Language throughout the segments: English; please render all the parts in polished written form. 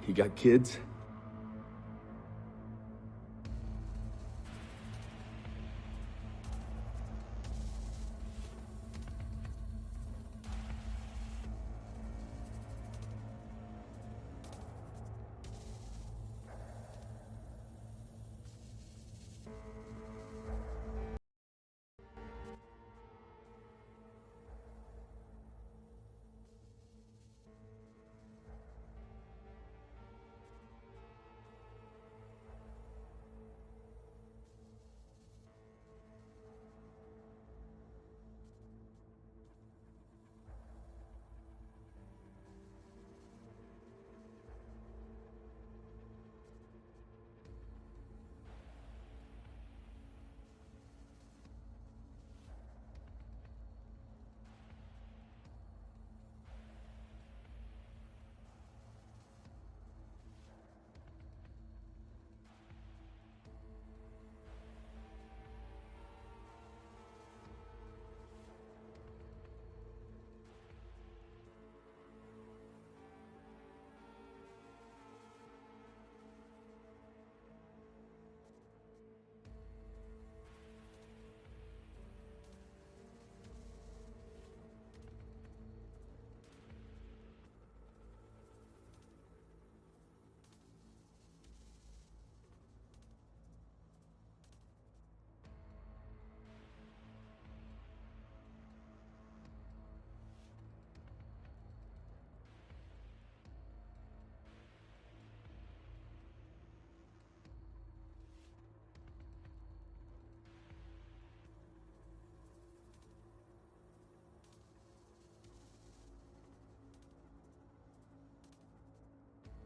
You got kids?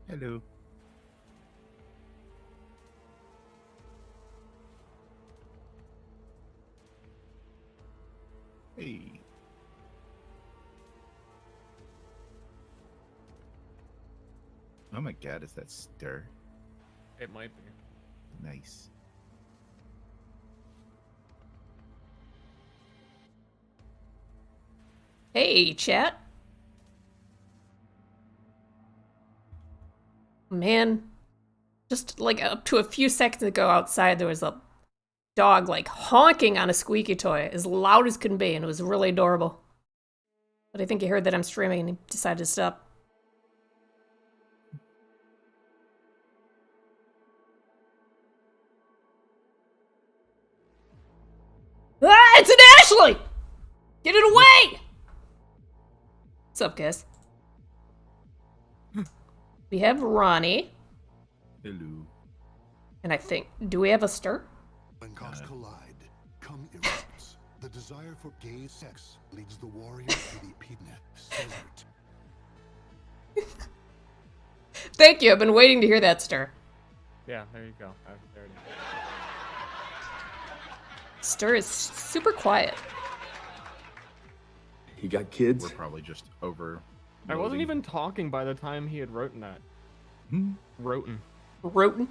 Hello. Hey. Oh my god, is that Ster? It might be. Nice. Hey, chat. Man, just like up to a few seconds ago outside, there was a dog like honking on a squeaky toy as loud as can be, and it was really adorable. But I think he heard that I'm streaming and he decided to stop. Ah, it's an Ashley! Get it away! What's up, guys? We have Ronnie. Hello. And I think, do we have a Ster? When cause collide, come erupts. The desire for gay sex leads the warrior to the Epidna desert. Thank you, I've been waiting to hear that, Ster. Yeah, there you go. There it is. Ster is super quiet. You got kids? We're probably just over. I wasn't even talking by the time he had written that. Roten. Roten?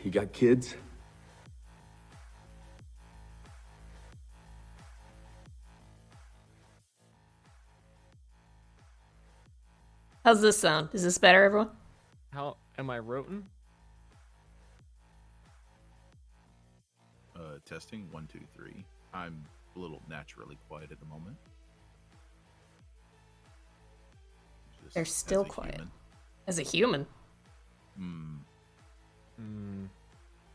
You got kids? How's this sound? Is this better, everyone? How am I roten? Testing 1, 2, 3. I'm a little naturally quiet at the moment. Just They're still as a quiet. human. As a human.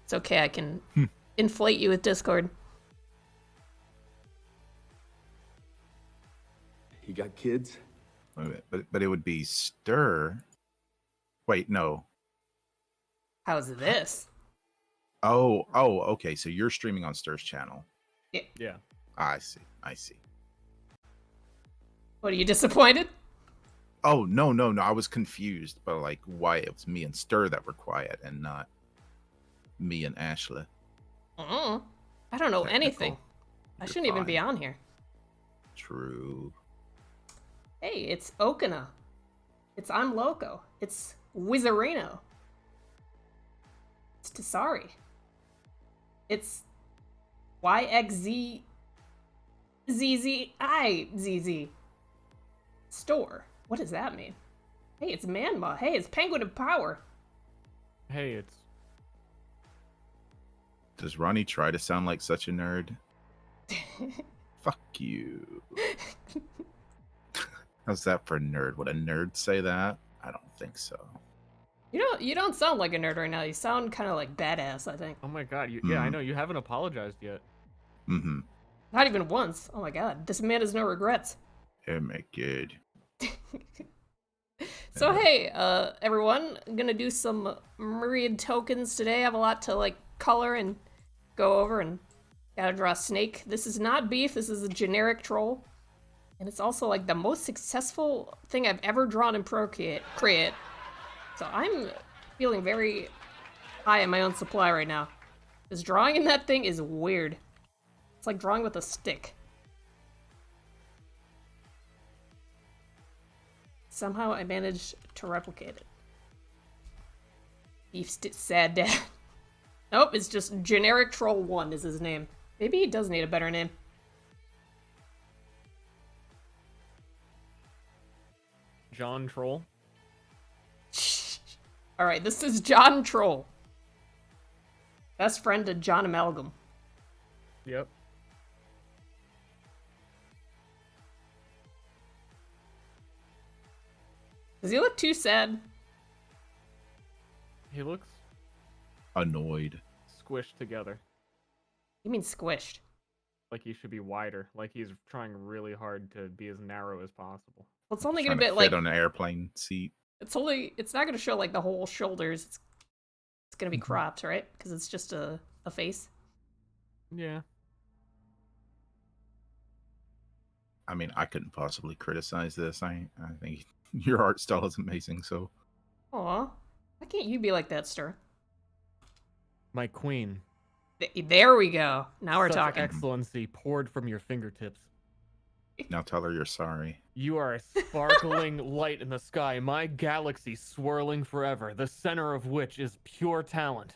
It's okay, I can inflate you with Discord. You got kids? Wait a minute, but it would be Ster. Wait, no. How's this? Oh, okay. So you're streaming on Ster's channel. Yeah. I see. What, are you disappointed? Oh, no. I was confused, but like why it was me and Ster that were quiet and not me and Ashle. I don't know anything. I You're shouldn't even be fine. on here. True. Hey, it's Okina. It's I'm Loco. It's Wizarino. It's Tasari. It's YXZ ZZI ZZ. Store. What does that mean? Hey, it's Manma. Hey, it's Penguin of Power. Hey, it's Does Ronnie try to sound like such a nerd? Fuck you. How's that for a nerd? Would a nerd say that? I don't think so. You don't sound like a nerd right now. You sound kind of like badass, I think. oh my god, yeah, I know you haven't apologized yet. Mm-hmm. Not even once. Oh my god, this man has no regrets. Oh my god. So hey, everyone, I'm gonna do some Myriad tokens today. I have a lot to like color and go over, and gotta draw a snake. This is not beef. This is a generic troll, and it's also like the most successful thing I've ever drawn in Procreate. So I'm feeling very high in my own supply right now. This drawing in that thing is weird. It's like drawing with a stick. Somehow I managed to replicate it. Sad dad. Nope, it's just generic troll 1 is his name. Maybe he does need a better name. John Troll. Alright, this is John Troll. Best friend to John Amalgam. Yep. Does he look too sad? He looks Annoyed. squished together. You mean squished? Like he should be wider. Like he's trying really hard to be as narrow as possible. Well, it's only gonna Trying be to like fit on an airplane seat. it's not gonna show like the whole shoulders. It's gonna be cropped, right? Because it's just a face. Yeah. I mean, I couldn't possibly criticize this. I think your art style is amazing, so Aw, why can't you be like that, Ster? My queen. There we go. Now we're Such talking. excellency poured from your fingertips. now tell her you're sorry. You are a sparkling light in the sky, my galaxy swirling forever, the center of which is pure talent.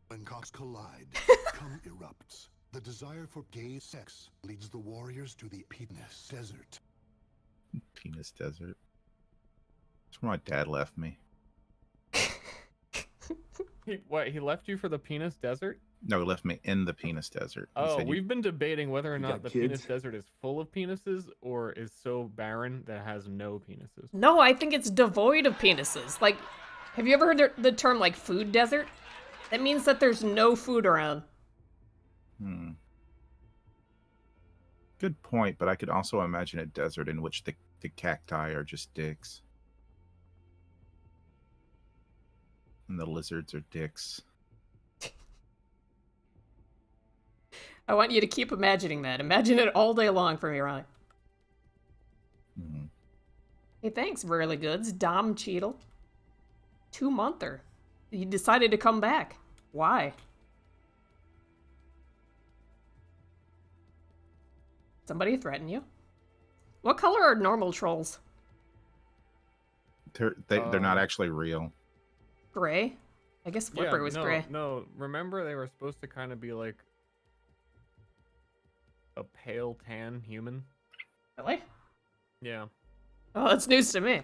When cocks collide, cum erupts. The desire for gay sex leads the warriors to the penis desert. Penis desert. That's where my dad left me. He left you for the penis desert? No, he left me in the penis desert. He Oh, said, we've been debating whether or You not got the kids? penis desert is full of penises or is so barren that it has no penises. No, I think it's devoid of penises. Like, have you ever heard the term like food desert? That means that there's no food around. Good point, but I could also imagine a desert in which the cacti are just dicks. And the lizards are dicks. I want you to keep imagining that. Imagine it all day long from here on. Hmm. Hey, thanks, Rarely Goods. Dom Cheadle. 2-monther. You decided to come back. Why? Somebody threaten you? What color are normal trolls? They're not actually real. Gray? I guess Flipper was gray. No, remember they were supposed to kind of be like a pale tan human? Really? Yeah. Oh, that's news to me.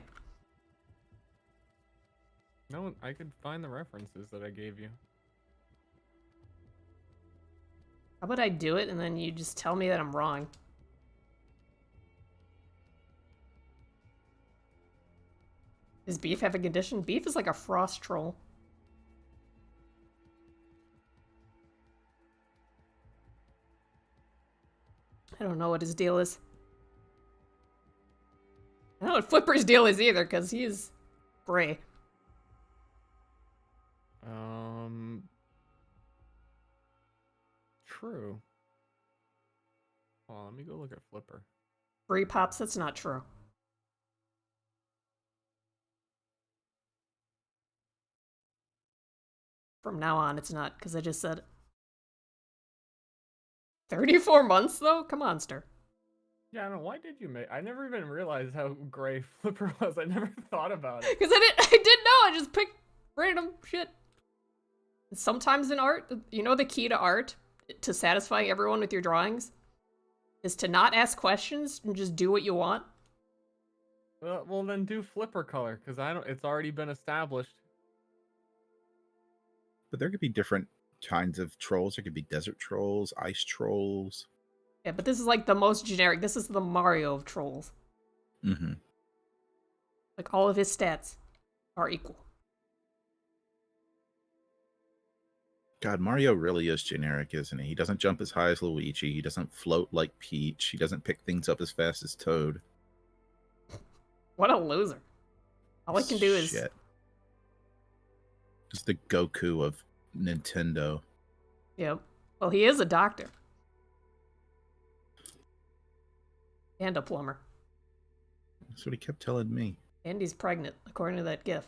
No, I could find the references that I gave you. How about I do it and then you just tell me that I'm wrong? Does Beef have a condition? Beef is like a frost troll. I don't know what his deal is. I don't know what Flipper's deal is either, because he is gray. True. Hold on, let me go look at Flipper. Free Pops, that's not true. From now on, it's not, because I just said it. 34 months, though? Come on, Ster. Yeah, I don't know. Why did you make... I never even realized how gray Flipper was. I never thought about it. Because I didn't know. I just picked random shit. Sometimes in art, you know the key to art, to satisfying everyone with your drawings, is to not ask questions and just do what you want. Well, then do flipper color, because I don't. It's already been established. But there could be different kinds of trolls. There could be desert trolls, ice trolls. Yeah, but this is like the most generic. This is the Mario of trolls. Mm-hmm. Like all of his stats are equal. God, Mario really is generic, isn't he? He doesn't jump as high as Luigi. He doesn't float like Peach. He doesn't pick things up as fast as Toad. What a loser. All I can do is... Shit. Just the Goku of Nintendo. Yep. Well, he is a doctor. And a plumber. That's what he kept telling me. And he's pregnant, according to that gif.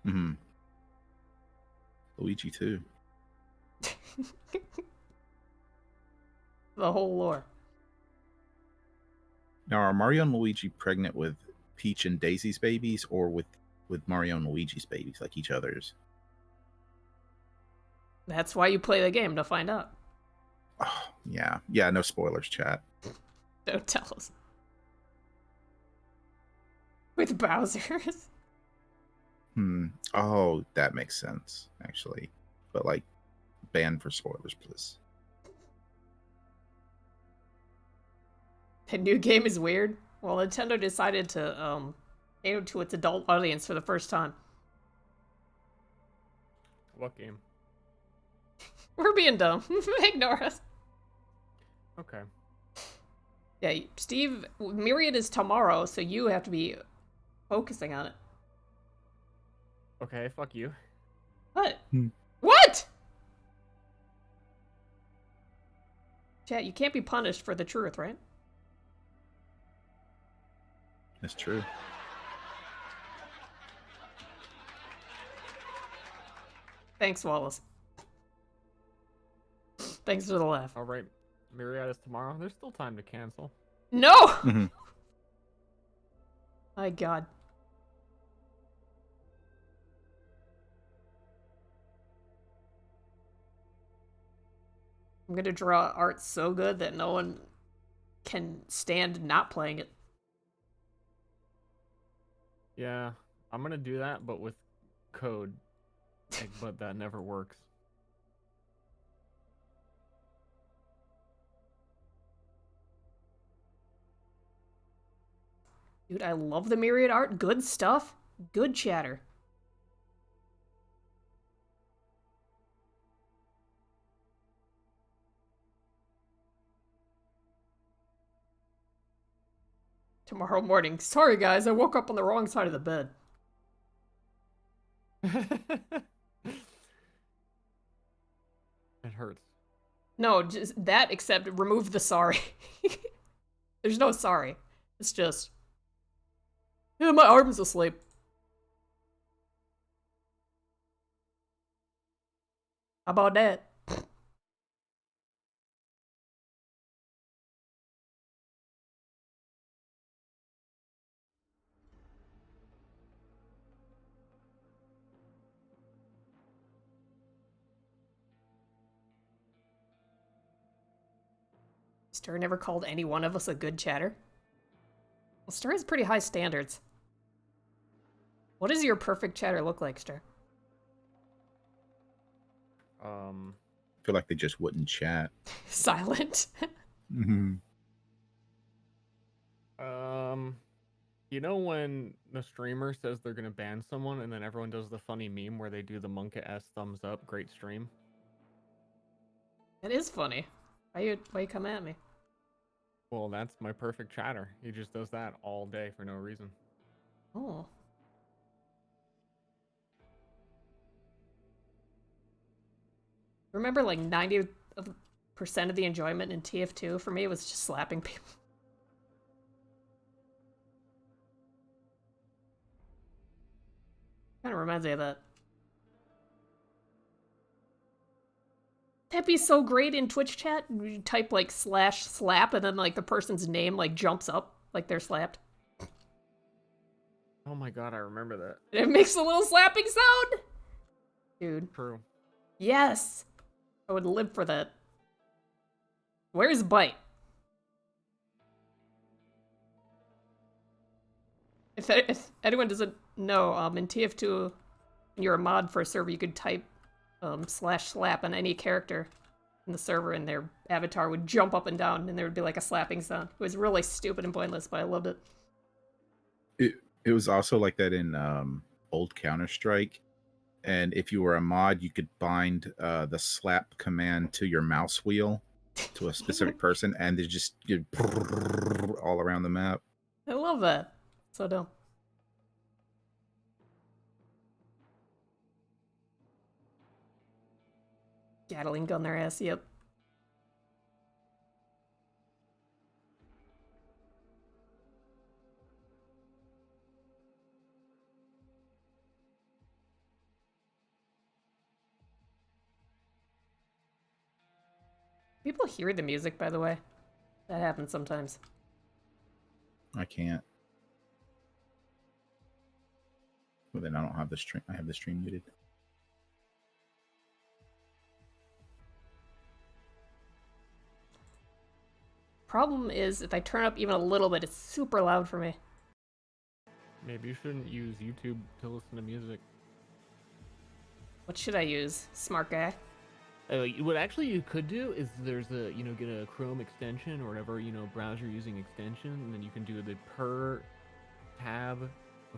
Mm-hmm. Luigi, too. The whole lore. Now, are Mario and Luigi pregnant with Peach and Daisy's babies, or with Mario and Luigi's babies, like each other's? That's why you play the game, to find out. Oh, yeah. Yeah, no spoilers, chat. Don't tell us. With Bowser's? Oh, that makes sense, actually. But, like, ban for spoilers, please. The new game is weird. Well, Nintendo decided to cater to its adult audience for the first time. What game? We're being dumb. Ignore us. Okay. Yeah, Steve, Myriad is tomorrow, so you have to be focusing on it. Okay, fuck you. What? What? Chat, you can't be punished for the truth, right? That's true. Thanks, Wallace. Thanks for the laugh. All right, Myriad is tomorrow. There's still time to cancel. No! Mm-hmm. My god. I'm gonna draw art so good that no one can stand not playing it. Yeah, I'm gonna do that, but with code. But that never works. Dude, I love the Myriad art. Good stuff. Good chatter. Tomorrow morning. Sorry, guys. I woke up on the wrong side of the bed. It hurts. No, just that, except remove the sorry. There's no sorry. It's just... Yeah, my arm's asleep. How about that? Ster never called any one of us a good chatter. Well, Ster has pretty high standards. What does your perfect chatter look like, Ster? I feel like they just wouldn't chat. Silent. Mm-hmm. You know when the streamer says they're gonna ban someone, and then everyone does the funny meme where they do the Monka S thumbs up? Great stream. It is funny. Why you come at me? Well, that's my perfect chatter. He just does that all day for no reason. Oh. Remember, like 90% of the enjoyment in TF2 for me was just slapping people. Kind of reminds me of that. That'd be so great in Twitch chat. You type like /slap and then like the person's name like jumps up like they're slapped. Oh my god, I remember that. It makes a little slapping sound. Dude. True. Yes. I would live for that. Where's Bite? If anyone doesn't know, in TF2, when you're a mod for a server, you could type /slap on any character in the server, and their avatar would jump up and down, and there would be like a slapping sound. It was really stupid and pointless, but I loved it. It was also like that in old Counter-Strike. And if you were a mod, you could bind the slap command to your mouse wheel to a specific person, and they just you'd all around the map. I love that. So dumb. Gatling gun their ass, yep. People hear the music, by the way. That happens sometimes. I can't. Well, then I don't have the stream. I have the stream muted. Problem is, if I turn up even a little bit, it's super loud for me. Maybe you shouldn't use YouTube to listen to music. What should I use? Smart guy. What actually you could do is there's a, get a Chrome extension or whatever, browser using extension, and then you can do the per tab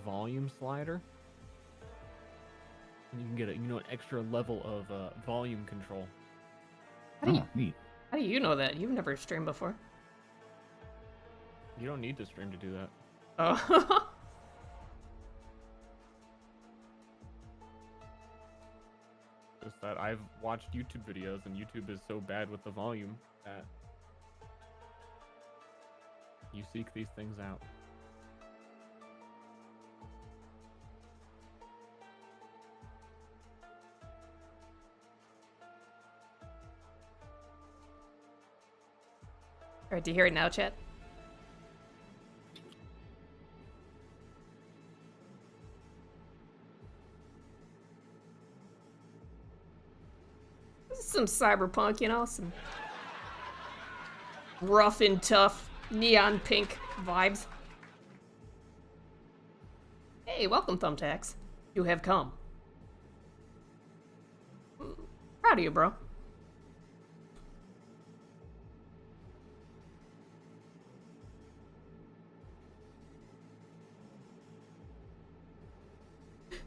volume slider. And you can get an extra level of volume control. Neat. How do you know that? You've never streamed before. You don't need to stream to do that. Oh. Just that I've watched YouTube videos, and YouTube is so bad with the volume that you seek these things out. Alright, do you hear it now, chat? This is some cyberpunk, some rough and tough, neon pink vibes. Hey, welcome, Thumbtacks. You have come. Proud of you, bro.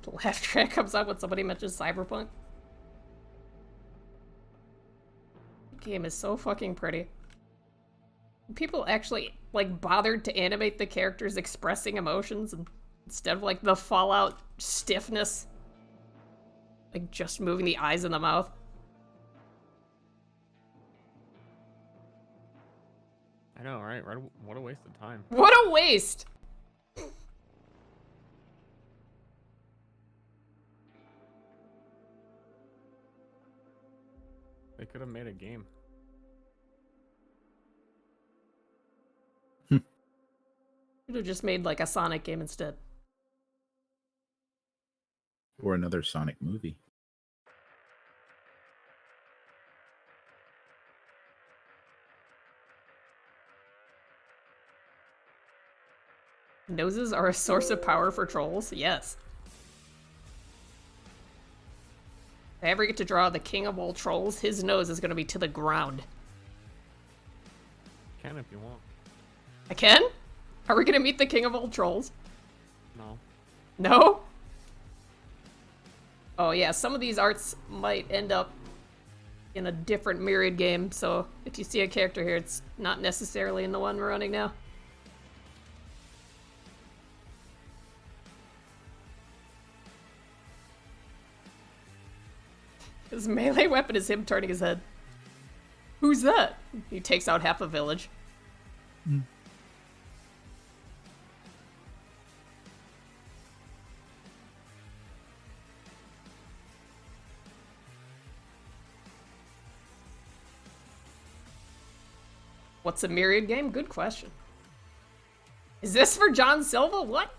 The laugh track comes out when somebody mentions cyberpunk. The game is so fucking pretty. People actually, bothered to animate the characters expressing emotions and instead of, the Fallout stiffness. Just moving the eyes and the mouth. I know, right? What a waste of time. What a waste! They could have made a game. Could have just made a Sonic game instead. Or another Sonic movie. Noses are a source of power for trolls? Yes. If I ever get to draw the king of all trolls, his nose is going to be to the ground. You can if you want. I can? Are we going to meet the king of all trolls? No. No? Oh yeah, some of these arts might end up in a different Myriad game, so if you see a character here, it's not necessarily in the one we're running now. His melee weapon is him turning his head. Who's that? He takes out half a village. What's a Myriad game? Good question. Is this for John Silva? What?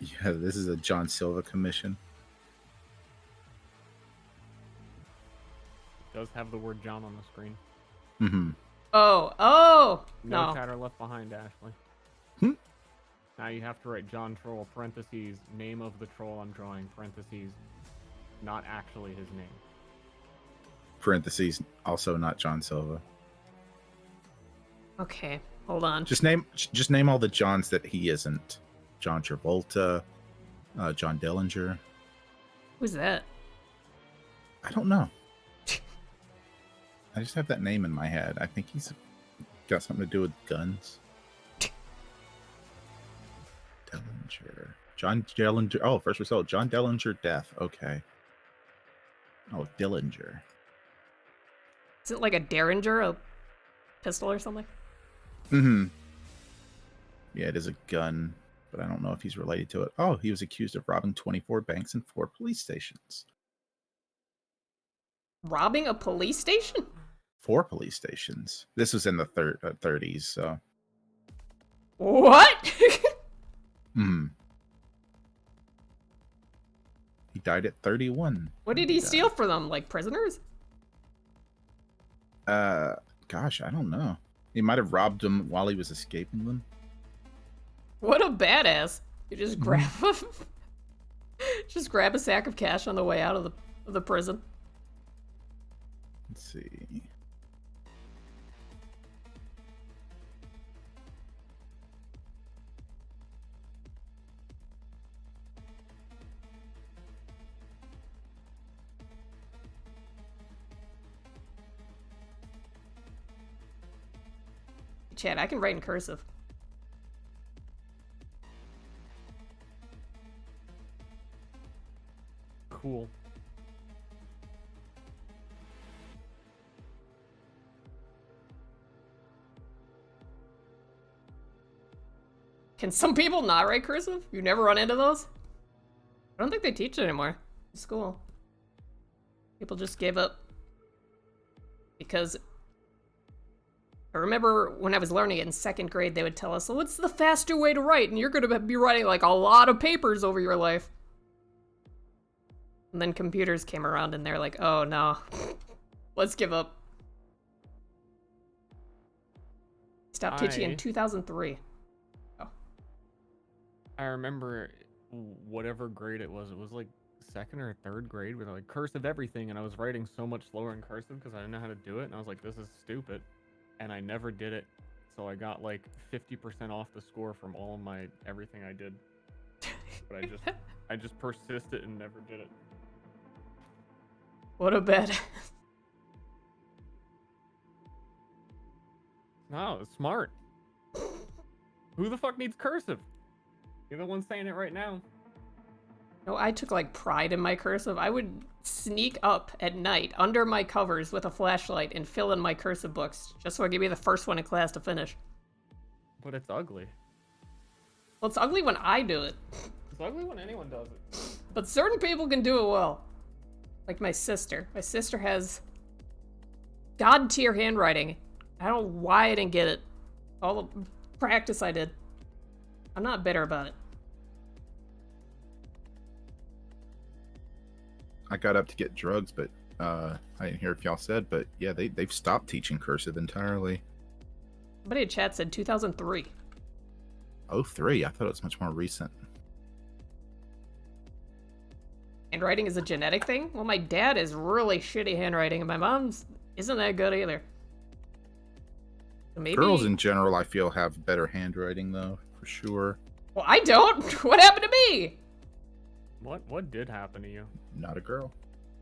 Yeah, this is a John Silva commission. It does have the word John on the screen. Mm-hmm. Oh, No no. chatter left behind, Ashley. Now you have to write John Troll, parentheses, name of the troll I'm drawing, parentheses, not actually his name. Parentheses, also not John Silva. Okay, hold on. Just name all the Johns that he isn't. John Travolta, John Dillinger. Who's that? I don't know. I just have that name in my head. I think he's got something to do with guns. Dillinger. John Dillinger. Oh, first result. John Dillinger death. Okay. Oh, Dillinger. Is it like a Derringer, a pistol or something? Mm-hmm. Yeah, it is a gun, but I don't know if he's related to it. Oh, he was accused of robbing 24 banks and 4 police stations. Robbing a police station? 4 police stations. This was in the 30s, so. What? Hmm. He died at 31. What did he steal for them? Like prisoners? Gosh, I don't know. He might have robbed them while he was escaping them. What a badass. You just grab just grab a sack of cash on the way out of the prison. Let's see. Chad, I can write in cursive. Cool. Can some people not write cursive? You never run into those? I don't think they teach it anymore in school. People just gave up. Because I remember when I was learning it in 2nd grade, they would tell us, what's the faster way to write? And you're going to be writing like a lot of papers over your life. And then computers came around and they're like, oh no, let's give up. Stopped teaching in 2003. Oh. I remember whatever grade it was like 2nd or 3rd grade with like cursive everything, and I was writing so much slower in cursive because I didn't know how to do it, and I was like, this is stupid. And I never did it, so I got like 50% off the score from all of my everything I did. But I just persisted and never did it. What a badass. No, it's smart. Who the fuck needs cursive? You're the one saying it right now. No, I took like pride in my cursive. I would sneak up at night under my covers with a flashlight and fill in my cursive books just so I could be the first one in class to finish. But it's ugly. Well, it's ugly when I do it. It's ugly when anyone does it. But certain people can do it well. Like my sister. My sister has god tier handwriting. I don't know why I didn't get it. All the practice I did. I'm not bitter about it. I got up to get drugs, but I didn't hear if y'all said, but yeah, they've stopped teaching cursive entirely. Somebody in chat said 2003. Oh, 3. I thought it was much more recent. Handwriting is a genetic thing? Well, my dad is really shitty handwriting, and my mom's isn't that good either. So maybe... Girls in general, I feel, have better handwriting, though, for sure. Well, I don't. What happened to me? What did happen to you? Not a girl.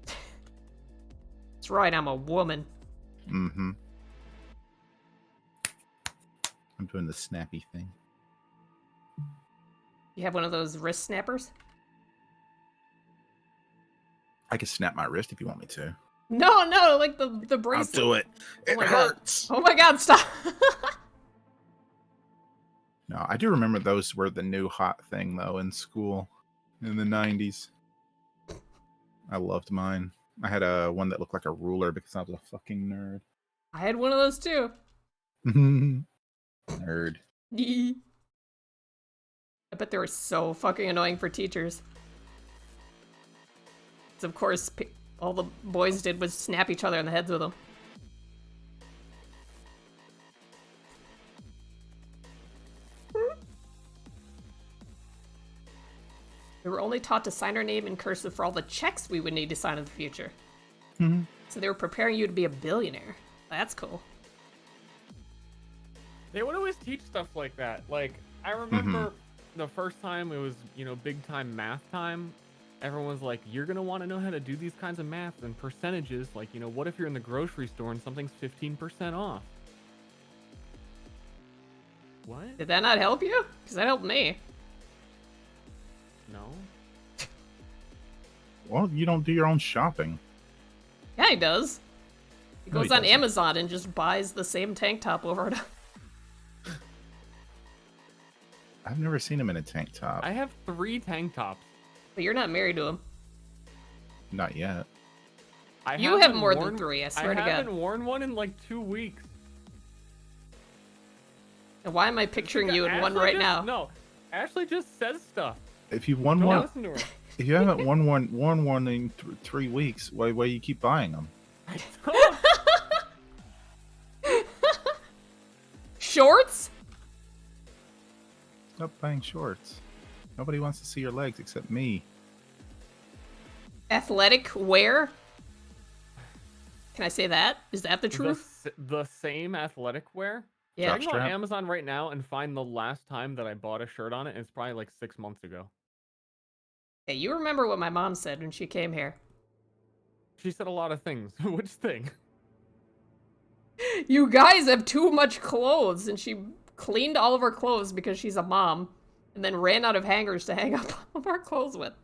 That's right, I'm a woman. Mm-hmm. I'm doing the snappy thing. You have one of those wrist snappers? I can snap my wrist if you want me to. No, like the I'll bracelet. do it. It my God. hurts. Oh my god, stop. No, I do remember those were the new hot thing, though, in school in the 90s. I loved mine. I had one that looked like a ruler because I was a fucking nerd. I had one of those too. Nerd. I bet they were so fucking annoying for teachers. 'Cause of course, all the boys did was snap each other in the heads with them. only taught to sign our name in cursive for all the checks we would need to sign in the future. Mm-hmm. So they were preparing you to be a billionaire. That's cool. They would always teach stuff like that. Like, I remember the first time it was, big time math time. Everyone was like, you're going to want to know how to do these kinds of math and percentages. Like, what if you're in the grocery store and something's 15% off? What? Did that not help you? Because that helped me. No. Well, you don't do your own shopping. Yeah, he does. He No, he goes on doesn't. Amazon and just buys the same tank top over and over. I've never seen him in a tank top. I have 3 tank tops. But you're not married to him. Not yet. You have haven't more worn- than 3, I swear to I God. haven't worn one in like 2 weeks. And why am I picturing you in one Ashley right just- now? No, Ashley just says stuff. If you won Don't one, listen to her. if you haven't worn one in 3 weeks, why you keep buying them? I don't. Shorts? Stop buying shorts. Nobody wants to see your legs except me. Athletic wear? Can I say that? Is that the truth? The same athletic wear. Yeah. I can go on Jockstrap? Amazon right now and find the last time that I bought a shirt on it. It's probably like 6 months ago. Hey, you remember what my mom said when she came here? She said a lot of things. Which thing? You guys have too much clothes, and she cleaned all of her clothes because she's a mom, and then ran out of hangers to hang up all of our clothes with.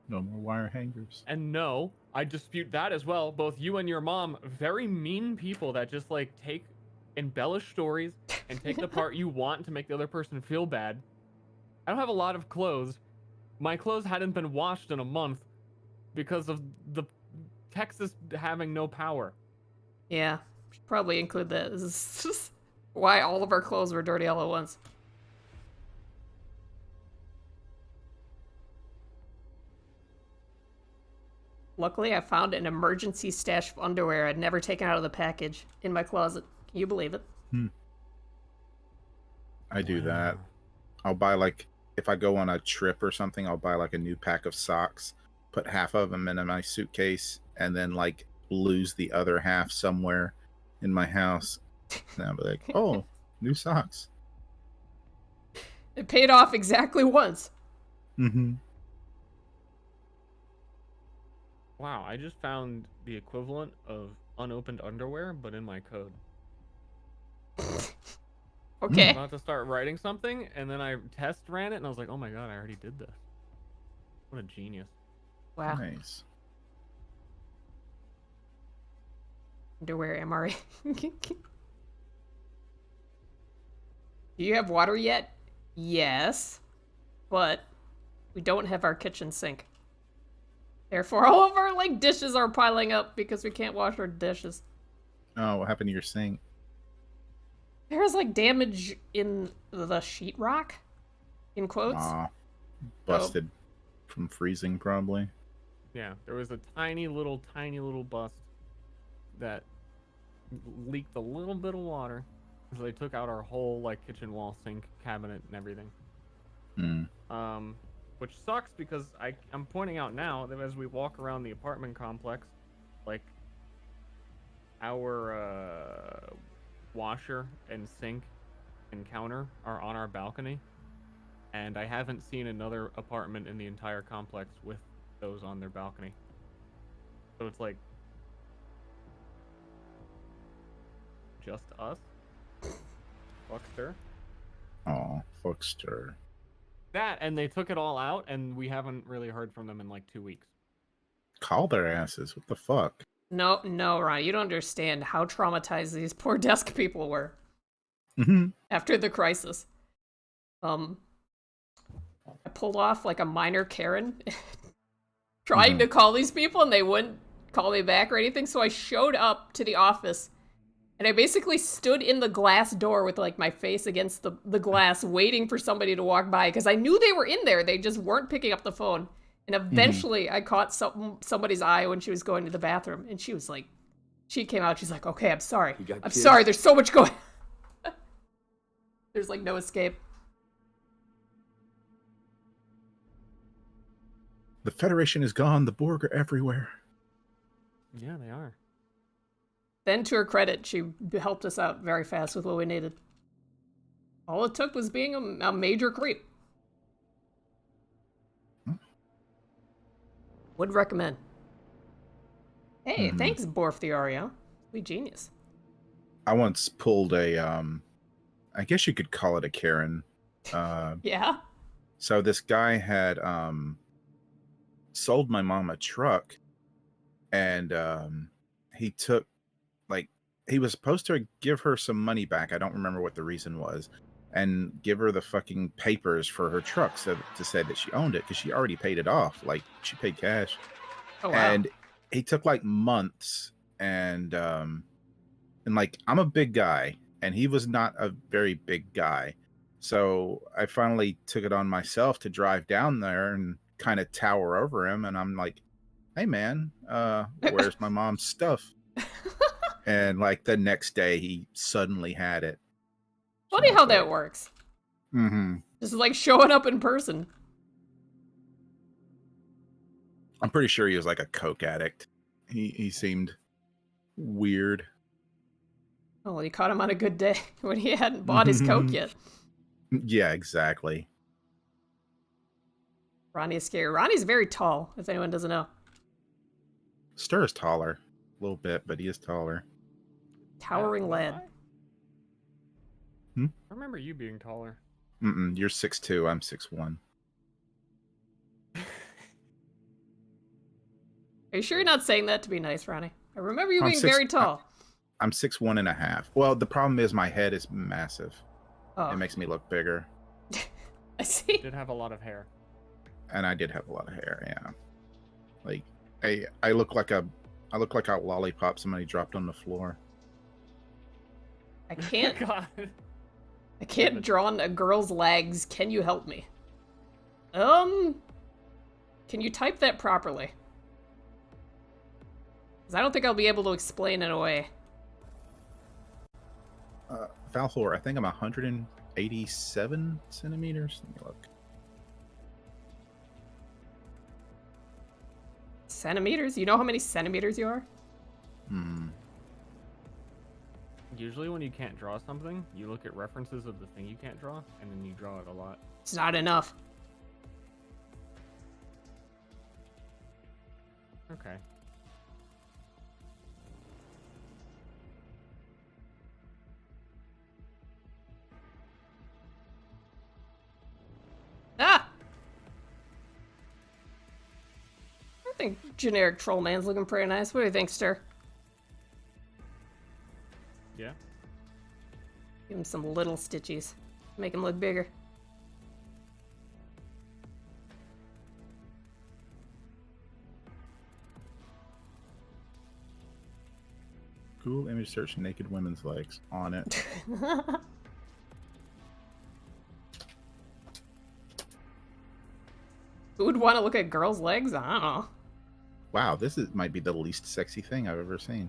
No more wire hangers. And no, I dispute that as well. Both you and your mom, very mean people that just like embellish stories and take the part you want to make the other person feel bad. I don't have a lot of clothes. My clothes hadn't been washed in a month because of the Texas having no power. Yeah, should probably include that. This is just why all of our clothes were dirty all at once. Luckily, I found an emergency stash of underwear I'd never taken out of the package in my closet. Can you believe it? I do that. I'll buy if I go on a trip or something, I'll buy a new pack of socks, put half of them in my suitcase, and then lose the other half somewhere in my house. And I'll be like, oh, new socks. It paid off exactly once. Mm-hmm. Wow, I just found the equivalent of unopened underwear, but in my code. Okay. I'm about to start writing something, and then I test ran it, and I was like, oh my god, I already did this. What a genius. Wow. Nice. Underwear MRA. Do you have water yet? Yes. But we don't have our kitchen sink. Therefore, all of our dishes are piling up because we can't wash our dishes. Oh, what happened to your sink? There's damage in the sheetrock, in quotes. Aw, busted from freezing, probably. Yeah, there was a tiny little bust that leaked a little bit of water. So they took out our whole kitchen wall, sink, cabinet, and everything. Which sucks because I'm pointing out now that as we walk around the apartment complex, our washer and sink and counter are on our balcony, and I haven't seen another apartment in the entire complex with those on their balcony. So it's just us. Fuckster. Oh, fuckster. That, and they took it all out, and we haven't really heard from them in 2 weeks. Call their asses. What the fuck? No, Ryan, you don't understand how traumatized these poor desk people were Mm-hmm. after the crisis. I pulled off a minor Karen trying to call these people, and they wouldn't call me back or anything, so I showed up to the office, and I basically stood in the glass door with my face against the glass waiting for somebody to walk by because I knew they were in there. They just weren't picking up the phone. And eventually I caught somebody's eye when she was going to the bathroom, and she was she came out, she's like, okay, I'm sorry. You got I'm kids? sorry, there's so much going There's no escape. The Federation is gone. The Borg are everywhere. Yeah, they are. Then, to her credit, she helped us out very fast with what we needed. All it took was being a major creep. Would recommend. Hey, thanks, Borf the Oreo. Sweet genius. I once pulled a, I guess you could call it a Karen. Yeah? So this guy had sold my mom a truck, and he took, like, he was supposed to give her some money back. I don't remember what the reason was, and give her the fucking papers for her truck so to say that she owned it, because she already paid it off. Like, she paid cash. Oh, wow. And he took like months, and like, I'm a big guy and he was not a very big guy. So I finally took it on myself to drive down there and kind of tower over him, and I'm like, hey man, where's my mom's stuff? And like the next day he suddenly had it. Funny So how it's that like, works. mm-hmm. Just like showing up in person. I'm pretty sure he was like a coke addict. He seemed weird. Oh, well, you caught him on a good day when he hadn't bought his Coke yet. Yeah, exactly. Ronnie is scary. Ronnie's very tall, if anyone doesn't know. Ster is taller. A little bit, but he is taller. Towering lad. I remember you being taller. You're 6'2", I'm 6'1". Are you sure you're not saying that to be nice, Ronnie? I remember you I'm being six- very tall. I'm 6'1.5". Well, the problem is my head is massive. Oh, It makes me look bigger. I see. You did have a lot of hair. And I did have a lot of hair, yeah. Like, I look like a lollipop somebody dropped on the floor. I can't. God. I can't draw on a girl's legs. Can you help me? Can you type that properly? Because I don't think I'll be able to explain it away. Valhor, I think I'm 187 centimeters. Let me look. Centimeters? You know how many centimeters you are? Usually when you can't draw something, you look at references of the thing you can't draw, and then you draw it a lot. It's not enough. Okay. Ah! I think generic troll man's looking pretty nice. What do you think, Ster? Yeah. Give him some little stitchies. Make him look bigger. Google image search naked women's legs on it. Who would want to look at girls' legs? I don't know. Wow, this might be the least sexy thing I've ever seen.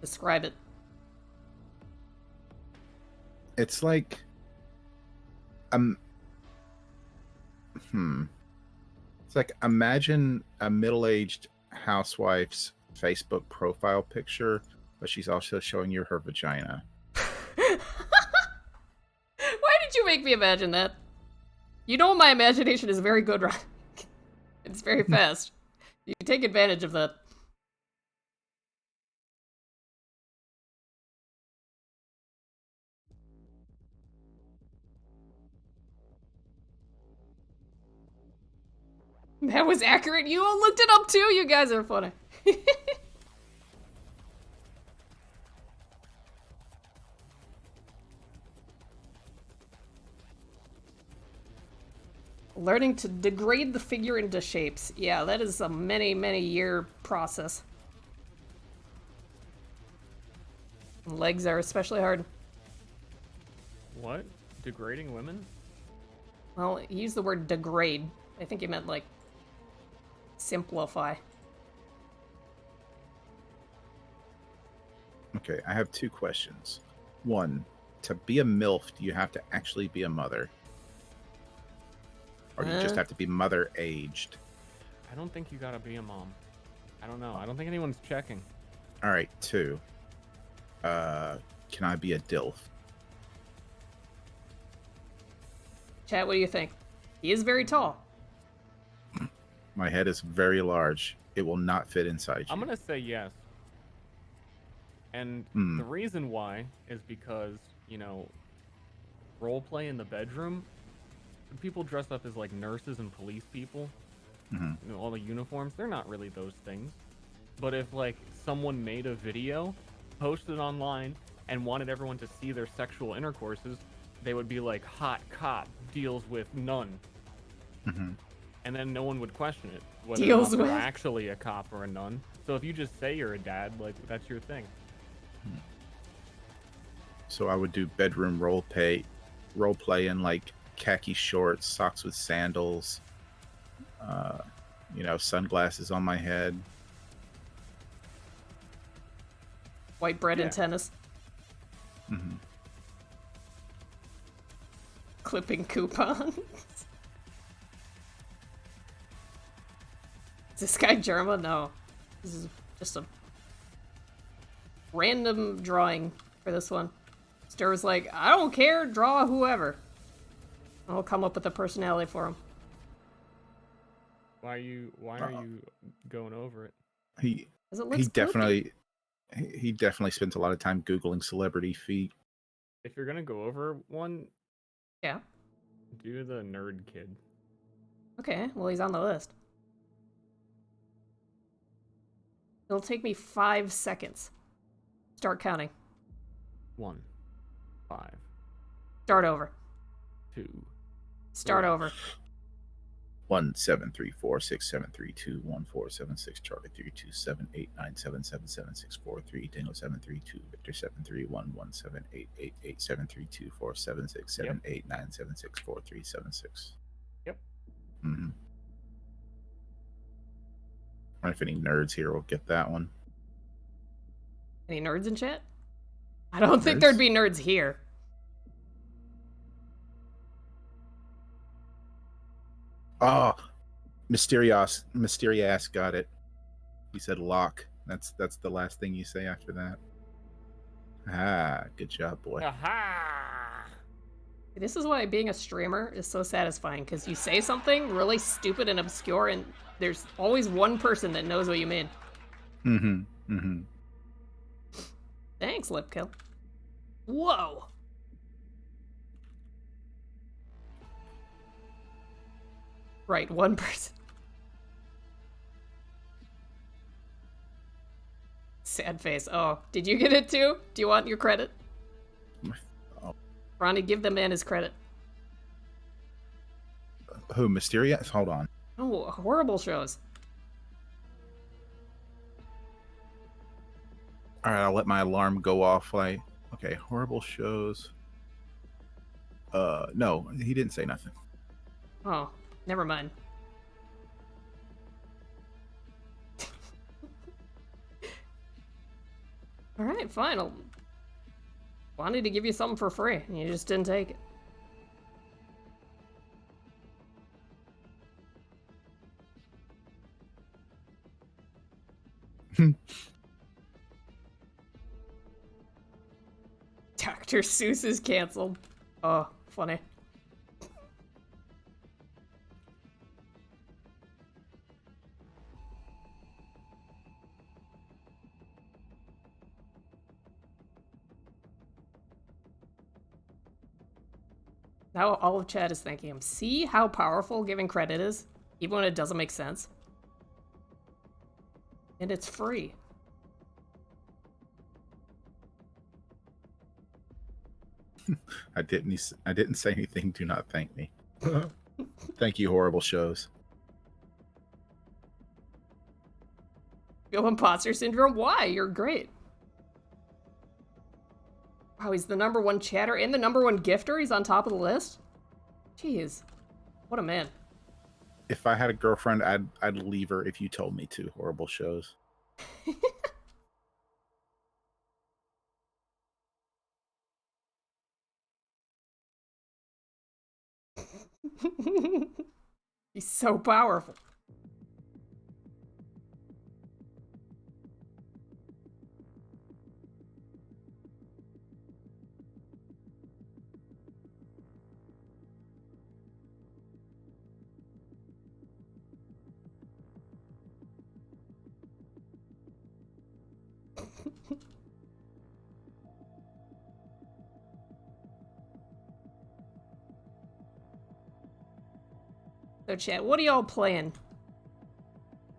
Describe it. It's like, it's like, imagine a middle-aged housewife's Facebook profile picture, but she's also showing you her vagina. Why did you make me imagine that? You know my imagination is very good, right? It's very fast. You can take advantage of that. That was accurate. You all looked it up too. You guys are funny. Learning to degrade the figure into shapes. Yeah, that is a many, many year process. Legs are especially hard. What? Degrading women? Well, he used the word degrade. I think he meant, like, simplify. Okay, I have two questions. One, to be a MILF, do you have to actually be a mother? Or do you just have to be mother aged? I don't think you gotta be a mom. I don't know. I don't think anyone's checking. All right, 2. Can I be a DILF? Chat, what do you think? He is very tall. My head is very large. It will not fit inside you. I'm gonna say yes. And Hmm. the reason why is because, you know, role play in the bedroom, people dress up as like nurses and police people. Mm-hmm. You know, all the uniforms, they're not really those things. But if like someone made a video, posted online, and wanted everyone to see their sexual intercourses, they would be like, hot cop deals with nun. Mm-hmm. And then no one would question it, whether Deals or not they're with? actually a cop or a nun. So if you just say you're a dad, like, that's your thing. So I would do bedroom role play in like khaki shorts, socks with sandals, sunglasses on my head. White bread and Yeah. tennis. Mm-hmm. Clipping coupons. Is this guy German? No. This is just a random drawing for this one. Ster was like, I don't care, draw whoever. I'll come up with a personality for him. Why are you going over it? He 'Cause it looks he goofy. definitely spends a lot of time Googling celebrity feet. If you're gonna go over one, Yeah. do the nerd kid. Okay, well, he's on the list. It'll take me 5 seconds. Start counting. 1, 5, Start over. 2. Start Three. over. 1 7 3 4 6 7 3 2 1 4 7 6 Charlie 3 2 7 8 9 7 7 7 6 4 3 Tango 7 3 2 Victor 7 3 1 1 7 8 8 8 7 3 2 4 7 6 7 8 9 7 6 4 3 7 6. Yep. Mm-hmm. I wonder if any nerds here will get that one. Any nerds in chat? I don't think there'd Nerds? be nerds here. Oh, Mysterious got it. He said lock. That's the last thing you say after that. Ah, good job, boy. Aha! This is why being a streamer is so satisfying, because you say something really stupid and obscure, and there's always one person that knows what you mean. Mm-hmm. Mm-hmm. Thanks, Lipkill. Whoa! Right, one person. Sad face. Oh, did you get it too? Do you want your credit? Oh. Ronnie, give the man his credit. Who, Mysterious? Hold on. Oh, horrible shows. All right, I'll let my alarm go off. Okay, horrible shows. No, he didn't say nothing. Oh, never mind. All right, fine. I wanted to give you something for free, and you just didn't take it. Dr. Seuss is canceled. Oh, funny. Now all of chat is thanking him. See how powerful giving credit is? Even when it doesn't make sense? And it's free. I didn't say anything. Do not thank me. Thank you, horrible shows. Feel imposter syndrome? Why? You're great. Wow, he's the #1 chatter and the #1 gifter? He's on top of the list? Jeez. What a man. If I had a girlfriend, I'd leave her if you told me to. Horrible shows. He's so powerful. So chat, what are y'all playing?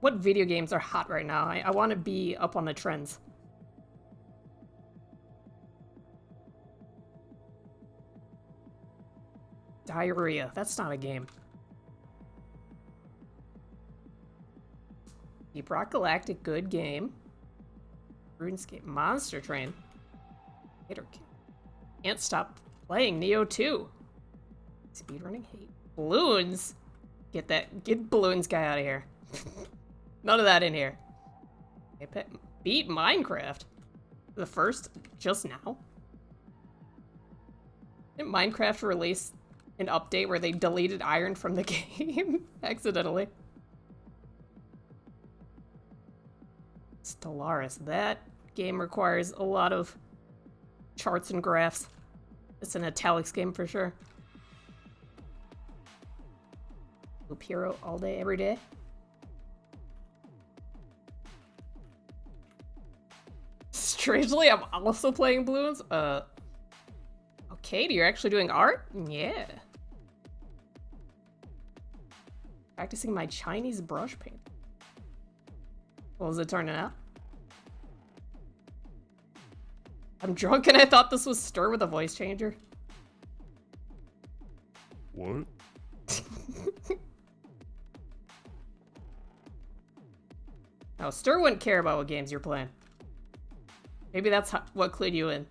What video games are hot right now? I want to be up on the trends. Diarrhea. That's not a game. Deep Rock Galactic, good game. RuneScape, Monster Train. Hater can't stop playing Neo 2. Speedrunning hate. Balloons? Get Balloons guy out of here. None of that in here. Beat Minecraft. The first, just now. Didn't Minecraft release an update where they deleted iron from the game accidentally? Stellaris. That game requires a lot of charts and graphs. It's an italics game for sure. Loop Hero all day, every day. Strangely, I'm also playing Balloons. Okay, you're actually doing art? Yeah. Practicing my Chinese brush paint. What was it turning out? I'm drunk and I thought this was Ster with a voice changer. What? Oh, Ster wouldn't care about what games you're playing. Maybe that's what clued you in.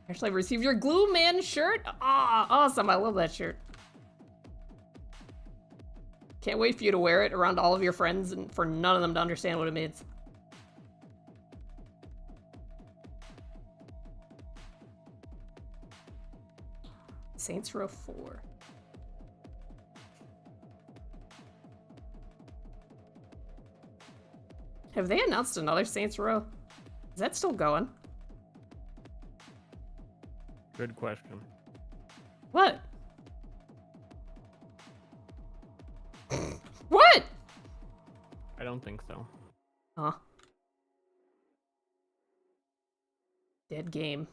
Actually, I've received your Glue Man shirt. Ah, awesome. I love that shirt. Can't wait for you to wear it around all of your friends and for none of them to understand what it means. Saints Row 4. Have they announced another Saints Row? Is that still going? Good question. What? What? I don't think so. Huh. Dead game.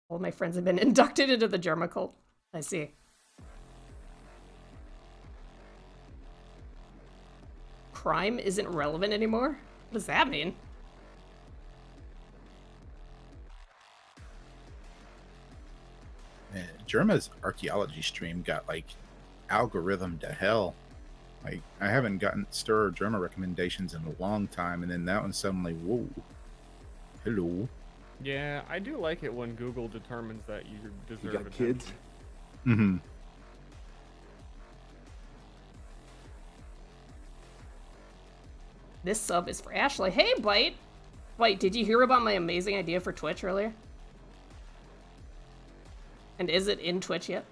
All my friends have been inducted into the Germa cult. I see. Crime isn't relevant anymore? What does that mean? Man, Germa's archaeology stream got like algorithm to hell. Like I haven't gotten Ster or Germa recommendations in a long time, and then that one suddenly, whoa, hello. Yeah, I do like it when Google determines that you deserve You got attention. kids? Mm-hmm. This sub is for Ashley. Hey, Bite! Bite, did you hear about my amazing idea for Twitch earlier? And is it in Twitch yet?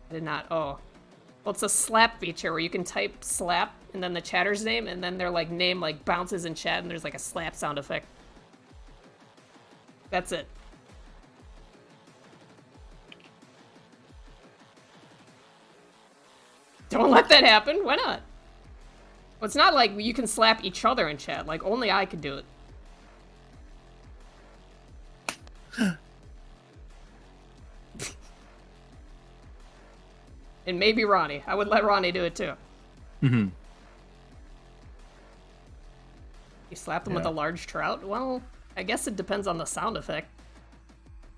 I did not. Oh. Well, it's a slap feature where you can type slap and then the chatter's name, and then their like name like bounces in chat, and there's like a slap sound effect. That's it. Don't let that happen. Why not? Well, it's not like you can slap each other in chat. Like, only I could do it. And maybe Ronnie. I would let Ronnie do it too. Mm-hmm. You slap them with a large trout? Well, I guess it depends on the sound effect.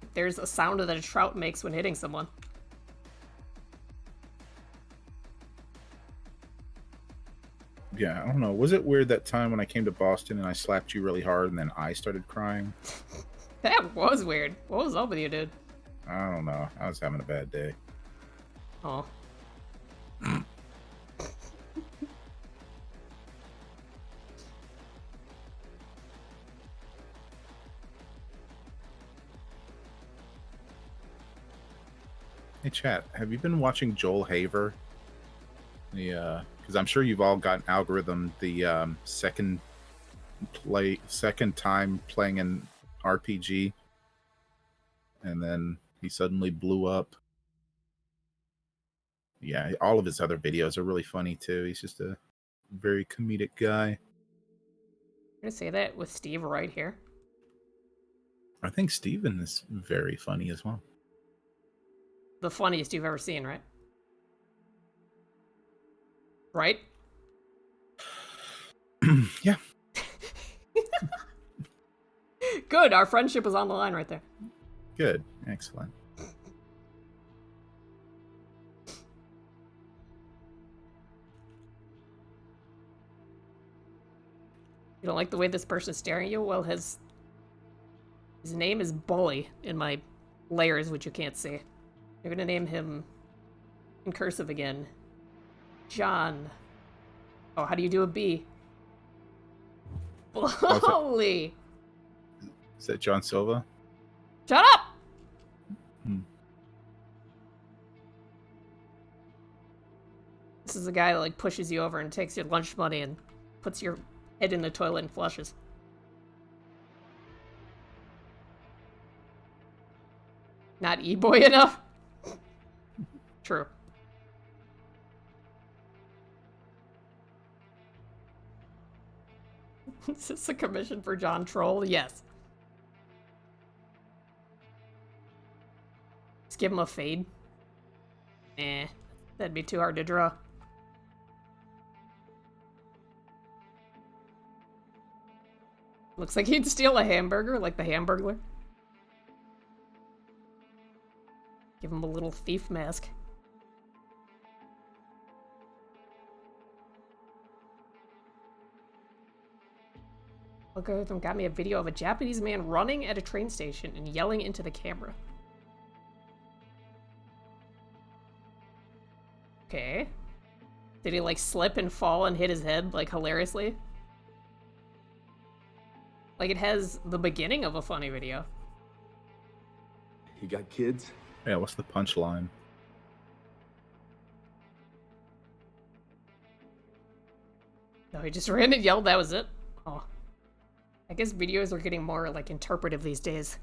If there's a sound that a trout makes when hitting someone. Yeah, I don't know. Was it weird that time when I came to Boston and I slapped you really hard and then I started crying? That was weird. What was up with you, dude? I don't know. I was having a bad day. Oh. Hey, chat. Have you been watching Joel Haver? The because I'm sure you've all gotten algorithm the second time playing an RPG, and then he suddenly blew up. Yeah, all of his other videos are really funny too. He's just a very comedic guy. I'm gonna say that with Steve right here. I think Steven is very funny as well. The funniest you've ever seen, right? Right? Yeah. Good, our friendship is on the line right there. Good. Excellent. You don't like the way this person's staring at you? Well, his name is Bully in my layers, which you can't see. You're gonna name him in cursive again. John. Oh, how do you do a B? Bully! Is that John Silva? Shut up! This is the guy that, like, pushes you over and takes your lunch money and puts your head in the toilet and flushes. Not e-boy enough? True. Is this a commission for John Troll? Yes. Let's give him a fade. That'd be too hard to draw. Looks like he'd steal a hamburger, like the Hamburglar. Give him a little thief mask. Algorithm got me a video of a Japanese man running at a train station and yelling into the camera. Okay. Did he, like, slip and fall and hit his head, like, hilariously? Like, it has the beginning of a funny video. He got kids. Yeah, what's the punchline? No, he just ran and yelled, that was it? Oh. I guess videos are getting more, like, interpretive these days.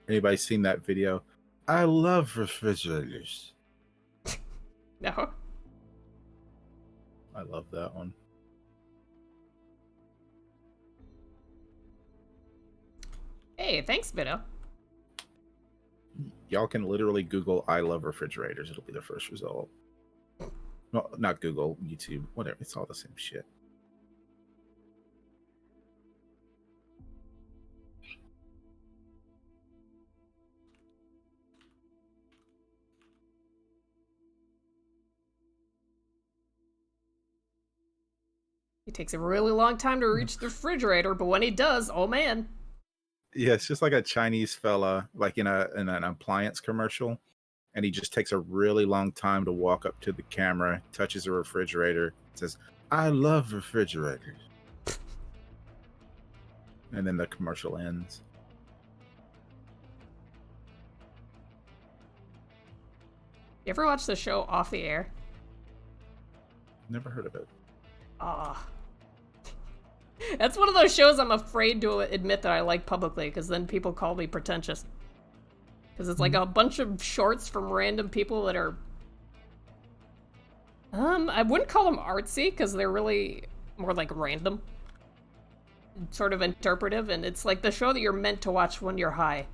Anybody seen that video? I love refrigerators. No? I love that one. Hey, thanks, Vito. Y'all can literally Google I love refrigerators. It'll be the first result. No, not Google, YouTube, whatever. It's all the same shit. It takes a really long time to reach the refrigerator, but when he does, oh man. Yeah, it's just like a Chinese fella, like in an appliance commercial, and he just takes a really long time to walk up to the camera, touches a refrigerator, says, "I love refrigerators," and then the commercial ends. You ever watch the show Off the Air? Never heard of it. Ah. That's one of those shows I'm afraid to admit that I like publicly, because then people call me pretentious. Because it's like a bunch of shorts from random people that are... I wouldn't call them artsy, because they're really more like random. Sort of interpretive, and it's like the show that you're meant to watch when you're high.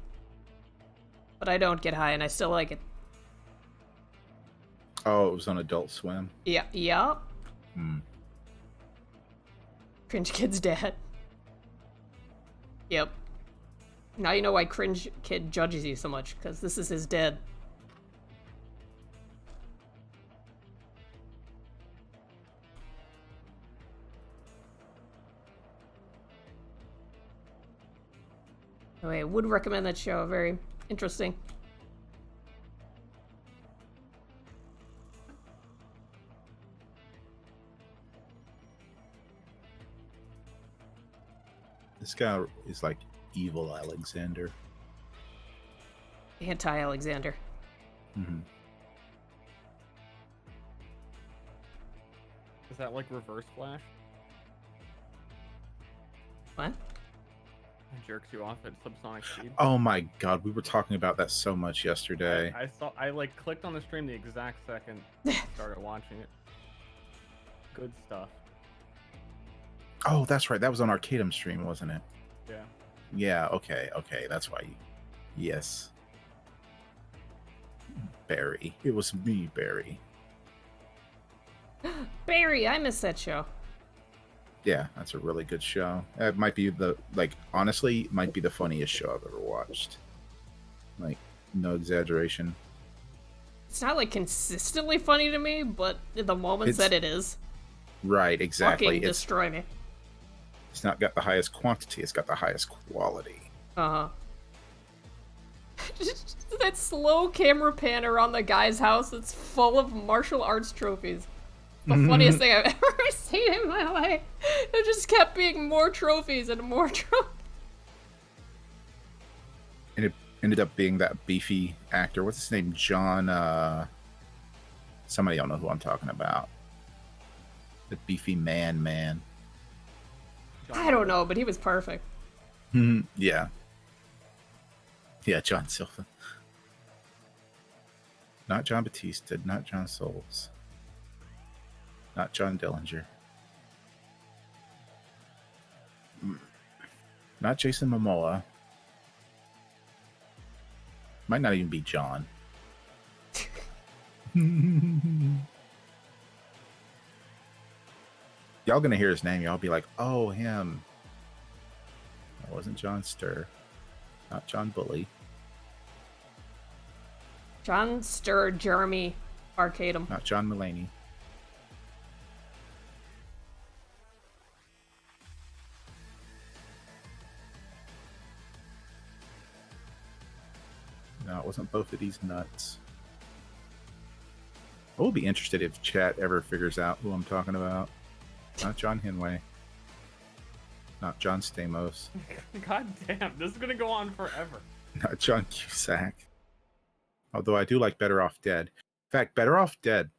But I don't get high, and I still like it. Oh, it was on Adult Swim. Yeah, yeah. Hmm. Cringe Kid's dad. Yep. Now you know why Cringe Kid judges you so much, because this is his dad. Anyway, I would recommend that show. Very interesting. This guy is like evil Alexander. Anti-Alexander. Mm-hmm. Is that like Reverse Flash? What? It jerks you off at subsonic speed. Oh my god, we were talking about that so much yesterday. I like clicked on the stream the exact second I started watching it. Good stuff. Oh, that's right. That was on Arcadum stream, wasn't it? Yeah. Yeah, okay, that's why you... Yes. Barry. It was me, Barry. Barry, I miss that show. Yeah, that's a really good show. It might be the, like, honestly, it might be the funniest show I've ever watched. Like, no exaggeration. It's not like consistently funny to me, but in the moments that it is, Right, exactly. fucking destroy me. It's not got the highest quantity, it's got the highest quality. Uh-huh. That slow camera pan around the guy's house that's full of martial arts trophies. The funniest thing I've ever seen in my life. There just kept being more trophies and more trophies. And it ended up being that beefy actor. What's his name? John, somebody don't know who I'm talking about. The beefy man. I don't know, but he was perfect. Yeah. Yeah, John Silva. Not John Batista, not John Souls. Not John Dillinger. Not Jason Momoa. Might not even be John. Y'all gonna hear his name, y'all be like, oh, him. That wasn't John Ster. Not John Bully. John Ster, Jeremy Arcadum. Not John Mulaney. No, it wasn't both of these nuts. I will be interested if chat ever figures out who I'm talking about. Not John Henway. Not John Stamos. God damn, this is gonna go on forever. Not John Cusack. Although I do like Better Off Dead. In fact, Better Off Dead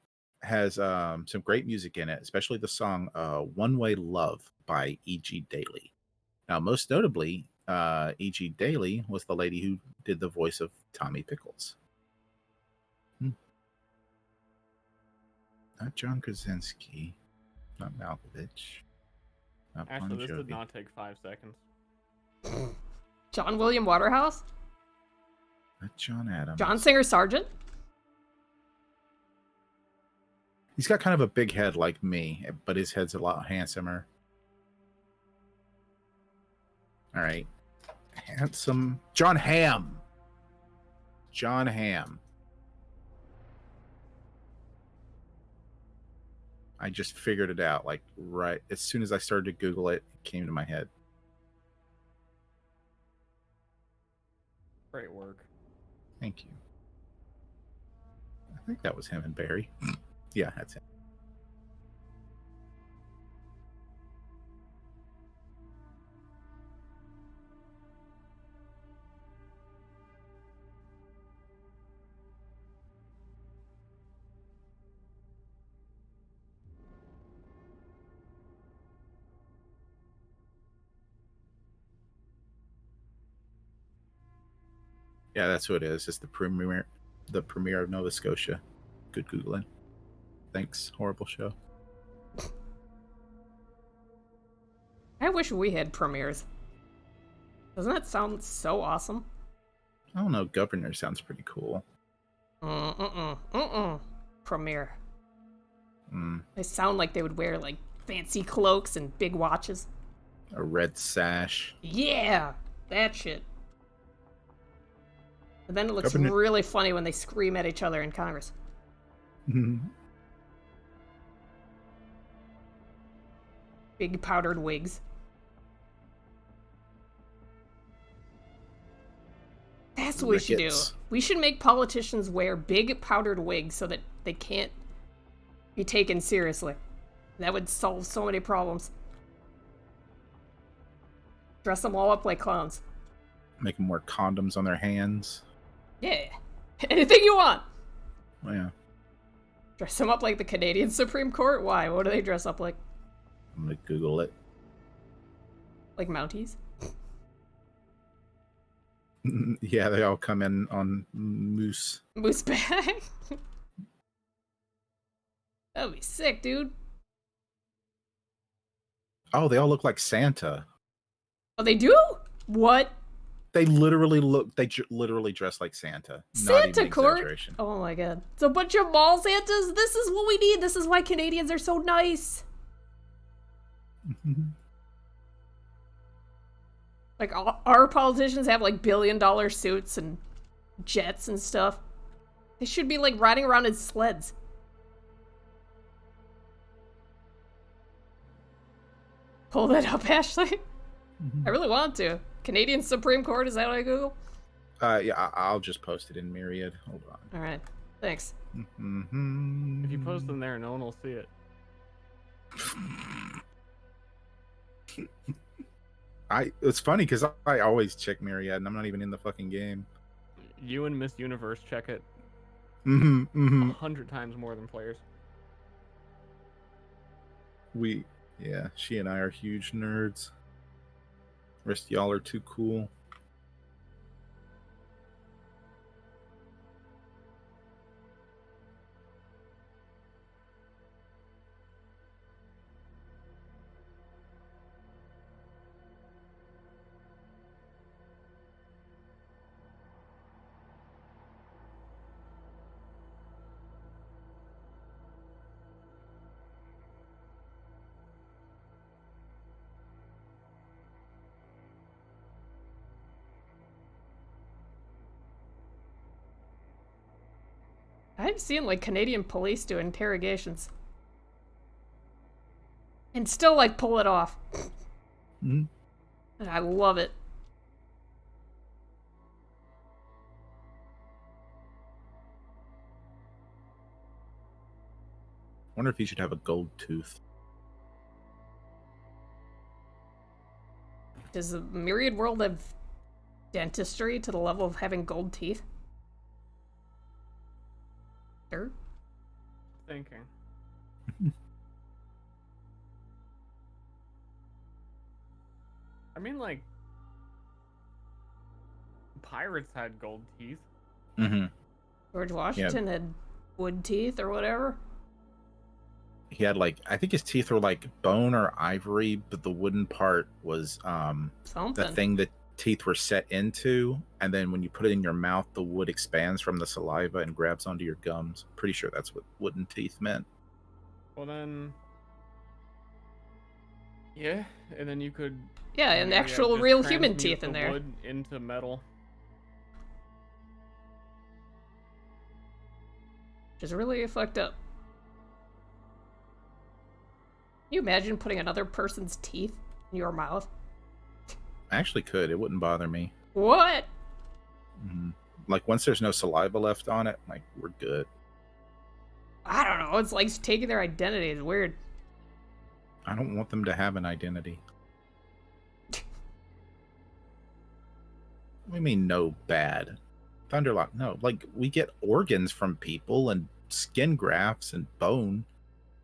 has some great music in it, especially the song One Way Love by E.G. Daily. Now, most notably, E.G. Daily was the lady who did the voice of Tommy Pickles. Not John Krasinski. Not Malkovich. Not Bon Actually, this did Jovi. not take 5 seconds. John William Waterhouse? Not John Adams. John Singer Sargent? He's got kind of a big head like me, but his head's a lot handsomer. All right. Handsome. John Hamm. John Hamm. I just figured it out, like, right as soon as I started to Google it, it came to my head. Great work. Thank you. I think that was him and Barry. Yeah, that's him. Yeah, that's who it is. It's the premiere of Nova Scotia. Good Googling. Thanks. Horrible show. I wish we had premieres. Doesn't that sound so awesome? I don't know. Governor sounds pretty cool. Premiere. Mm, They sound like they would wear, like, fancy cloaks and big watches. a red sash. Yeah! That shit. And then it looks Governor- really funny when they scream at each other in Congress. Big powdered wigs. That's what we should do. Rickets. We should make politicians wear big powdered wigs so that they can't be taken seriously. That would solve so many problems. Dress them all up like clowns. Make them wear condoms on their hands. Yeah. Anything you want. Oh, yeah. Dress them up like the Canadian Supreme Court? Why? What do they dress up like? I'm gonna Google it. Like Mounties? Yeah, they all come in on moose. Moose bag? That'd be sick, dude. Oh, they all look like Santa. Oh, they do? What? They literally look. They literally dress like Santa. Not even Santa Court? exaggeration. Oh my god. It's a bunch of mall Santas? This is what we need. This is why Canadians are so nice. Like, our politicians have, like, billion-dollar suits and jets and stuff. They should be, like, riding around in sleds. Pull that up, Ashley. I really want to. Canadian Supreme Court, is that what I Google? Yeah, I'll just post it in Myriad. Hold on. Alright, thanks. If you post them there, no one will see it. It's funny because I always check Myriad and I'm not even in the fucking game. You and Miss Universe check it 100 times more than players. Yeah, she and I are huge nerds. Rest of y'all are too cool. I've seen, like, Canadian police do interrogations. And still, like, pull it off. Mm-hmm. And I love it. Wonder if he should have a gold tooth. Does the Myriad world have dentistry to the level of having gold teeth? Sure. Thinking. I mean, like, pirates had gold teeth. Mm-hmm. George Washington had wood teeth or whatever. He had, like, I think his teeth were like bone or ivory, but the wooden part was Something. the thing that teeth were set into, and then when you put it in your mouth, the wood expands from the saliva and grabs onto your gums. Pretty sure that's what wooden teeth meant. Well then, yeah, and then you could. Yeah, and yeah, actual just real human transmute teeth in the there. wood into metal. Which is really fucked up. Can you imagine putting another person's teeth in your mouth? I actually could. It wouldn't bother me. What? Mm-hmm. Like, once there's no saliva left on it, like, we're good. I don't know. It's like taking their identity. It's weird. I don't want them to have an identity. What do you mean, no bad? Thunderlock, no. Like, we get organs from people and skin grafts and bone.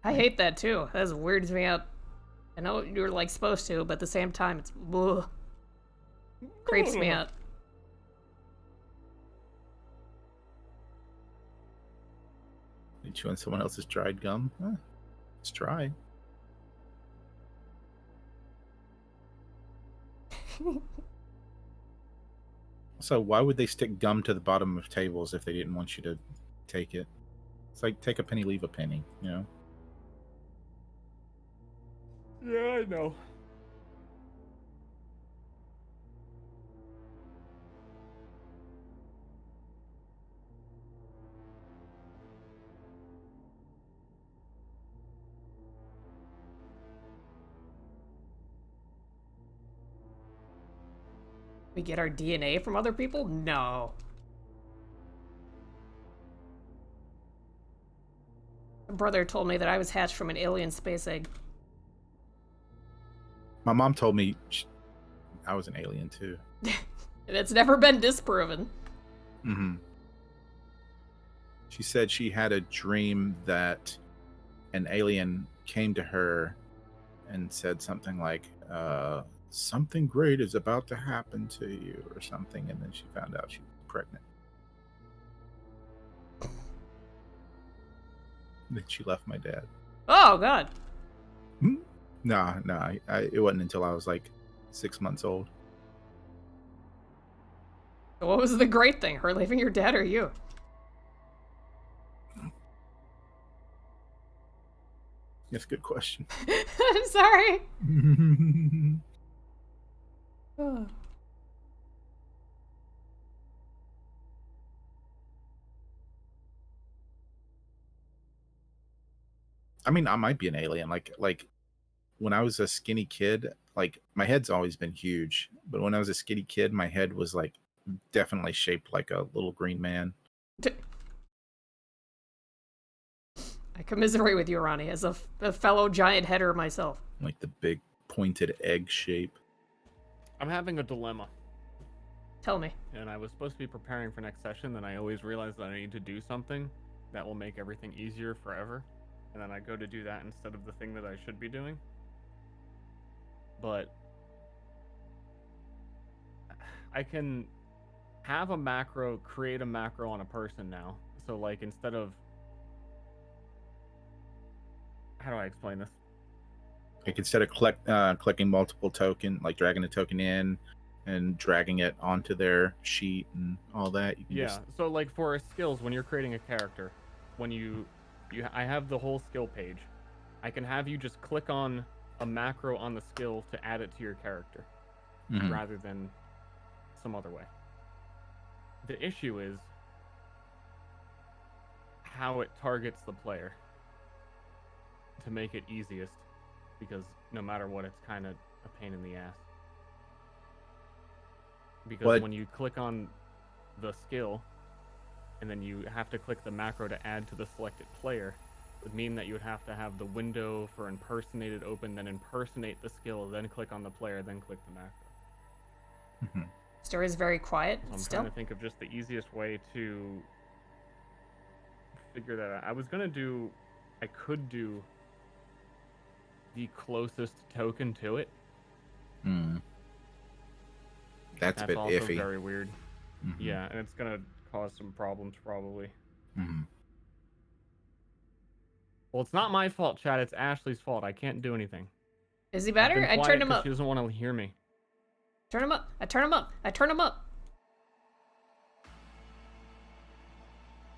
I hate that too. That weirds me out. I know you're like supposed to, but at the same time, it's ugh. Creeps me out. You chewing someone else's dried gum? Huh, let's try. So why would they stick gum to the bottom of tables if they didn't want you to take it? It's like, take a penny, leave a penny, you know? Yeah, I know. We get our DNA from other people? No. My brother told me that I was hatched from an alien space egg. My mom told me I was an alien too. And it's never been disproven. Mm-hmm. She said she had a dream that an alien came to her and said something like, something great is about to happen to you, or something, and then she found out she was pregnant. Then she left my dad. Oh, God. Nah, it wasn't until I was like 6 months old. So what was the great thing? Her leaving your dad or you? That's a good question. I'm sorry. Oh. I mean, I might be an alien. Like when I was a skinny kid, like my head's always been huge, but when I was a skinny kid, my head was like definitely shaped like a little green man. I commiserate with you, Ronnie, as a fellow giant header myself. Like the big pointed egg shape. I'm having a dilemma. Tell me. And I was supposed to be preparing for next session, then I always realize that I need to do something that will make everything easier forever. And then I go to do that instead of the thing that I should be doing. But I can have a macro, create a macro on a person now. So like instead of, how do I explain this? Like instead of clicking multiple token, like dragging a token in and dragging it onto their sheet and all that, you can just... So like for skills, when you're creating a character, when I have the whole skill page, I can have you just click on a macro on the skill to add it to your character, rather than some other way. The issue is how it targets the player to make it easiest, because no matter what, it's kind of a pain in the ass. Because when you click on the skill, and then you have to click the macro to add to the selected player, it would mean that you would have to have the window for impersonated open, then impersonate the skill, then click on the player, then click the macro. Story's very quiet. So I'm still trying to think of just the easiest way to figure that out. I could do the closest token to it. That's a bit also iffy. Very weird. Yeah, and it's gonna cause some problems probably. Well, it's not my fault, Chad. It's Ashley's fault. I can't do anything. Is he better? I turned him up. She doesn't want to hear me. Turn him up. I turn him up. I turn him up.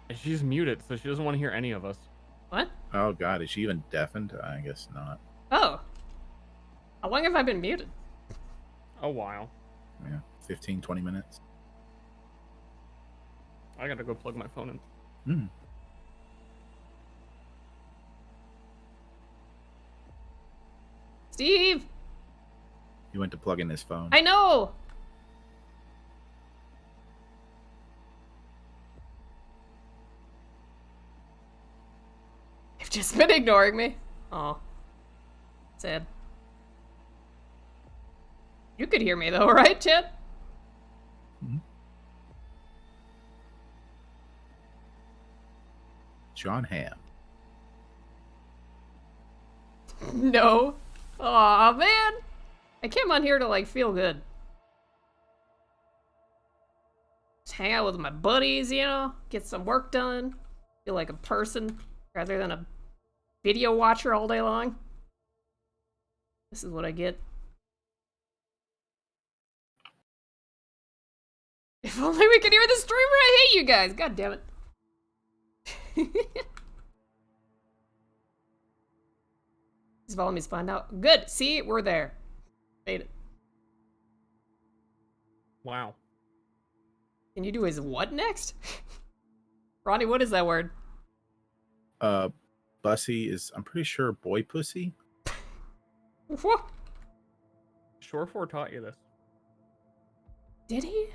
And she's muted, so she doesn't want to hear any of us. What? Oh god, is she even deafened? I guess not. Oh. How long have I been muted? A while. Yeah, 15, 20 minutes. I gotta go plug my phone in. Steve! He went to plug in his phone. I know! You've just been ignoring me. Oh. Sad. You could hear me though, right, Chad? John Hamm. No. Aw, man. I came on here to, like, feel good. Just hang out with my buddies, you know? Get some work done. Feel like a person rather than a video watcher all day long. This is what I get. If only we could hear the streamer. I hate you guys. God damn it. His volume is fine now. Good. See, we're there. Made it. Wow. Can you do his what next? Ronnie, what is that word? Bussy is, I'm pretty sure, boy pussy. What? Shore4 taught you this. Did he?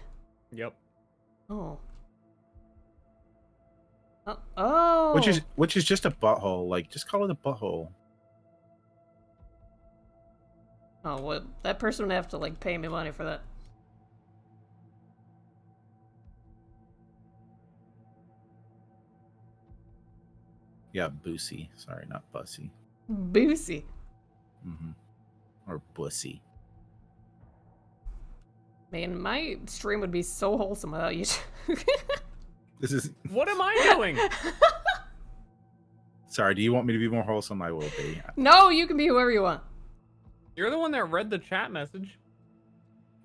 Yep. Oh. Oh. Which is just a butthole. Like, just call it a butthole. Oh, well, that person would have to, like, pay me money for that. Yeah, Boosie. Sorry, not Bussy. Boosie. Mm-hmm. Or Bussy. Man, my stream would be so wholesome without you. This is. What am I doing? Sorry, do you want me to be more wholesome? I will be. No, you can be whoever you want. You're the one that read the chat message.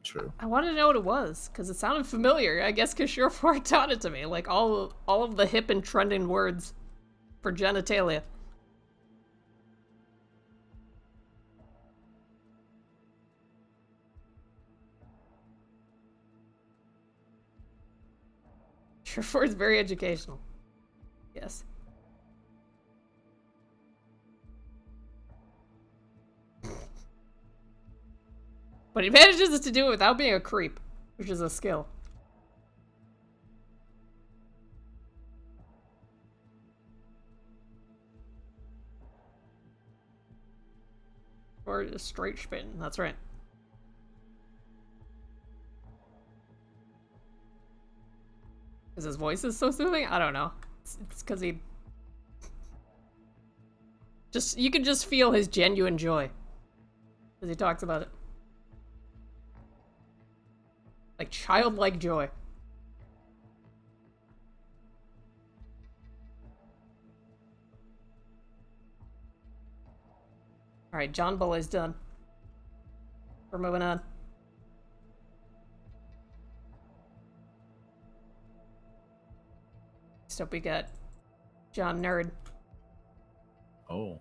True. I wanted to know what it was, because it sounded familiar. I guess because Surefour taught it to me. Like, all of the hip and trending words for genitalia. Surefour is very educational. Yes. But he manages to do it without being a creep, which is a skill. Or a straight spin, that's right. Because his voice is so soothing? I don't know. It's because he... You can just feel his genuine joy as he talks about it. Like childlike joy. Alright, John Bull is done. We're moving on. Next up we got John Nerd. Oh.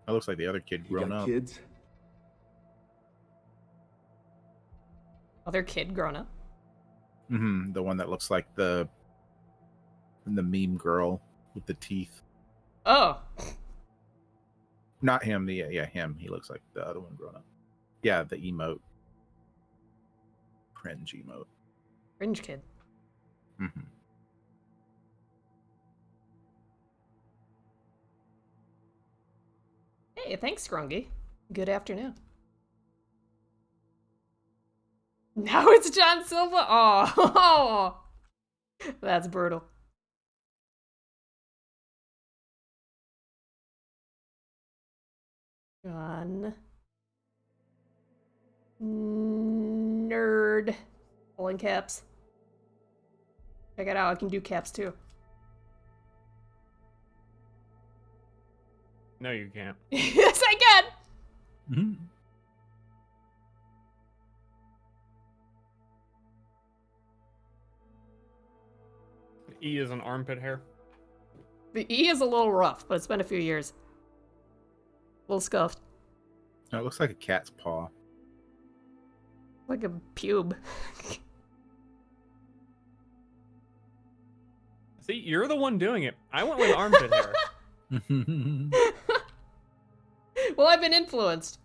That looks like the other kid You grown got up. kids? Other kid grown up. Mm-hmm. The one that looks like the meme girl with the teeth. Oh! Not him. Yeah, him. He looks like the other one grown up. Yeah, the emote. Cringe emote. Cringe kid. Mm-hmm. Hey, thanks, Grungy. Good afternoon. Now it's John Silva? Oh, that's brutal. John Nerd. All in caps. Check it out, I can do caps too. No, you can't. Yes, I can! Mm-hmm. E is an armpit hair. The E is a little rough, but it's been a few years. A little scuffed. No, it looks like a cat's paw. Like a pube. See, you're the one doing it. I went with armpit hair. Well, I've been influenced.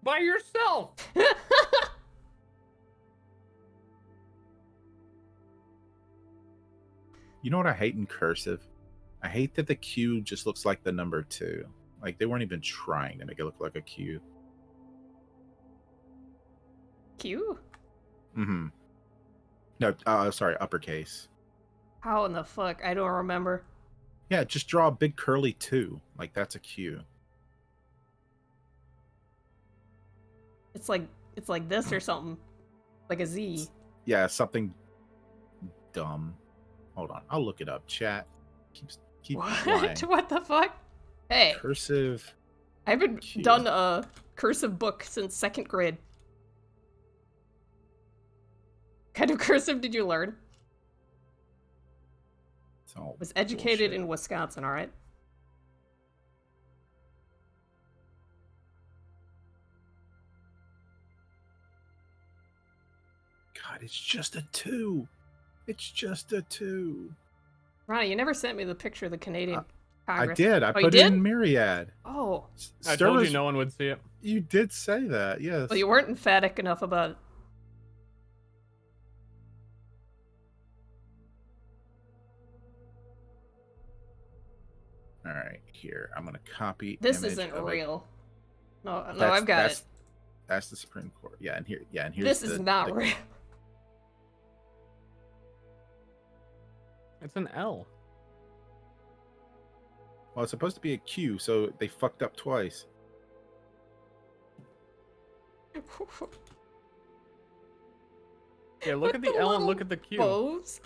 By yourself! You know what I hate in cursive? I hate that the Q just looks like the number 2. Like, they weren't even trying to make it look like a Q. Q? Mm-hmm. No, sorry, uppercase. How in the fuck? I don't remember. Yeah, just draw a big curly 2. Like, that's a Q. It's like this or something. Like a Z. Yeah, something dumb. Hold on, I'll look it up. Chat. Keep flying. What? What the fuck? Hey, Cursive. I haven't Q. done a cursive book since 2nd grade. What kind of cursive did you learn? It's all Was educated bullshit. in Wisconsin, alright? God, it's just a 2. It's just a 2. Ronnie, you never sent me the picture of the Canadian I Congress. did. I Oh, you put it did? in Myriad. Oh. I Ster told was- you no one would see it. You did say that, yes. Well, you weren't emphatic enough about it. All right, here. I'm gonna copy. This image isn't of a- real. No, That's- I've got that's- it. That's the Supreme Court. Yeah, and here. Yeah, and here's This is not the- real. It's an L. Well, it's supposed to be a Q, so they fucked up twice. Yeah, look at the L and look at the Q. Bows.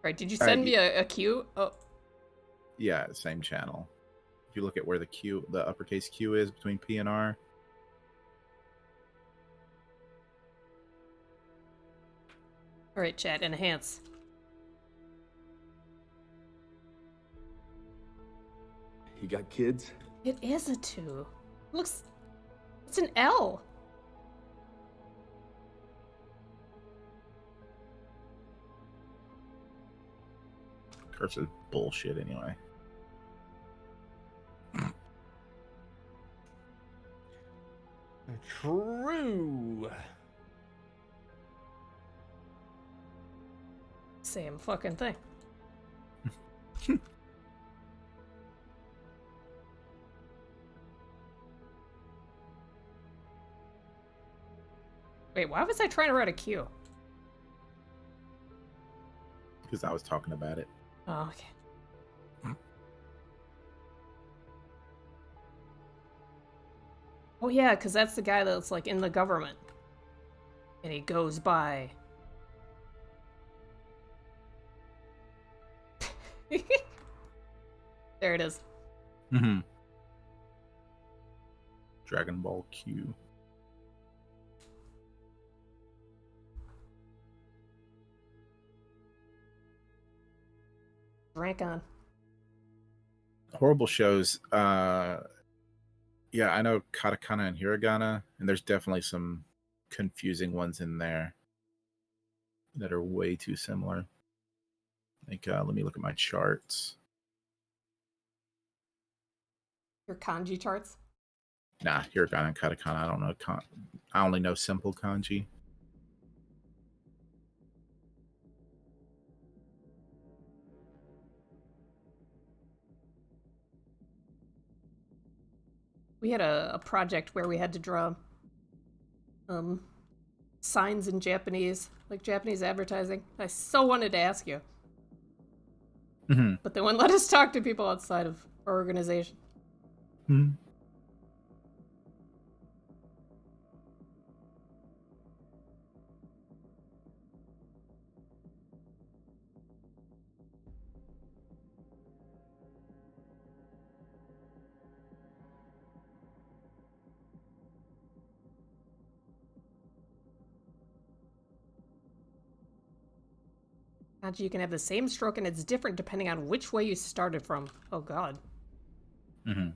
Right, did you Alright, send me a Q? Oh, Yeah, same channel. If you look at where the Q, the uppercase Q is between P and R. all right, chat, enhance. You got kids? It is a 2. Looks, it's an L. Curse is bullshit anyway. True. Same fucking thing. Wait, why was I trying to write a Q? Because I was talking about it. Oh, okay. Oh yeah, because that's the guy that's like in the government. And he goes by. There it is. Mm-hmm. Dragon Ball Q. Rank on. Horrible shows. Yeah, I know katakana and hiragana, and there's definitely some confusing ones in there that are way too similar. Like, let me look at my charts. Your kanji charts? Nah, hiragana and katakana, I don't know. I only know simple kanji. We had a project where we had to draw signs in Japanese, like Japanese advertising. I so wanted to ask you. Mm-hmm. But they wouldn't let us talk to people outside of our organization. Mm-hmm. Kanji, you can have the same stroke and it's different depending on which way you started from. Oh god. Mm-hmm.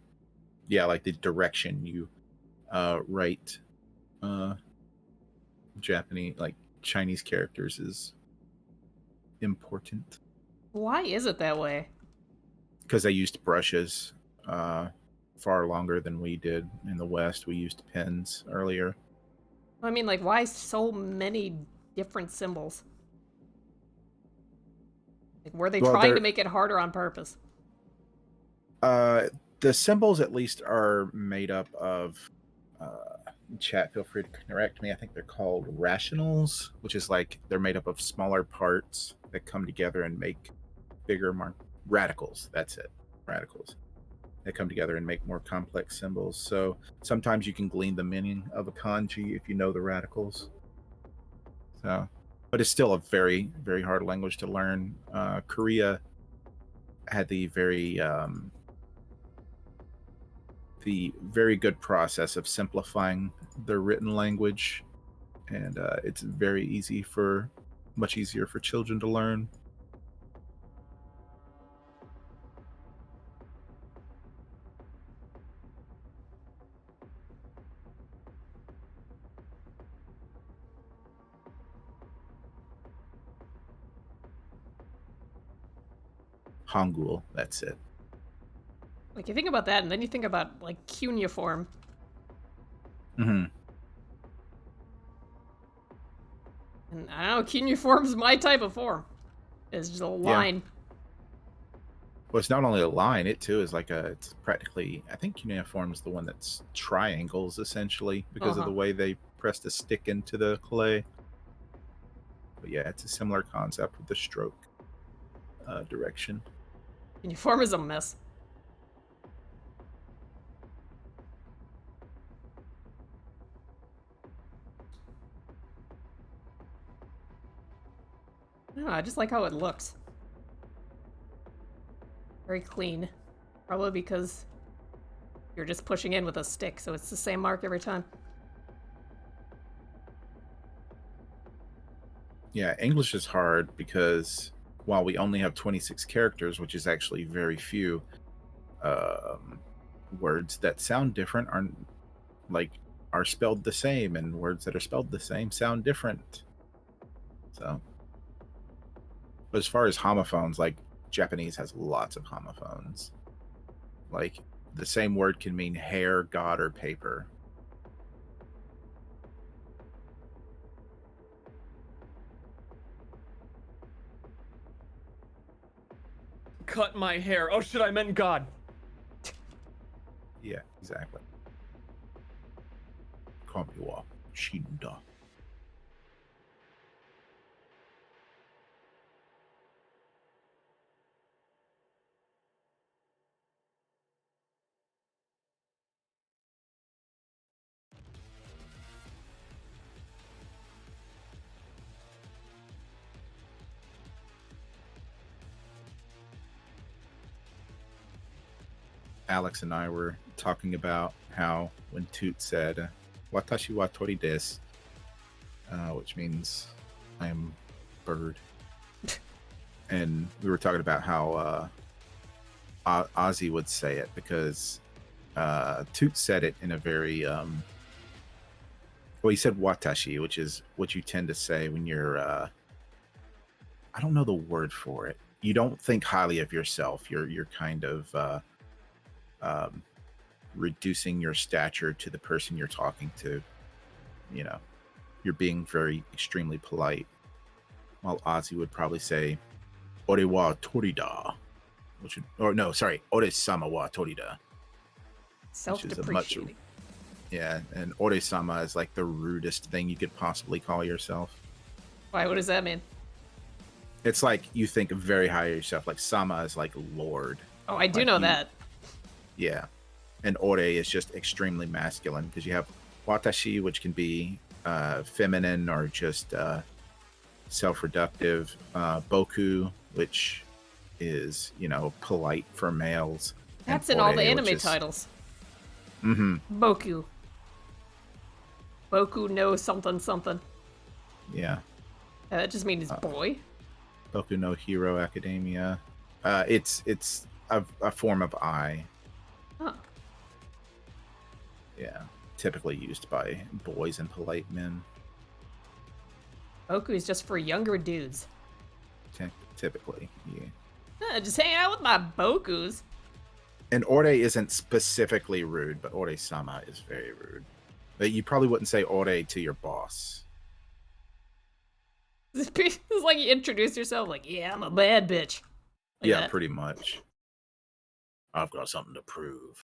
Yeah, like the direction you write Japanese, like Chinese characters is important. Why is it that way? Because they used brushes far longer than we did in the West. We used pens earlier. I mean, like, why so many different symbols? Like, were they trying to make it harder on purpose? The symbols at least are made up of chat, feel free to correct me. I think they're called rationals, which is like they're made up of smaller parts that come together and make bigger radicals. That's it. Radicals. They come together and make more complex symbols. So sometimes you can glean the meaning of a kanji if you know the radicals. So, but it's still a very, very hard language to learn. Korea had the very good process of simplifying their written language, and it's much easier for children to learn. Hangul, that's it. Like, you think about that, and then you think about, like, cuneiform. Mm-hmm. And I don't know, cuneiform's my type of form. It's just a line. Well, it's not only a line, it too is like it's practically, I think cuneiform is the one that's triangles, essentially, because of the way they press the stick into the clay. But yeah, it's a similar concept with the stroke. direction. Your form is a mess. I don't know, I just like how it looks. Very clean. Probably because you're just pushing in with a stick, so it's the same mark every time. Yeah, English is hard because while we only have 26 characters, which is actually very few, words that sound different are spelled the same, and words that are spelled the same sound different. So, but as far as homophones, like Japanese has lots of homophones. Like the same word can mean hair, god, or paper. Cut my hair. Oh shit, I meant God. Yeah, exactly. Kamiwa Shinda. Alex and I were talking about how when Toot said "Watashi wa tori desu," which means I am bird, and we were talking about how Ozzy would say it because Toot said it in a very well, he said "watashi," which is what you tend to say when you're I don't know the word for it. You don't think highly of yourself. You're kind of reducing your stature to the person you're talking to. You know, you're being very extremely polite. While Ozzy would probably say, "Ore wa torida," which would, or no, sorry, "Ore sama wa torida." Self-depreciating. Yeah, and "Ore sama" is like the rudest thing you could possibly call yourself. Why? What does that mean? It's like you think very high of yourself. Like sama is like Lord. Oh, I do Like know you- that. Yeah. And ore is just extremely masculine because you have watashi, which can be feminine or just self-reductive. Boku, which is, polite for males. and That's in all ore, the anime which is- titles. Mhm. Boku. Boku no something something. Yeah. That just means boy. Boku no Hero Academia. It's a form of I. Huh. Yeah. Typically used by boys and polite men. Boku is just for younger dudes. Typically, yeah. Just hang out with my Bokus. And ore isn't specifically rude, but ore-sama is very rude. But you probably wouldn't say ore to your boss. It's like you introduce yourself like, yeah, I'm a bad bitch. Like Yeah, that. pretty much. I've got something to prove.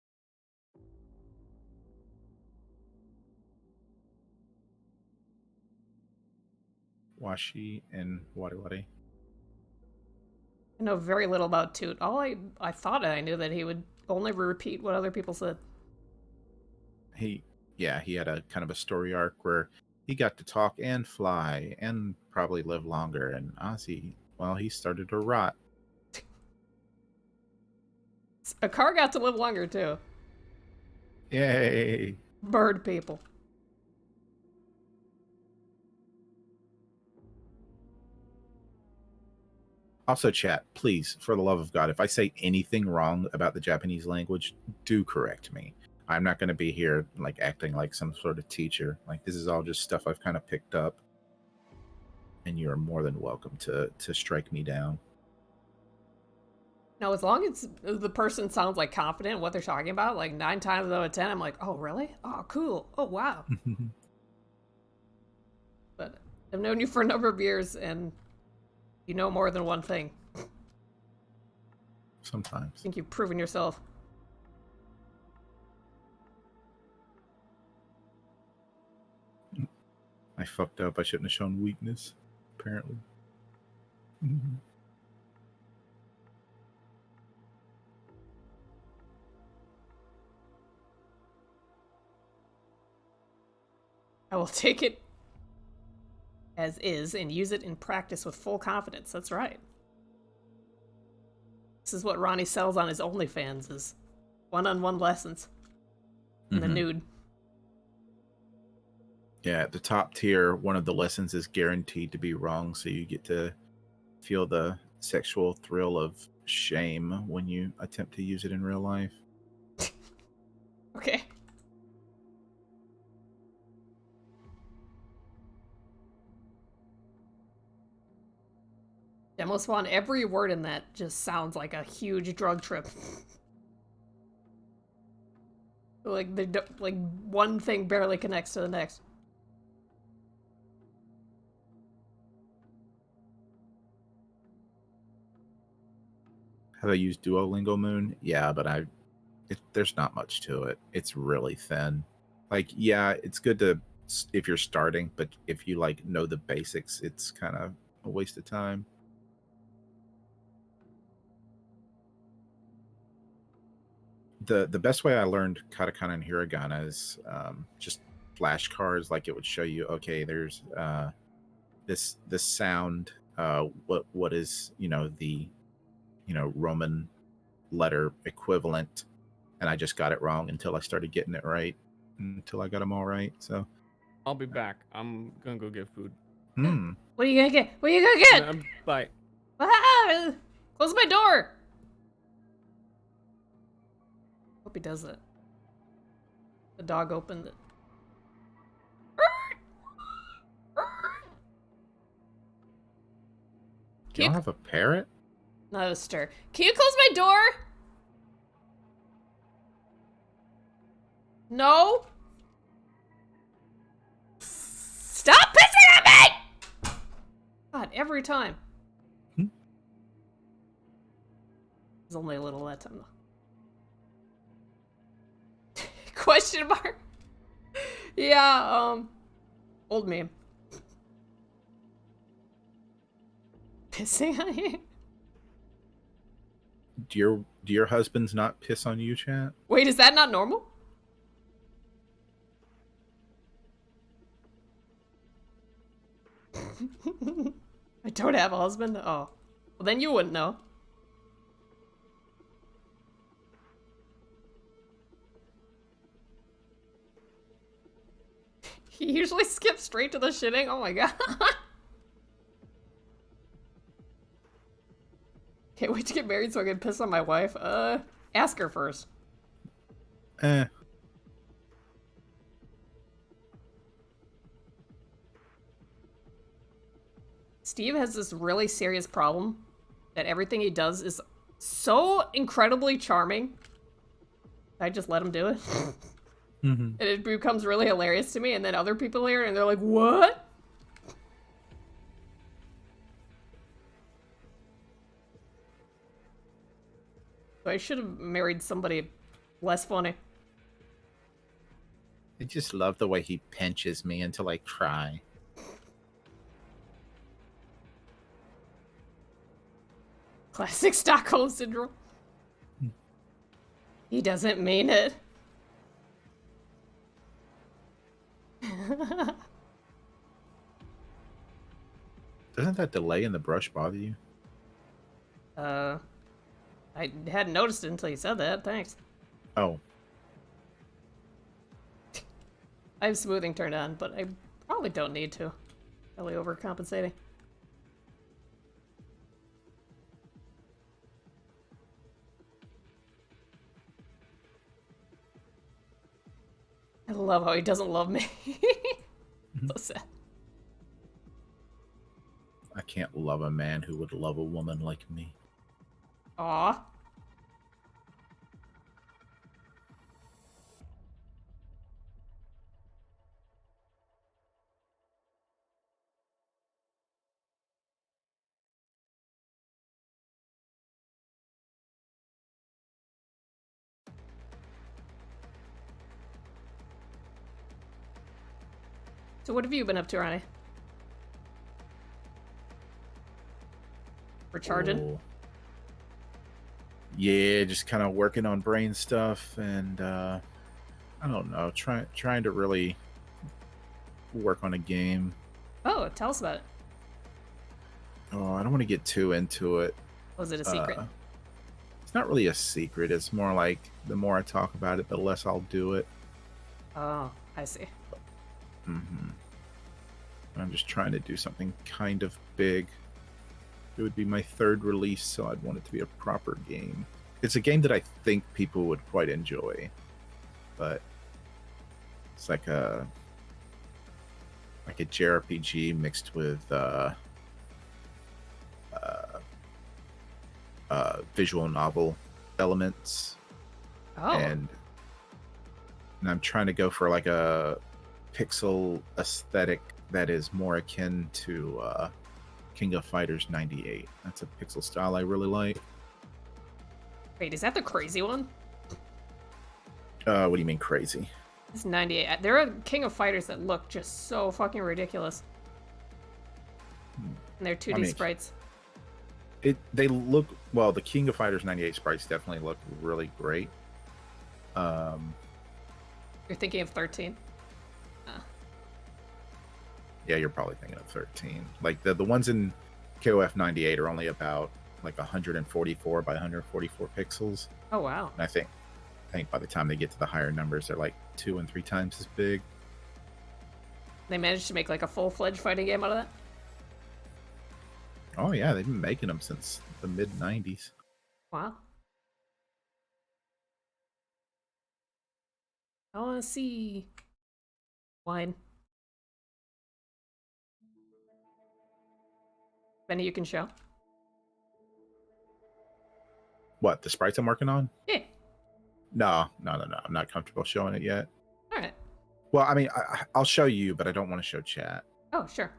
Washi and Wariwari. I know very little about Toot. All I thought I knew that he would only repeat what other people said. He had a kind of a story arc where he got to talk and fly and probably live longer. And Ozzy, well, he started to rot. A car got to live longer too. Yay! Bird people. Also, chat, please, for the love of God, if I say anything wrong about the Japanese language, do correct me. I'm not going to be here like acting like some sort of teacher. Like, this is all just stuff I've kind of picked up, and you're more than welcome to strike me down. No, as long as the person sounds like confident in what they're talking about, like 9 times out of 10, I'm like, oh really? Oh cool. Oh wow. But I've known you for a number of years, and you know more than one thing. I Sometimes. think you've proven yourself. I fucked up. I shouldn't have shown weakness, apparently. I will take it as is and use it in practice with full confidence. That's right. This is what Ronnie sells on his OnlyFans, is one-on-one lessons. And the nude. Yeah, at the top tier, one of the lessons is guaranteed to be wrong, so you get to feel the sexual thrill of shame when you attempt to use it in real life. Okay. Demo Swan, every word in that just sounds like a huge drug trip. Like one thing barely connects to the next. Have I used Duolingo Moon? Yeah, but there's not much to it. It's really thin. Like, yeah, it's good to if you're starting, but if you like know the basics, it's kind of a waste of time. The best way I learned katakana and hiragana is just flashcards. Like, it would show you, okay, there's this sound. What is the Roman letter equivalent, and I just got it wrong until I started getting it right, until I got them all right. So I'll be back. I'm gonna go get food. What are you gonna get? What are you gonna get? Bye. Ah, close my door. Hope he does it. The dog opened it. You don't have a parrot? Not a Ster. Can you close my door? No. Stop pissing at me! God, every time. It's only a little that time though. Question mark? Yeah, old meme. Pissing on you? Do your husbands not piss on you, chat? Wait, is that not normal? I don't have a husband? Oh. Well, then you wouldn't know. He usually skips straight to the shitting? Oh my god. Can't wait to get married so I can piss on my wife. Ask her first. Steve has this really serious problem that everything he does is so incredibly charming. I just let him do it. And it becomes really hilarious to me, and then other people hear it and they're like, what? I should have married somebody less funny. I just love the way he pinches me until I cry. Classic Stockholm Syndrome. He doesn't mean it. Doesn't that delay in the brush bother you? I hadn't noticed it until you said that. Thanks. Oh. I have smoothing turned on, but I probably don't need to. Probably overcompensating. I love how he doesn't love me. So sad. I can't love a man who would love a woman like me. Aw. So what have you been up to, Ronnie? Recharging? Oh. Yeah, just kind of working on brain stuff, and I don't know, trying to really work on a game. Oh, tell us about it. Oh, I don't want to get too into it. Was it a secret? It's not really a secret. It's more like the more I talk about it, the less I'll do it. Oh, I see. I'm just trying to do something kind of big. It would be my third release, so I'd want it to be a proper game. It's a game that I think people would quite enjoy, but it's like a JRPG mixed with visual novel elements, and I'm trying to go for like a pixel aesthetic that is more akin to King of Fighters 98. That's a pixel style I really like. Wait, is that the crazy one? What do you mean crazy? It's 98. There are King of Fighters that look just so fucking ridiculous. And they're 2D sprites. They look, well, the King of Fighters 98 sprites definitely look really great. You're thinking of 13? Yeah, you're probably thinking of 13. Like the ones in KOF 98 are only about like 144 by 144 pixels. Oh wow. And I think by the time they get to the higher numbers, they're like 2 and 3 times as big. They managed to make like a full-fledged fighting game out of that? Oh yeah, they've been making them since the mid 90s. Wow. I want to see wine. Any you can show? What, the sprites I'm working on? Yeah. No. I'm not comfortable showing it yet. All right. Well, I mean, I'll show you, but I don't want to show chat. Oh, sure.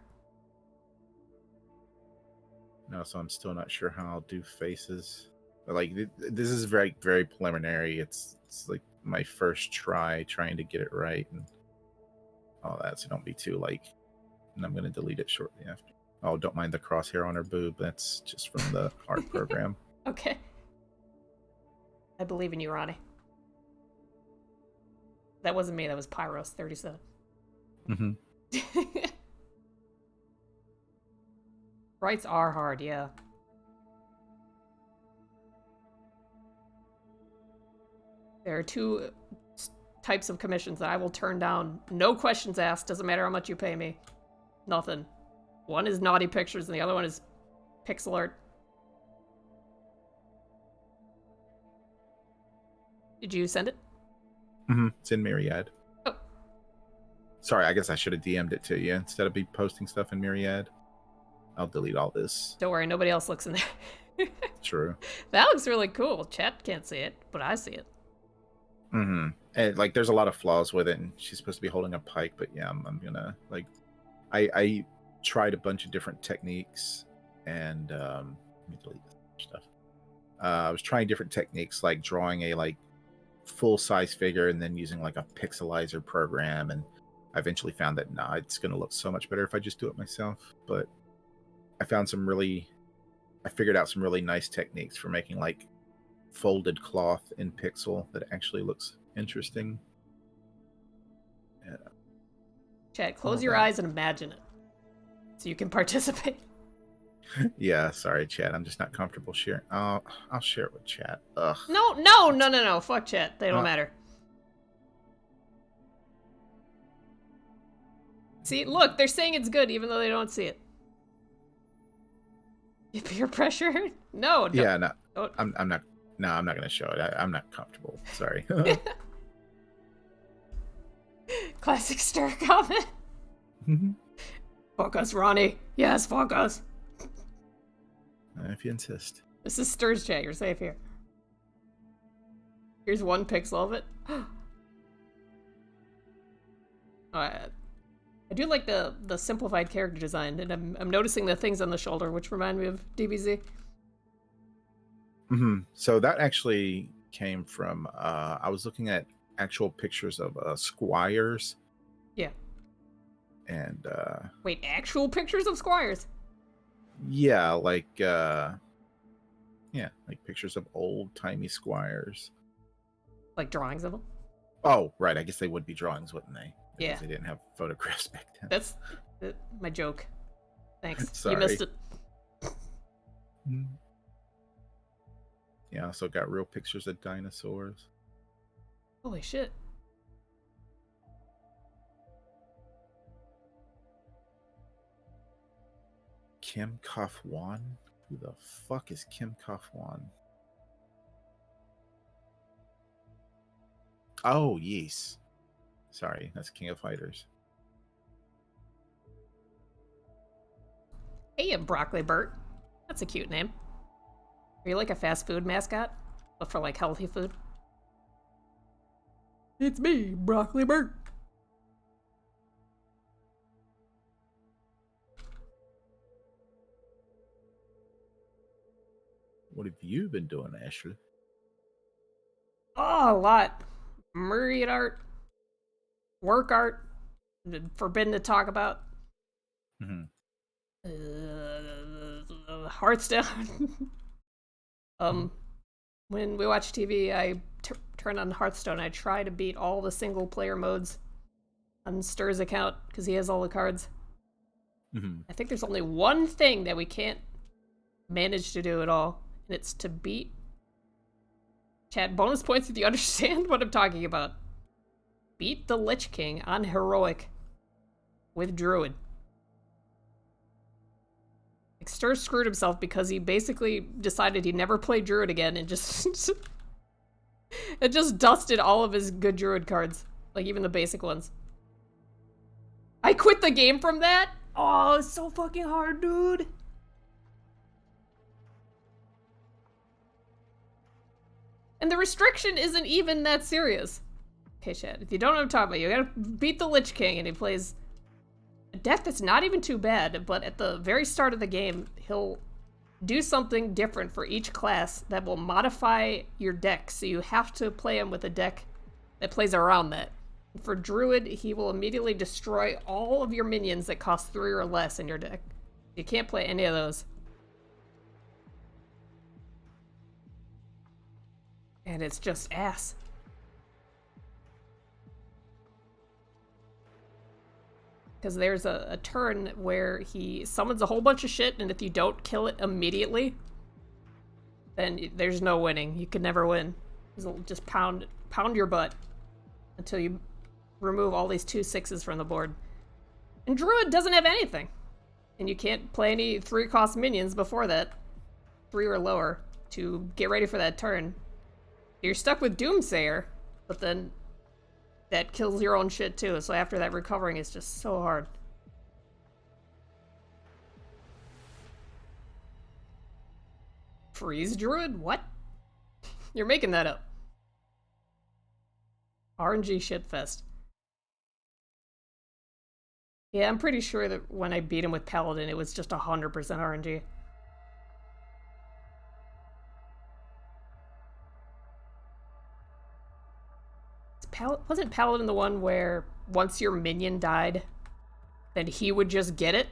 No, so I'm still not sure how I'll do faces. But like, this is very, very preliminary. It's like my first trying to get it right and all that. So don't be too like. And I'm gonna delete it shortly after. Oh, don't mind the crosshair on her boob. That's just from the art program. Okay. I believe in you, Ronnie. That wasn't me. That was Pyros37. Sprites are hard, yeah. There are two types of commissions that I will turn down. No questions asked. Doesn't matter how much you pay me. Nothing. One is naughty pictures, and the other one is pixel art. Did you send it? It's in Myriad. Oh. Sorry, I guess I should have DM'd it to you instead of be posting stuff in Myriad. I'll delete all this. Don't worry, nobody else looks in there. True. That looks really cool. Chat can't see it, but I see it. And like, there's a lot of flaws with it, and she's supposed to be holding a pike, but yeah, I'm gonna like, I tried a bunch of different techniques, and let me delete this stuff. I was trying different techniques, like drawing a like full-size figure and then using like a pixelizer program, and I eventually found that it's gonna look so much better if I just do it myself. But I figured out some really nice techniques for making like folded cloth in pixel that actually looks interesting. Yeah. Chat, close your eyes and imagine it so you can participate. Yeah, sorry, chat. I'm just not comfortable sharing. I'll share it with chat. Ugh. No. Fuck chat. They don't matter. See, look, they're saying it's good even though they don't see it. Peer pressure? No. Yeah, no. I'm not. No, I'm not gonna show it. I'm not comfortable. Sorry. Classic Ster comment. Fuck us, Ronnie. Yes, fuck us. If you insist. This is Ster's chat. You're safe here. Here's one pixel of it. I do like the simplified character design, and I'm noticing the things on the shoulder, which remind me of DBZ. So that actually came from I was looking at actual pictures of squires. Yeah. And wait, actual pictures of squires? Yeah, like pictures of old-timey squires. Like drawings of them? Oh, right. I guess they would be drawings, wouldn't they? Yeah. Because they didn't have photographs back then. That's my joke. Thanks. Sorry. You missed it. Yeah, also got real pictures of dinosaurs. Holy shit. Kim Kaf-wan? Who the fuck is Kim Kaf-wan? Oh, yes. Sorry, that's King of Fighters. Hey, Broccoli Bert. That's a cute name. Are you like a fast food mascot? But for like healthy food? It's me, Broccoli Bert. What have you been doing, Ashley? Oh, a lot. Myriad art. Work art. Forbidden to talk about. Mm-hmm. Hearthstone. When we watch TV, I turn on Hearthstone. I try to beat all the single player modes on Ster's account because he has all the cards. Mm-hmm. I think there's only one thing that we can't manage to do at all, and it's to beat. Chat bonus points if you understand what I'm talking about. Beat the Lich King on Heroic with Druid. Ster screwed himself because he basically decided he'd never play Druid again and just it just dusted all of his good Druid cards, like even the basic ones. I quit the game from that? Oh, it's so fucking hard, dude. And the restriction isn't even that serious. Okay, Chad, if you don't know what I'm talking about, you gotta beat the Lich King, and he plays a deck that's not even too bad, but at the very start of the game, he'll do something different for each class that will modify your deck, so you have to play him with a deck that plays around that. For Druid, he will immediately destroy all of your minions that cost 3 or less in your deck. You can't play any of those. And it's just ass. Because there's a turn where he summons a whole bunch of shit, and if you don't kill it immediately, then there's no winning. You can never win. It'll just pound your butt until you remove all these 2/6s from the board. And Druid doesn't have anything. And you can't play any 3-cost minions before that. 3 or lower to get ready for that turn. You're stuck with Doomsayer, but then that kills your own shit too, so after that recovering is just so hard. Freeze Druid? What? You're making that up. RNG shitfest. Yeah, I'm pretty sure that when I beat him with Paladin, it was just 100% RNG. Wasn't Paladin the one where once your minion died, then he would just get it?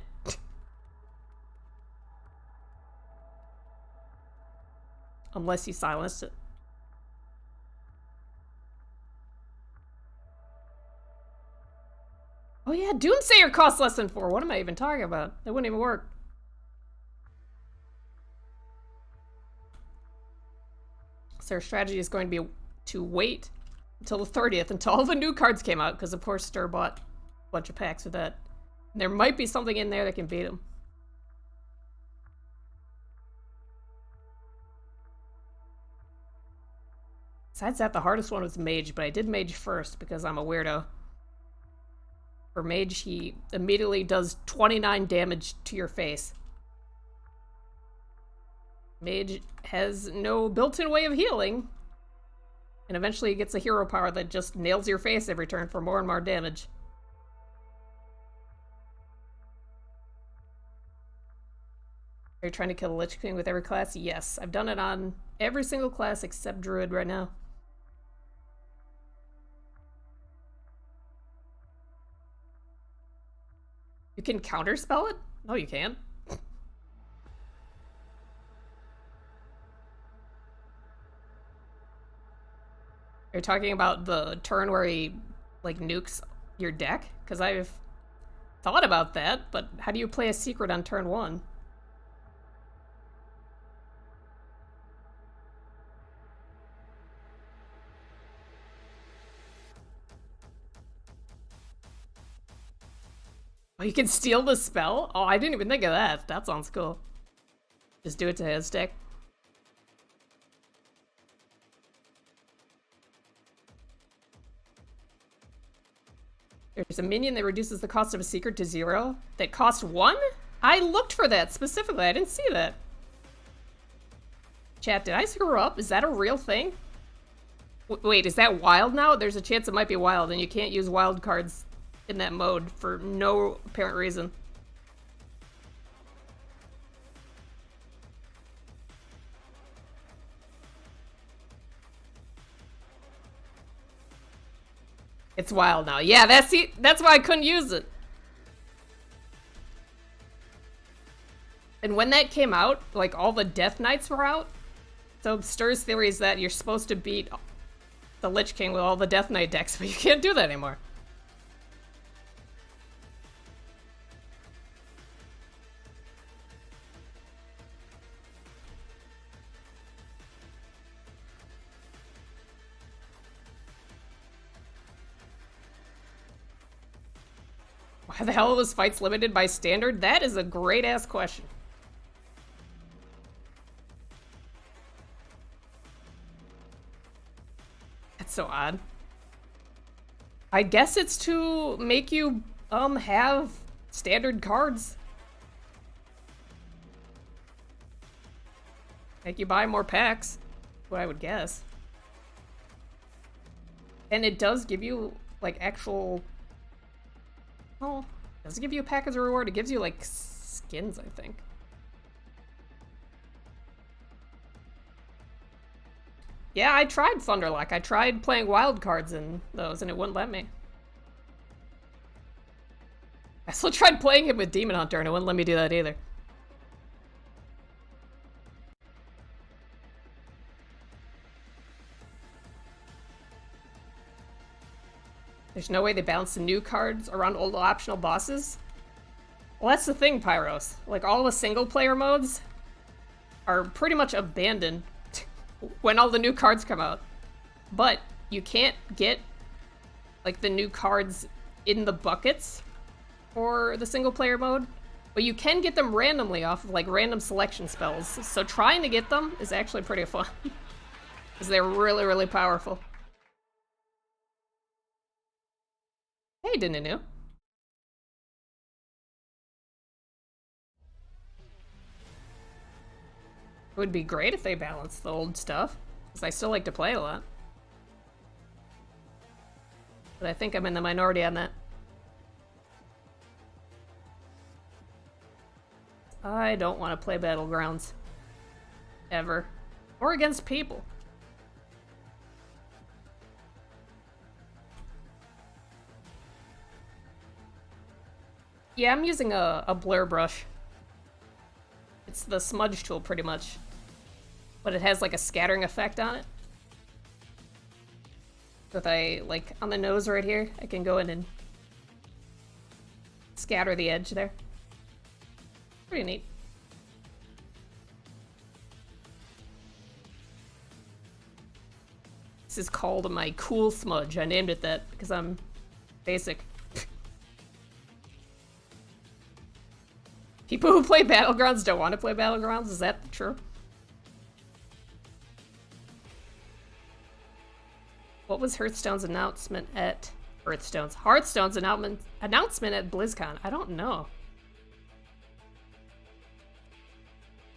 Unless you silenced it. Oh yeah, Doomsayer costs less than 4. What am I even talking about? That wouldn't even work. So our strategy is going to be to wait until the 30th, until all the new cards came out, because of course Ster bought a bunch of packs with that. And there might be something in there that can beat him. Besides that, the hardest one was Mage, but I did Mage first because I'm a weirdo. For Mage, he immediately does 29 damage to your face. Mage has no built-in way of healing, and eventually he gets a hero power that just nails your face every turn for more and more damage. Are you trying to kill the Lich King with every class? Yes, I've done it on every single class except Druid right now. You can counterspell it? No, you can't. You're talking about the turn where he, like, nukes your deck? Because I've thought about that, but how do you play a secret on turn 1? Oh, you can steal the spell? Oh, I didn't even think of that. That sounds cool. Just do it to his deck. There's a minion that reduces the cost of a secret to 0. That costs 1? I looked for that specifically. I didn't see that. Chat, did I screw up? Is that a real thing? Wait, is that wild now? There's a chance it might be wild, and you can't use wild cards in that mode for no apparent reason. It's wild now. Yeah, that's why I couldn't use it. And when that came out, like, all the Death Knights were out. So Ster's theory is that you're supposed to beat the Lich King with all the Death Knight decks, but you can't do that anymore. Why the hell was fights limited by standard? That is a great-ass question. That's so odd. I guess it's to make you, have standard cards. Make you buy more packs. What I would guess. And it does give you, like, actual... Oh, does it give you a pack as a reward? It gives you, like, skins, I think. Yeah, I tried Thunderlock. I tried playing wild cards in those, and it wouldn't let me. I still tried playing him with Demon Hunter, and it wouldn't let me do that either. There's no way they balance the new cards around old optional bosses? Well, that's the thing, Pyros. Like, all the single-player modes are pretty much abandoned when all the new cards come out. But you can't get, like, the new cards in the buckets for the single-player mode. But you can get them randomly off of, like, random selection spells. So trying to get them is actually pretty fun. Because they're really, really powerful. Hey, Dinanu. It would be great if they balanced the old stuff, because I still like to play a lot. But I think I'm in the minority on that. I don't want to play Battlegrounds. Ever. Or against people. Yeah, I'm using a blur brush. It's the smudge tool, pretty much. But it has, like, a scattering effect on it. So if I, like, on the nose right here, I can go in and scatter the edge there. Pretty neat. This is called my cool smudge. I named it that because I'm basic. People who play Battlegrounds don't want to play Battlegrounds? Is that true? What was Hearthstone's announcement at... Hearthstone's announcement at BlizzCon? I don't know.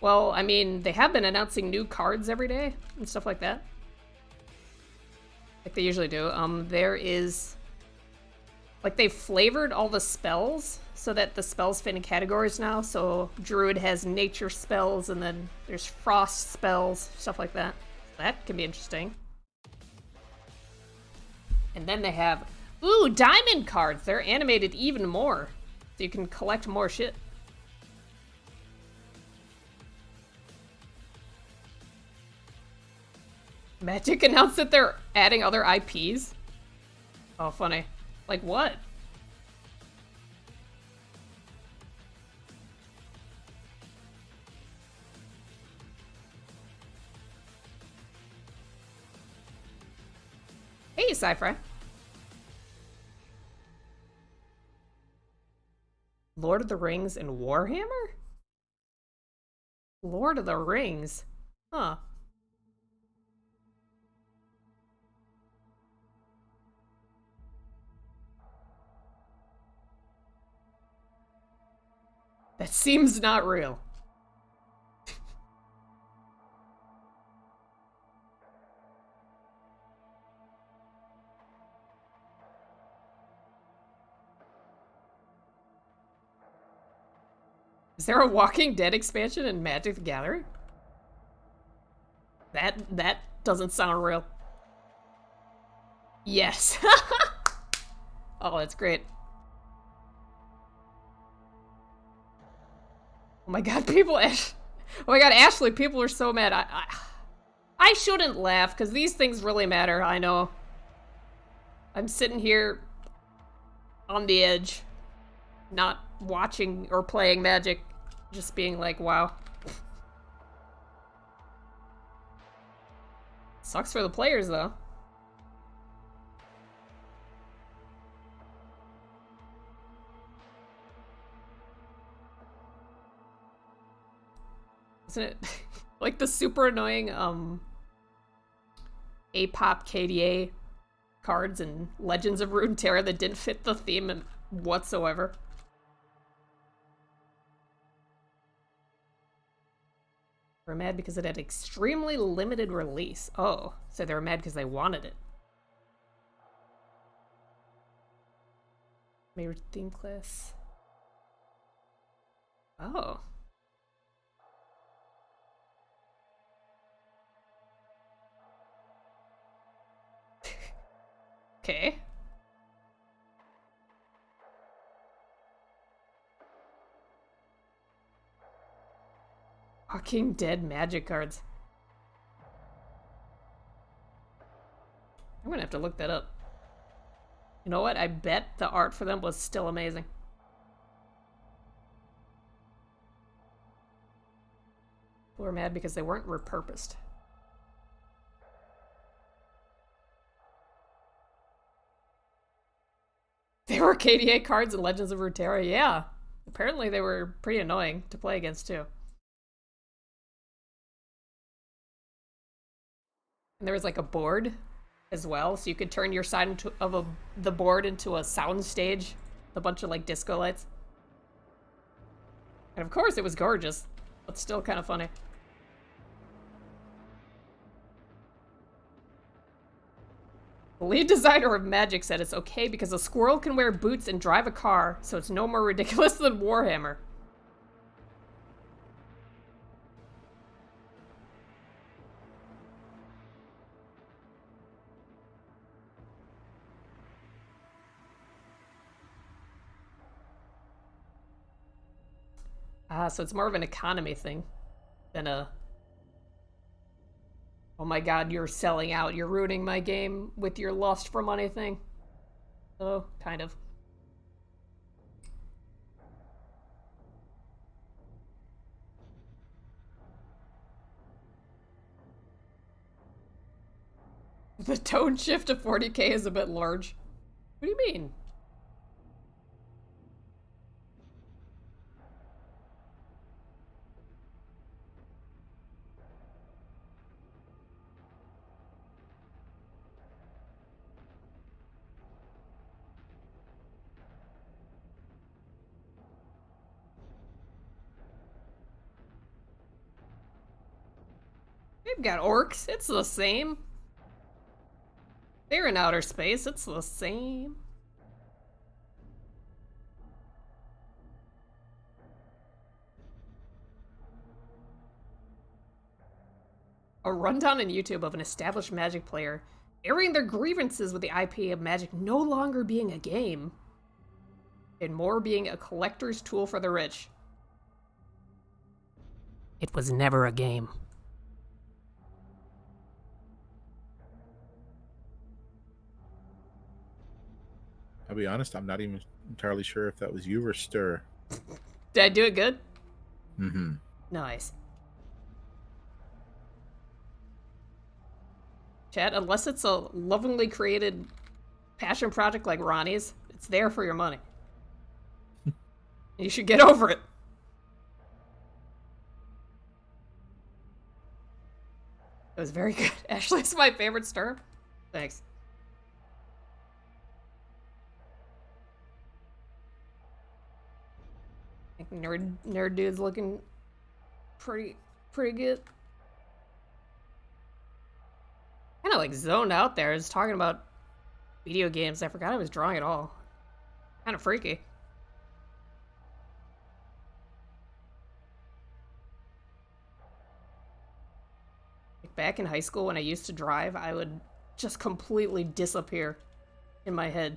Well, I mean, they have been announcing new cards every day and stuff like that. Like they usually do. There is... Like, they've flavored all the spells so that the spells fit in categories now. So Druid has nature spells, and then there's frost spells, stuff like that. That can be interesting. And then they have, ooh, diamond cards. They're animated even more, so you can collect more shit. Magic announced that they're adding other IPs. Oh, funny. Like what? Hey, Sci-Fi. Lord of the Rings and Warhammer? Lord of the Rings? Huh. That seems not real. Is there a Walking Dead expansion in Magic the Gathering? That doesn't sound real. Yes. Oh, that's great. Oh my god, people... Oh my god, Ashley, people are so mad. I shouldn't laugh, because these things really matter, I know. I'm sitting here on the edge, not watching or playing Magic, just being like, wow. Sucks for the players, though. Isn't it like the super annoying A-pop KDA cards and Legends of Runeterra that didn't fit the theme whatsoever? They were mad because it had extremely limited release. Oh, so they were mad because they wanted it. Myriad theme class. Oh. Okay. Walking Dead Magic cards. I'm gonna have to look that up. You know what? I bet the art for them was still amazing. People were mad because they weren't repurposed. They were KDA cards in Legends of Runeterra, yeah. Apparently they were pretty annoying to play against, too. And there was like a board as well, so you could turn your side of the board into a sound stage with a bunch of like disco lights. And of course it was gorgeous, but still kind of funny. The lead designer of Magic said it's okay because a squirrel can wear boots and drive a car, so it's no more ridiculous than Warhammer. Ah, so it's more of an economy thing than a... Oh my god, you're selling out, you're ruining my game with your lust for money thing. Oh, kind of. The tone shift to 40k is a bit large. What do you mean? They've got orcs, it's the same. They're in outer space, it's the same. A rundown on YouTube of an established Magic player airing their grievances with the IP of Magic no longer being a game, and more being a collector's tool for the rich. It was never a game. How I'll be honest, I'm not even entirely sure if that was you or Ster. Did I do it good? Mm-hmm. Nice. Chat, unless it's a lovingly created passion project like Ronnie's, it's there for your money. You should get over it. It was very good. Ashley's my favorite Ster. Thanks. I think nerd dude's looking pretty good. Kind of like zoned out there. I was talking about video games. I forgot I was drawing at all. Kind of freaky. Back in high school when I used to drive, I would just completely disappear in my head.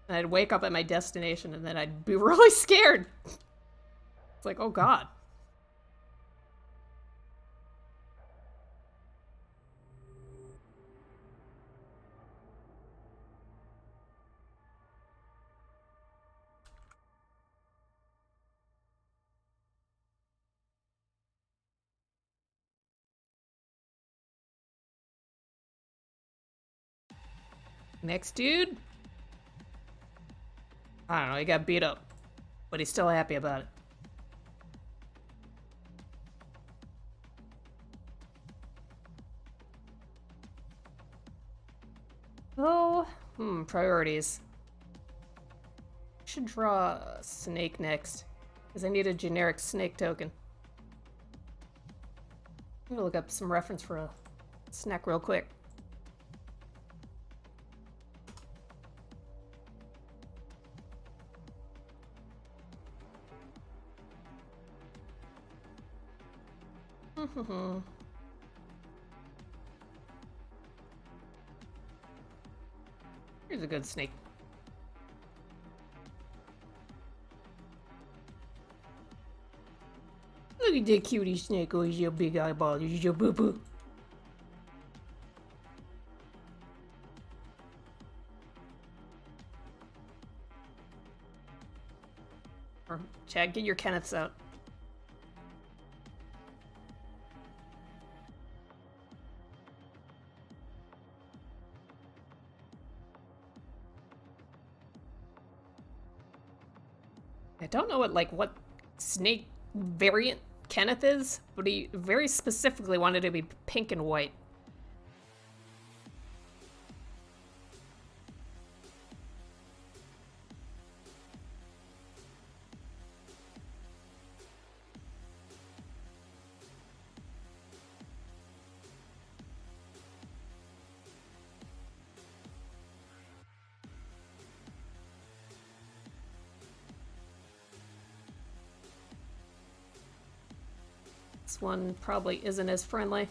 And I'd wake up at my destination and then I'd be really scared. It's like, oh god. Next dude? I don't know, he got beat up. But he's still happy about it. Oh, priorities. I should draw a snake next, because I need a generic snake token. I'm gonna look up some reference for a snack real quick. Here's a good snake. Look at that cutie snake. Oh, he's your big eyeball. He's your boo-boo. Chad, get your Kenneths out. I don't know what snake variant Kenneth is, but he very specifically wanted to be pink and white. This one probably isn't as friendly.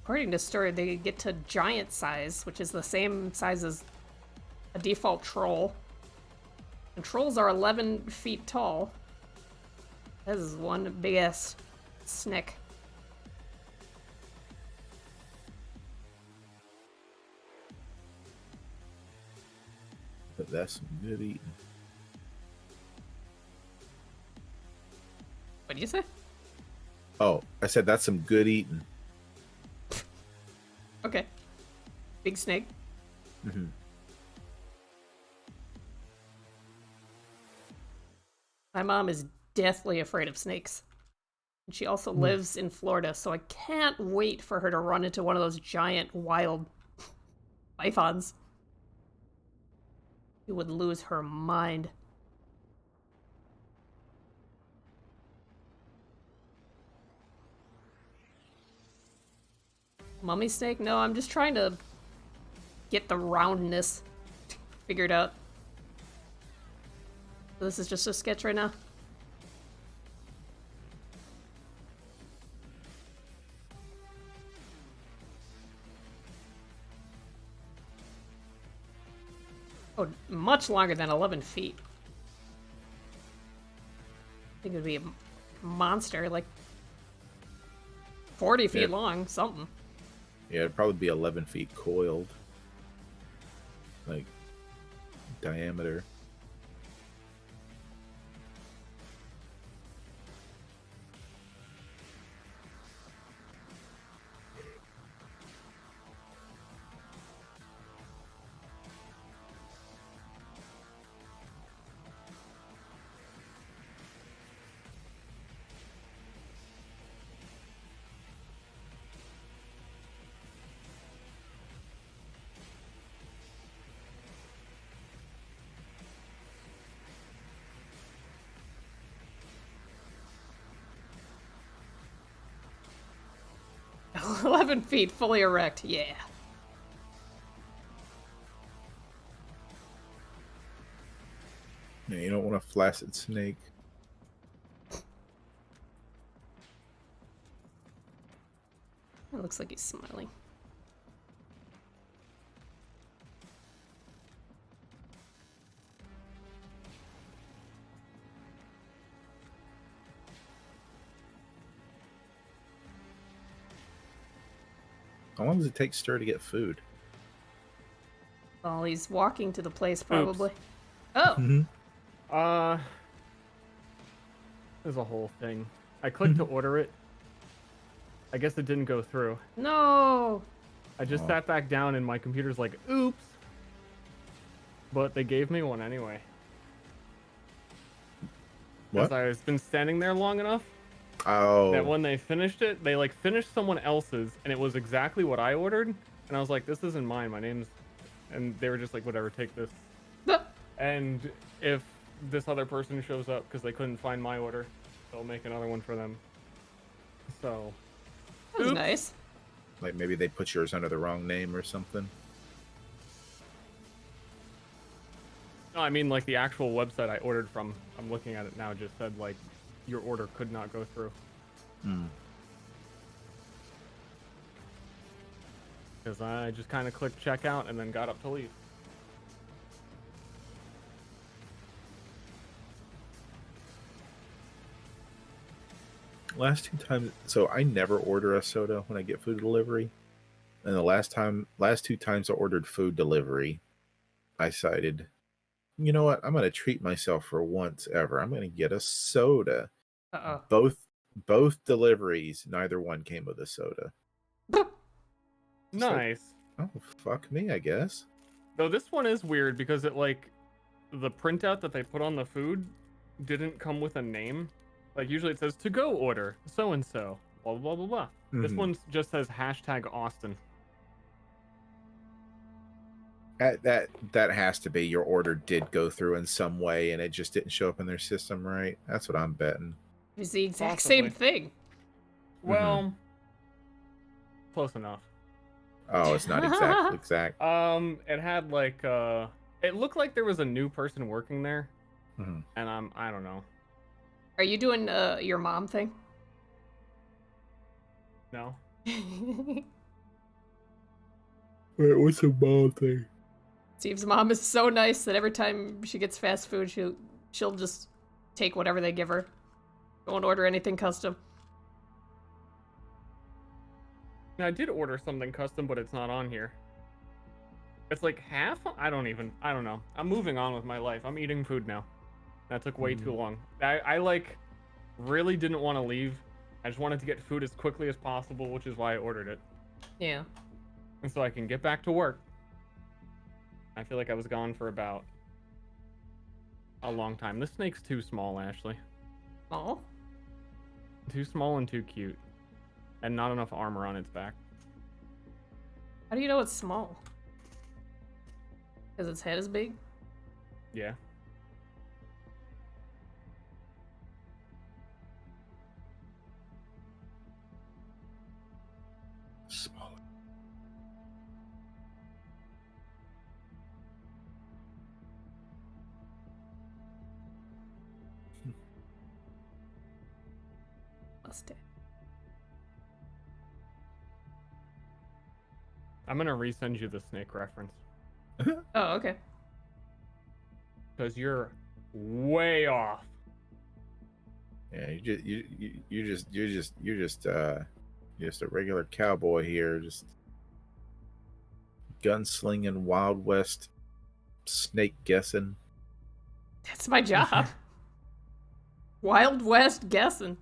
According to Story, they get to giant size, which is the same size as a default troll. And trolls are 11 feet tall. This is one big ass snick. But that's some good eating. What did you say? Oh, I said that's some good eating. Okay. Big snake. Mm-hmm. My mom is deathly afraid of snakes. And she also lives in Florida, so I can't wait for her to run into one of those giant, wild pythons. She would lose her mind. Mummy snake? No, I'm just trying to get the roundness figured out. So this is just a sketch right now. Oh, much longer than 11 feet. I think it would be a monster, like 40 feet long, something. Yeah, it'd probably be 11 feet coiled. Like, diameter. Oh, 11 feet, fully erect, yeah. Yeah, you don't want a flaccid snake. It looks like he's smiling. How long does it take Ster to get food? Well, he's walking to the place, probably. Oh! There's a whole thing. I clicked to order it. I guess it didn't go through. No! I just sat back down and my computer's like, oops. But they gave me one anyway. What? Because I've been standing there long enough Oh. that when they finished it, they like finished someone else's and it was exactly what I ordered. And I was like, this isn't mine. My name's... And they were just like, whatever, take this. And if this other person shows up because they couldn't find my order, they'll make another one for them. So... That was nice. Like maybe they put yours under the wrong name or something. No, I mean like the actual website I ordered from, I'm looking at it now, just said like, your order could not go through. Because I just kind of clicked checkout and then got up to leave. Last two times, so I never order a soda when I get food delivery. And the last two times I ordered food delivery, I decided, you know what? I'm going to treat myself for once ever. I'm going to get a soda. Uh-oh. Both deliveries, neither one came with a soda. Nice. Oh, fuck me, I guess. Though this one is weird because it like, the printout that they put on the food didn't come with a name. Like usually it says to go order so and so blah blah blah blah. This one just says #Austin. That has to be your order did go through in some way and it just didn't show up in their system, right? That's what I'm betting. It was the exact Possibly. same thing. Well, close enough. Oh, it's not exact. It had like it looked like there was a new person working there, and I don't know. Are you doing your mom thing? No. Wait, what's the ball thing? Steve's mom is so nice that every time she gets fast food, she'll just take whatever they give her. Won't order anything custom. Now, I did order something custom, but it's not on here. It's like half? I don't know. I'm moving on with my life. I'm eating food now. That took way too long. I like really didn't want to leave. I just wanted to get food as quickly as possible, which is why I ordered it. Yeah. And so I can get back to work. I feel like I was gone for about a long time. This snake's too small, Ashley. Oh? Too small and too cute. And not enough armor on its back. How do you know it's small? Because its head is big? Yeah. Smaller. Namaste. I'm gonna resend you the snake reference Oh, okay. because you're way off. Yeah, you're just a regular cowboy here, just gunslinging Wild West, snake guessing. That's my job. Wild West guessing.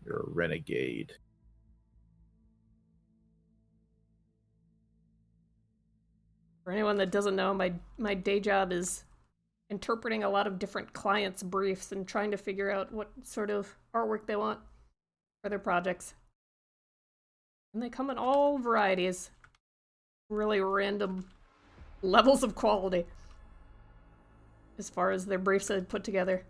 You're a renegade. For anyone that doesn't know, my day job is interpreting a lot of different clients' briefs and trying to figure out what sort of artwork they want for their projects. And they come in all varieties. Really random levels of quality as far as their briefs I put together.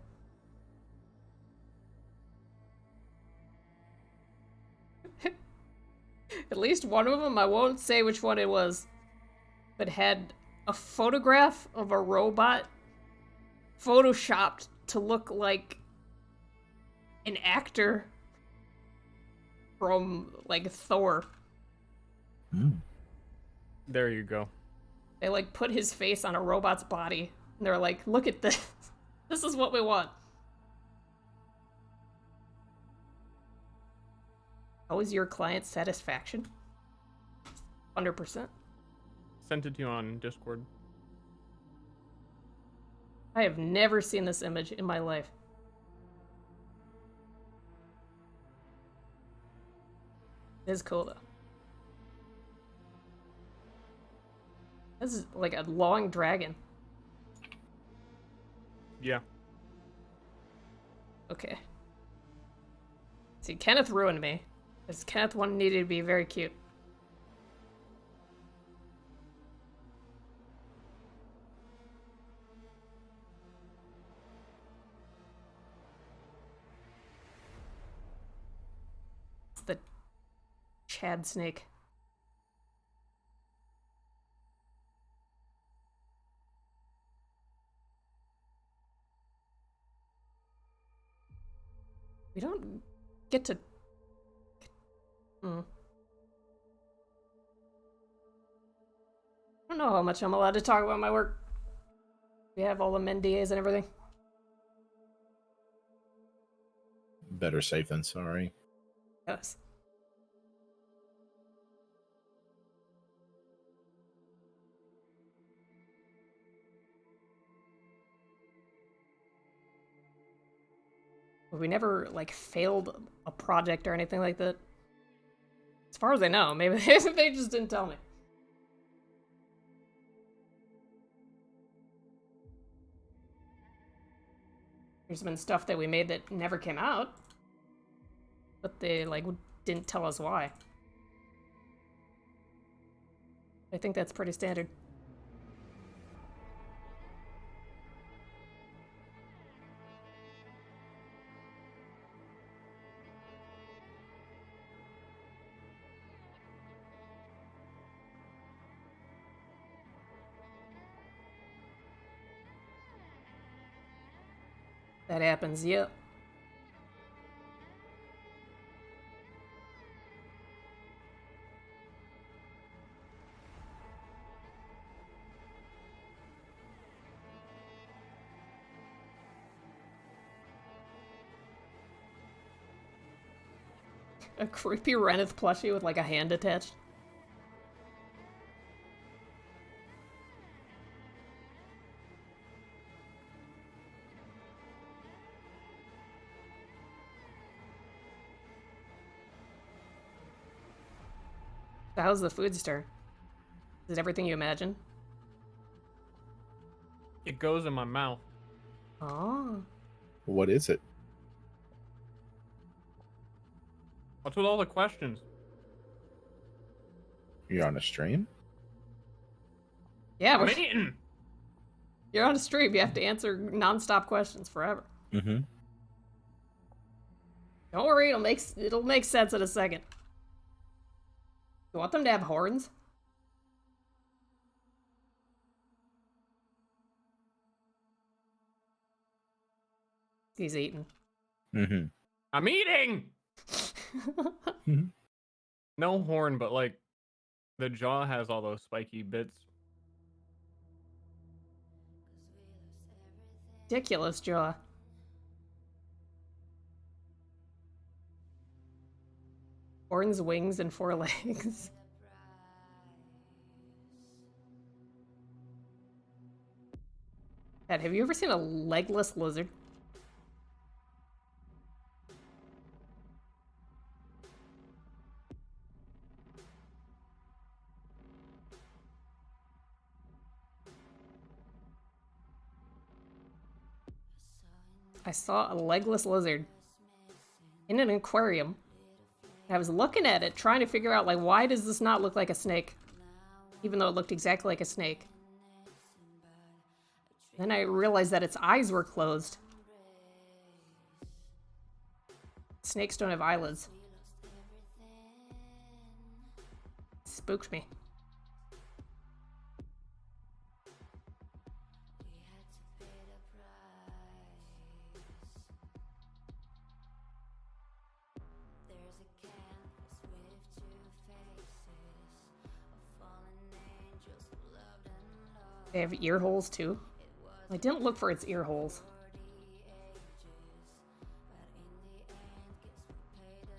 At least one of them, I won't say which one it was, but had a photograph of a robot photoshopped to look like an actor from, like, Thor. There you go. They, like, put his face on a robot's body, and they're like, look at this. This is what we want. How is your client's satisfaction? 100%. Sent it to you on Discord. I have never seen this image in my life. It is cool, though. This is like a long dragon. Yeah. Okay. See, Kenneth ruined me. Because Kenneth one needed to be very cute. It's the Chad snake. We don't get to... I don't know how much I'm allowed to talk about my work. We have all the NDAs and everything. Better safe than sorry. Yes. We never, like, failed a project or anything like that. As far as I know, maybe they just didn't tell me. There's been stuff that we made that never came out, but they, like, didn't tell us why. I think that's pretty standard. That happens, yep. A creepy Reneth plushie with, like, a hand attached. So how's the food stir? Is it everything you imagine? It goes in my mouth. Oh. What is it? What's with all the questions? You're on a stream? Yeah, I'm eating. you're on a stream. You have to answer non-stop questions forever. Mm-hmm. Don't worry, it'll make sense in a second. You want them to have horns? He's eating. Mm-hmm. I'm eating! No horn, but like the jaw has all those spiky bits. Ridiculous jaw. Horns, wings, and 4 legs. Dad, have you ever seen a legless lizard? I saw a legless lizard in an aquarium. I was looking at it, trying to figure out, like, why does this not look like a snake? Even though it looked exactly like a snake. Then I realized that its eyes were closed. Snakes don't have eyelids. Spooked me. They have ear holes too. I didn't look for its ear holes.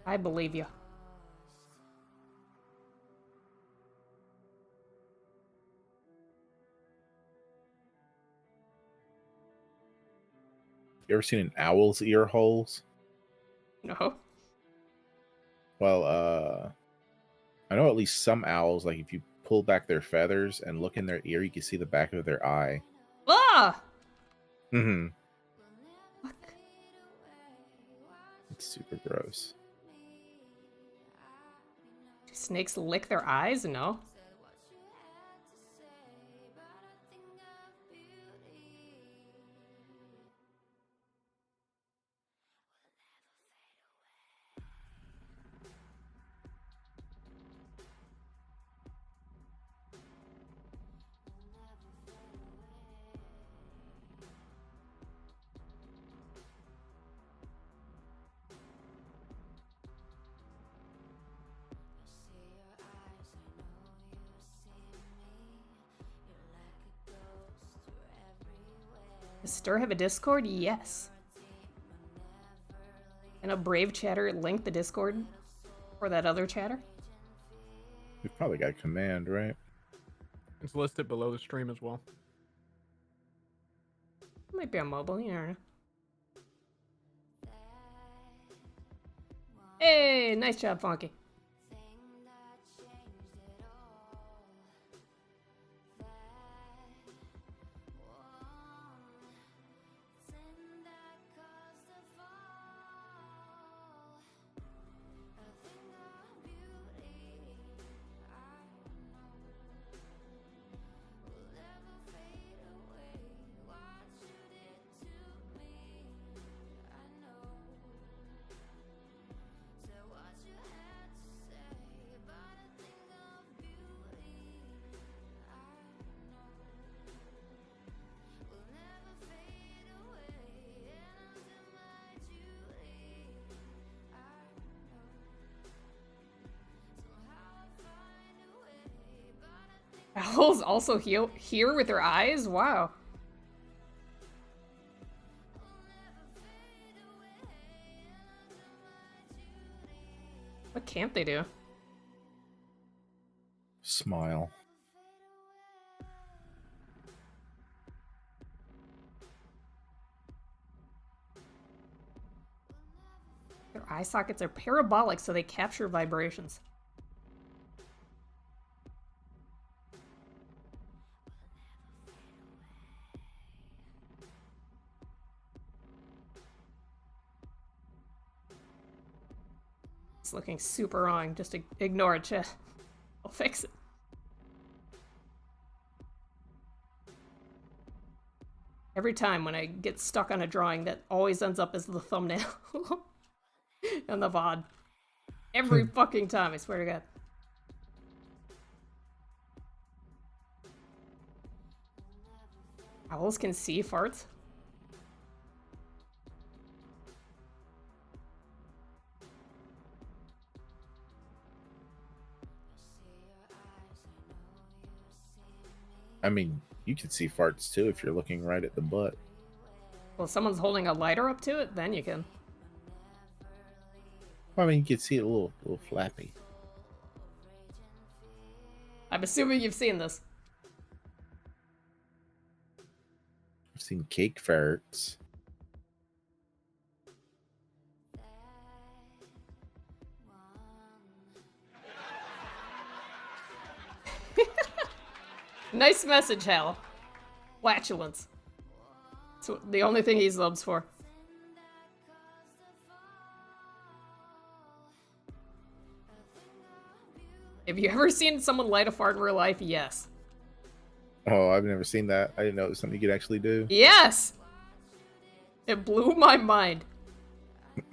I believe you. You ever seen an owl's ear holes? No. Well, I know at least some owls, like if you pull back their feathers and look in their ear, you can see the back of their eye. Ah! Mm-hmm. Fuck. It's super gross. Do snakes lick their eyes? No. Does Ster have a Discord? Yes. And a Brave chatter link the Discord for that other chatter? We've probably got a command, right? It's listed below the stream as well. Might be on mobile, you never know. Hey, nice job, Funky. Owls also here with their eyes? Wow. What can't they do? Smile. Their eye sockets are parabolic, so they capture vibrations. It's looking super wrong. Just ignore it, chat. I'll fix it. Every time when I get stuck on a drawing, that always ends up as the thumbnail on the VOD. Every fucking time, I swear to God. Owls can see farts? I mean, you can see farts too if you're looking right at the butt. Well, if someone's holding a lighter up to it, then you can. Well, I mean, you can see it a little flappy. I'm assuming you've seen this. I've seen cake farts. Nice message, Hal. Flatulence. It's the only thing he loves for. Have you ever seen someone light a fart in real life? Yes. Oh, I've never seen that. I didn't know it was something you could actually do. Yes! It blew my mind.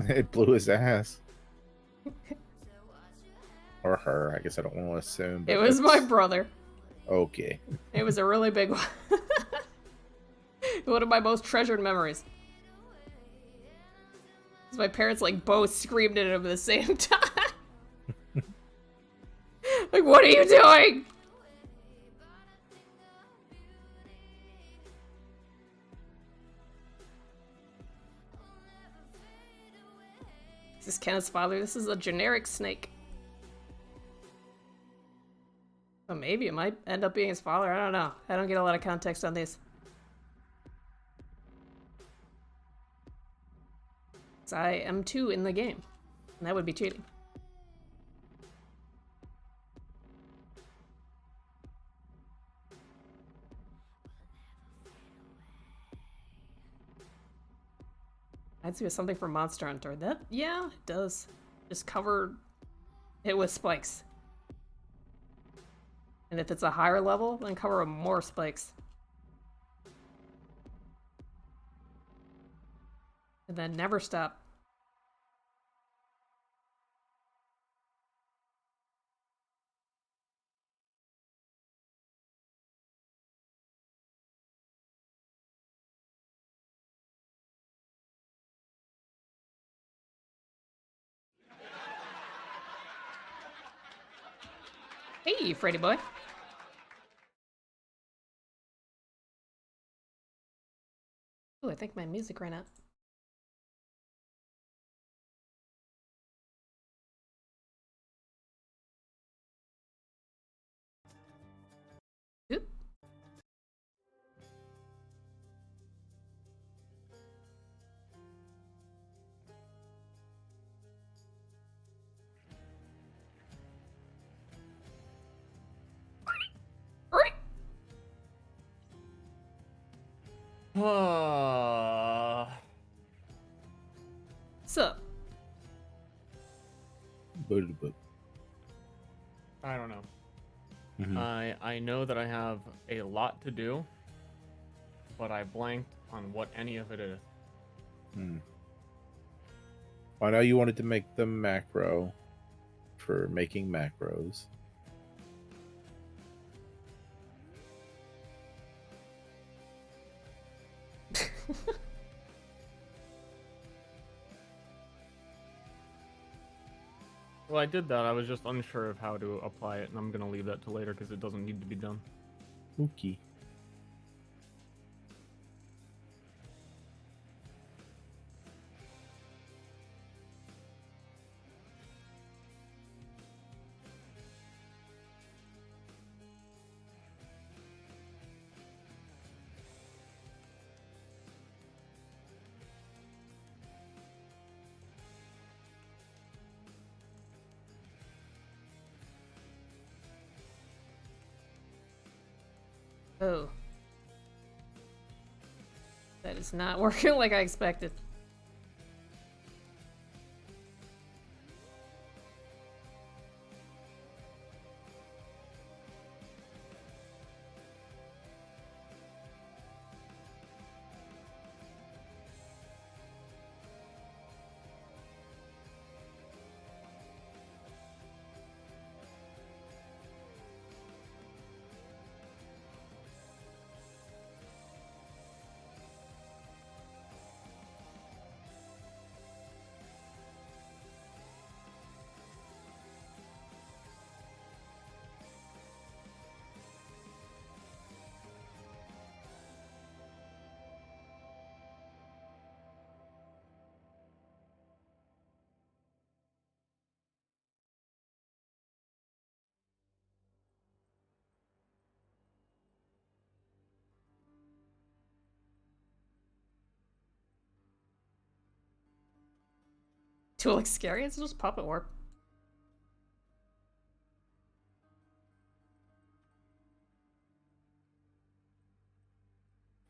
It blew his ass. Or her. I guess I don't want to assume. But It was my brother. Okay. It was a really big one. One of my most treasured memories. 'Cause my parents like both screamed at him at the same time. Like, what are you doing? Is this Kenneth's father? This is a generic snake. Well, maybe it might end up being his father. I don't know. I don't get a lot of context on these. So I am 2 in the game. And that would be cheating. I'd see something from Monster Hunter. That, yeah, it does. Just cover it with spikes. And if it's a higher level, then cover with more spikes. And then never stop. Hey, Freddy boy. Ooh, I think my music ran out. Oop. Sup? I don't know. Mhm. I know that I have a lot to do, but I blanked on what any of it is. I know you wanted to make the macro for making macros. Well, I did that. I was just unsure of how to apply it, and I'm gonna leave that to later because it doesn't need to be done. Okay. Oh. That is not working like I expected. Do it look scary? It's just puppet work.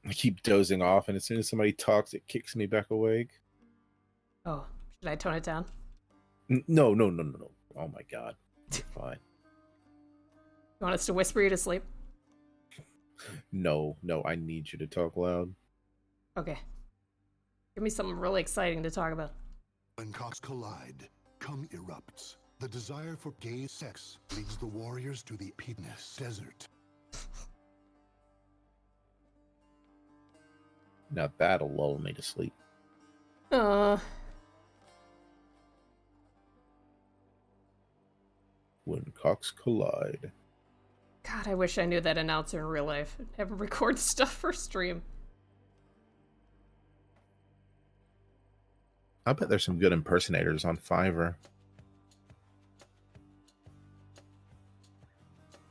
I keep dozing off, and as soon as somebody talks, it kicks me back awake. Oh, should I tone it down? No. Oh my god. You're fine. You want us to whisper you to sleep? No, I need you to talk loud. Okay. Give me something really exciting to talk about. When cocks collide, cum erupts. The desire for gay sex leads the warriors to the Penis Desert. Now that'll lull me to sleep. When cocks collide. God, I wish I knew that announcer in real life. Have him record stuff for stream. I bet there's some good impersonators on Fiverr.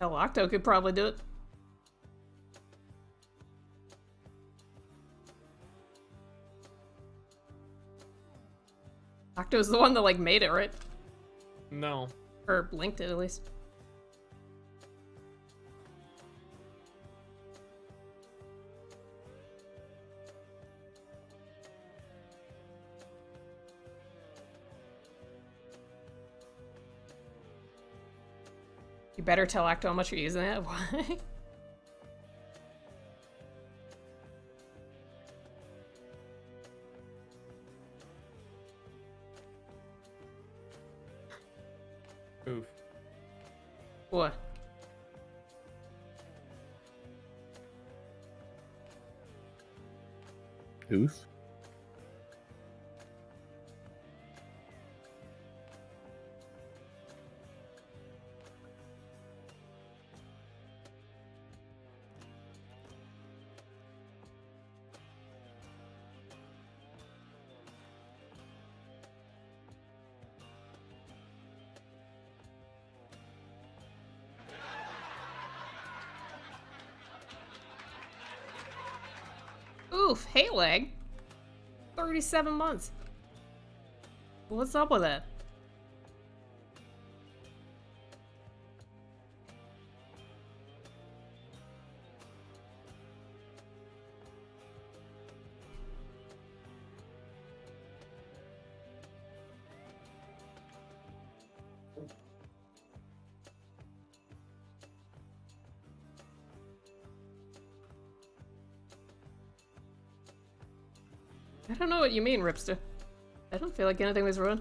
Hell, Octo could probably do it. Octo's the one that, like, made it, right? No. Or linked it, at least. You better tell Octo how much you're using it. Why? Oof. What? Oof. Oof, hey leg. 37 months. What's up with that? I don't know what you mean, Ripster. I don't feel like anything was ruined.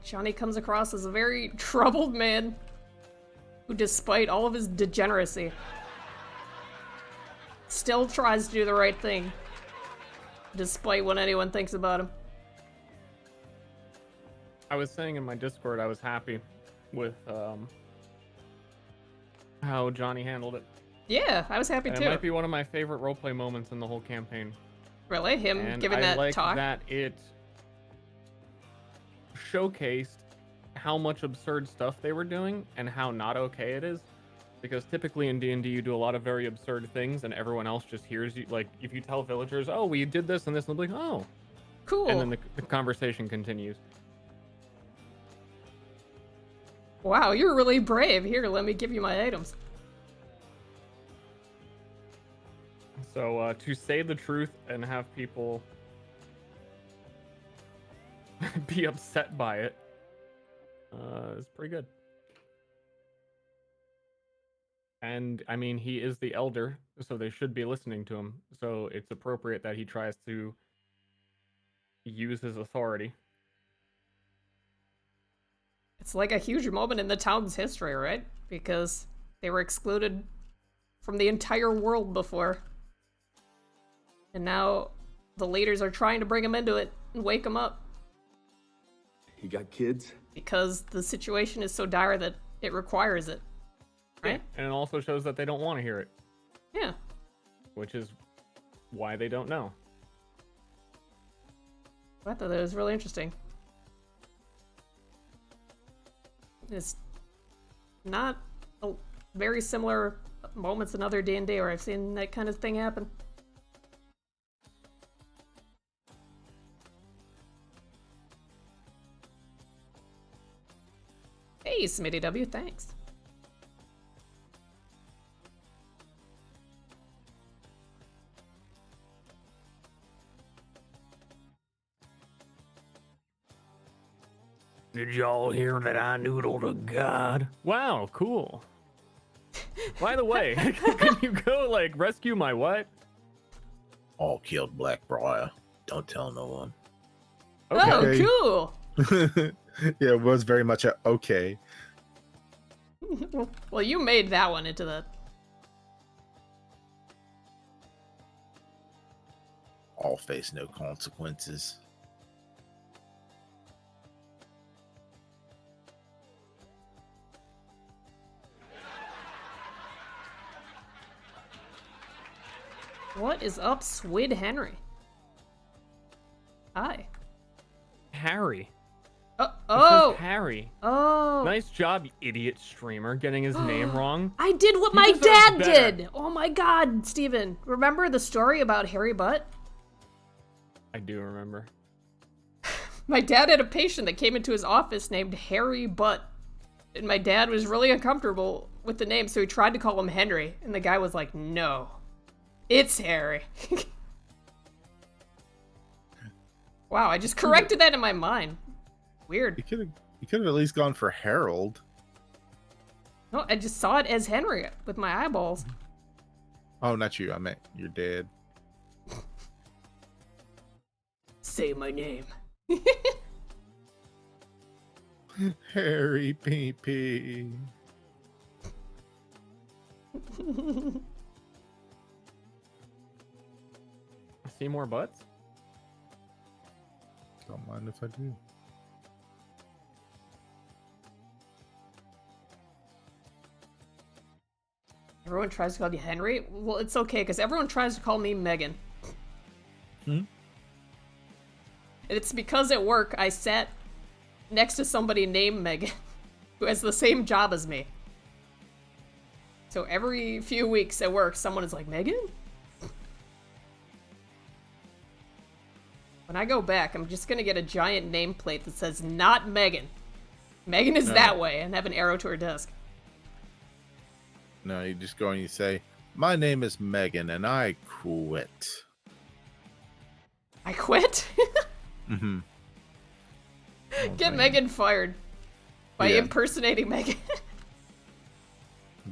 Johnny comes across as a very troubled man who, despite all of his degeneracy, still tries to do the right thing, despite what anyone thinks about him. I was saying in my Discord I was happy with how Johnny handled it. Yeah, I was happy And too. it might be one of my favorite roleplay moments in the whole campaign. Really? Him And giving I that like talk? that it showcased how much absurd stuff they were doing and how not okay it is. Because typically in D&D you do a lot of very absurd things and everyone else just hears you. Like, if you tell villagers, oh, we did this and this, and they'll be like, oh. Cool. And then the conversation continues. Wow, you're really brave. Here, let me give you my items. So to say the truth and have people be upset by it is pretty good. And I mean, he is the elder, so they should be listening to him. So it's appropriate that he tries to use his authority. It's like a huge moment in the town's history, right? Because they were excluded from the entire world before. And now the leaders are trying to bring him into it and wake him up. He got kids? Because the situation is so dire that it requires it. Right? And it also shows that they don't want to hear it. Yeah. Which is why they don't know. I thought that was really interesting. It's not very similar moments in other D&D where I've seen that kind of thing happen. Hey, Smitty W, thanks. Did y'all hear that I noodled a god? Wow, cool. By the way, can you go, like, rescue my what? All killed Blackbriar. Don't tell no one. Okay. Oh, cool! Yeah, it was very much a okay. Well, you made that one into the... All face no consequences. What is up, Swid Henry? Hi. Harry. It Oh! says Harry. Oh! Nice job, you idiot streamer, getting his name wrong. I did what He my deserves dad better. did! Oh my god, Steven. Remember the story about Harry Butt? I do remember. My dad had a patient that came into his office named Harry Butt. And my dad was really uncomfortable with the name, so he tried to call him Henry. And the guy was like, no. It's Harry. Wow, I just corrected that in my mind. Weird. You could have at least gone for Harold. No, I just saw it as Henry with my eyeballs. Oh, not you. I meant your dad. Say my name. Harry PP. See more butts? Don't mind if I do. Everyone tries to call you Henry? Well, it's okay, because everyone tries to call me Megan. Hmm? And it's because at work I sat next to somebody named Megan, who has the same job as me. So every few weeks at work, someone is like, Megan? When I go back, I'm just gonna get a giant nameplate that says, not Megan. Megan is No. that way, and have an arrow to her desk. No, you just go and you say, my name is Megan and I quit. I quit? Mm-hmm. Get Megan fired. By Yeah. impersonating Megan.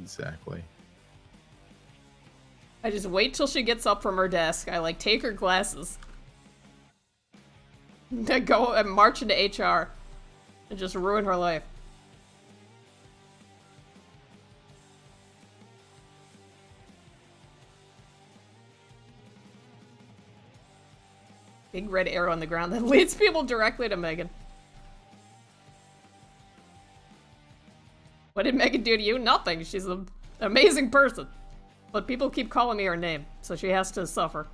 Exactly. I just wait till she gets up from her desk. I like take her glasses. I go and march into HR and just ruin her life. Big red arrow on the ground that leads people directly to Megan. What did Megan do to you? Nothing. She's an amazing person. But people keep calling me her name, so she has to suffer.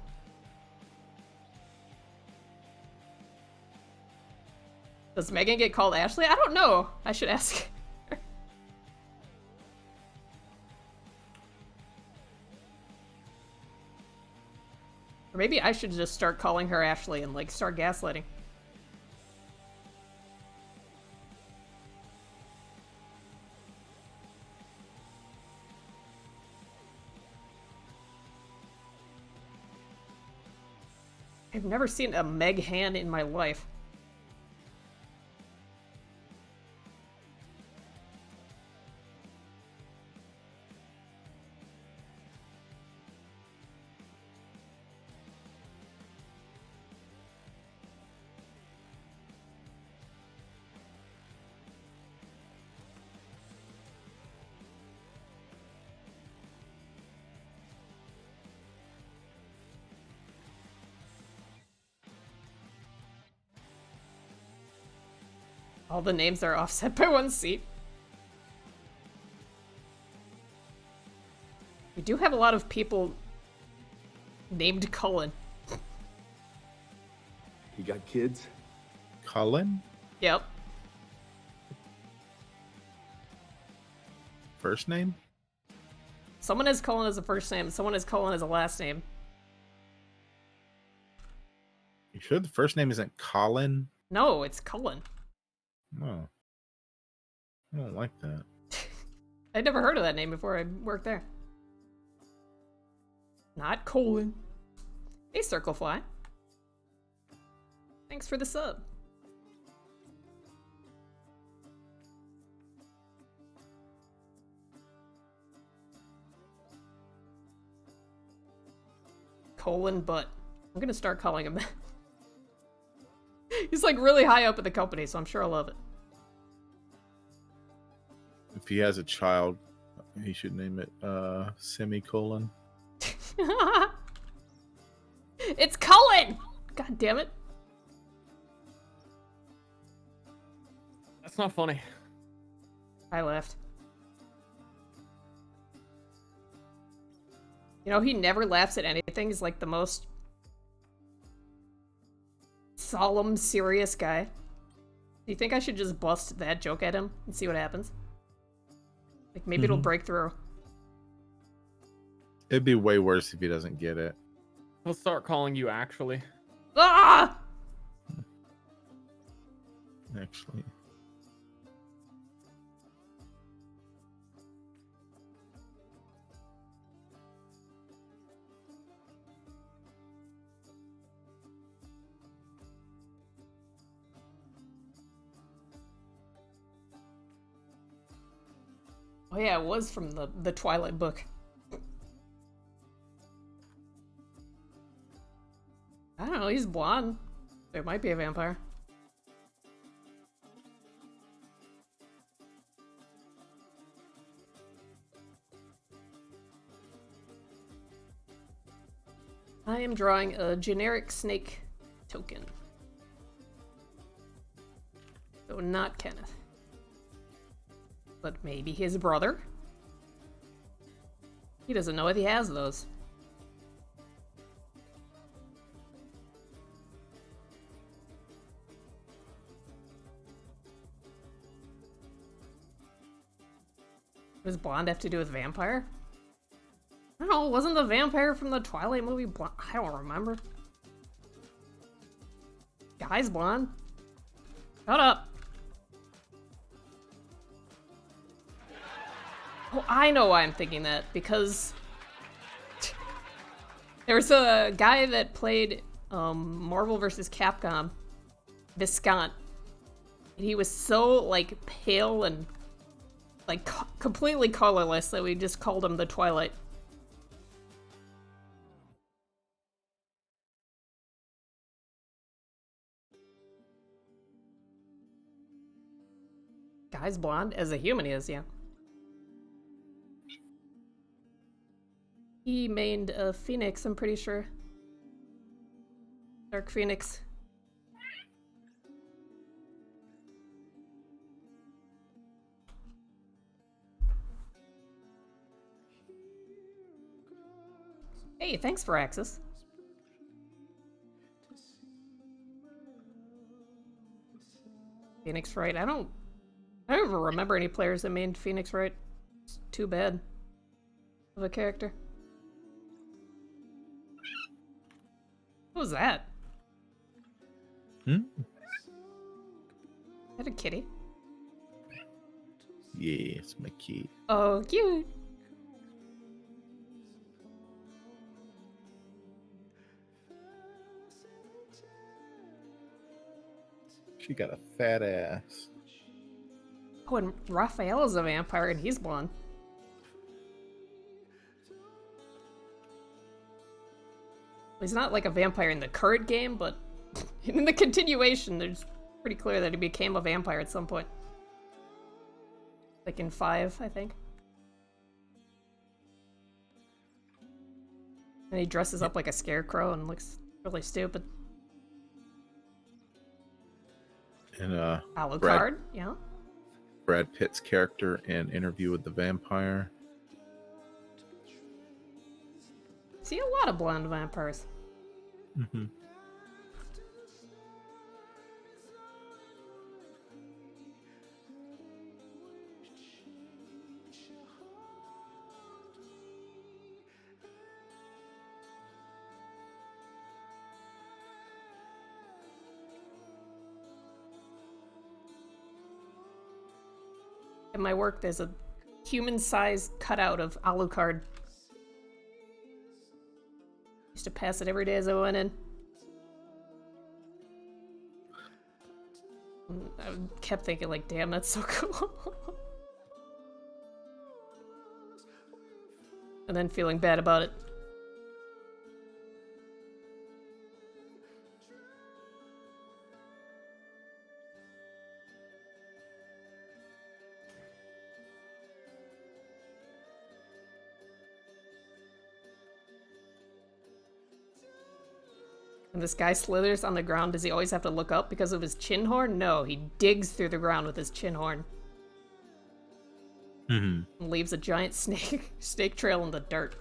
Does Megan get called Ashley? I don't know. I should ask her. Or maybe I should just start calling her Ashley and, like, start gaslighting. I've never seen a Meg Han in my life. All the names are offset by 1 seat. We do have a lot of people named Cullen. He got kids? Cullen? Yep. First name? Someone has Cullen as a first name, someone has Cullen as a last name. You sure the first name isn't Colin? No, it's Cullen. Oh. I don't like that. I'd never heard of that name before I worked there. Not Colin. Hey, Circlefly. Thanks for the sub. Colin Butt. I'm gonna start calling him that. He's like really high up in the company, so I'm sure I'll love it. If he has a child, he should name it semicolon. It's Cullen! God damn it. That's not funny. I laughed. You know, he never laughs at anything. He's like the most solemn, serious guy. Do you think I should just bust that joke at him and see what happens? Like, maybe it'll break through. It'd be way worse if he doesn't get it. He'll start calling you Ashley. Ah! Actually. Oh yeah, it was from the Twilight book. I don't know, he's blonde. There might be a vampire. I am drawing a generic snake token. So not Kenneth. But maybe his brother? He doesn't know if he has those. What does blonde have to do with vampire? I don't know, wasn't the vampire from the Twilight movie blonde? I don't remember. Guy's blonde. Shut up. Oh, I know why I'm thinking that, because there was a guy that played Marvel vs. Capcom, Viscant, and he was so, like, pale and, like, completely colorless that we just called him the Twilight. Guy's blonde? As a human he is, yeah. He mained a Phoenix, I'm pretty sure. Dark Phoenix. Hey, thanks for access. Phoenix Wright. I don't even remember any players that mained Phoenix Wright. It's too bad of a character. What was that? Hmm? Is that a kitty? Yeah, it's my kid. Oh, cute. She got a fat ass. Oh, and Raphael is a vampire and he's blonde. He's not like a vampire in the current game, but in the continuation, it's pretty clear that he became a vampire at some point. Like in 5, I think. And he dresses up like a scarecrow and looks really stupid. And Alucard, yeah. Brad Pitt's character in Interview with the Vampire. See a lot of blonde vampires. Mm-hmm. At my work, there's a human-sized cutout of Alucard. Used to pass it every day as I went in. And I kept thinking, like, damn, that's so cool. And then feeling bad about it. And this guy slithers on the ground. Does he always have to look up because of his chin horn? No, he digs through the ground with his chin horn. Mm-hmm. And leaves a giant snake trail in the dirt.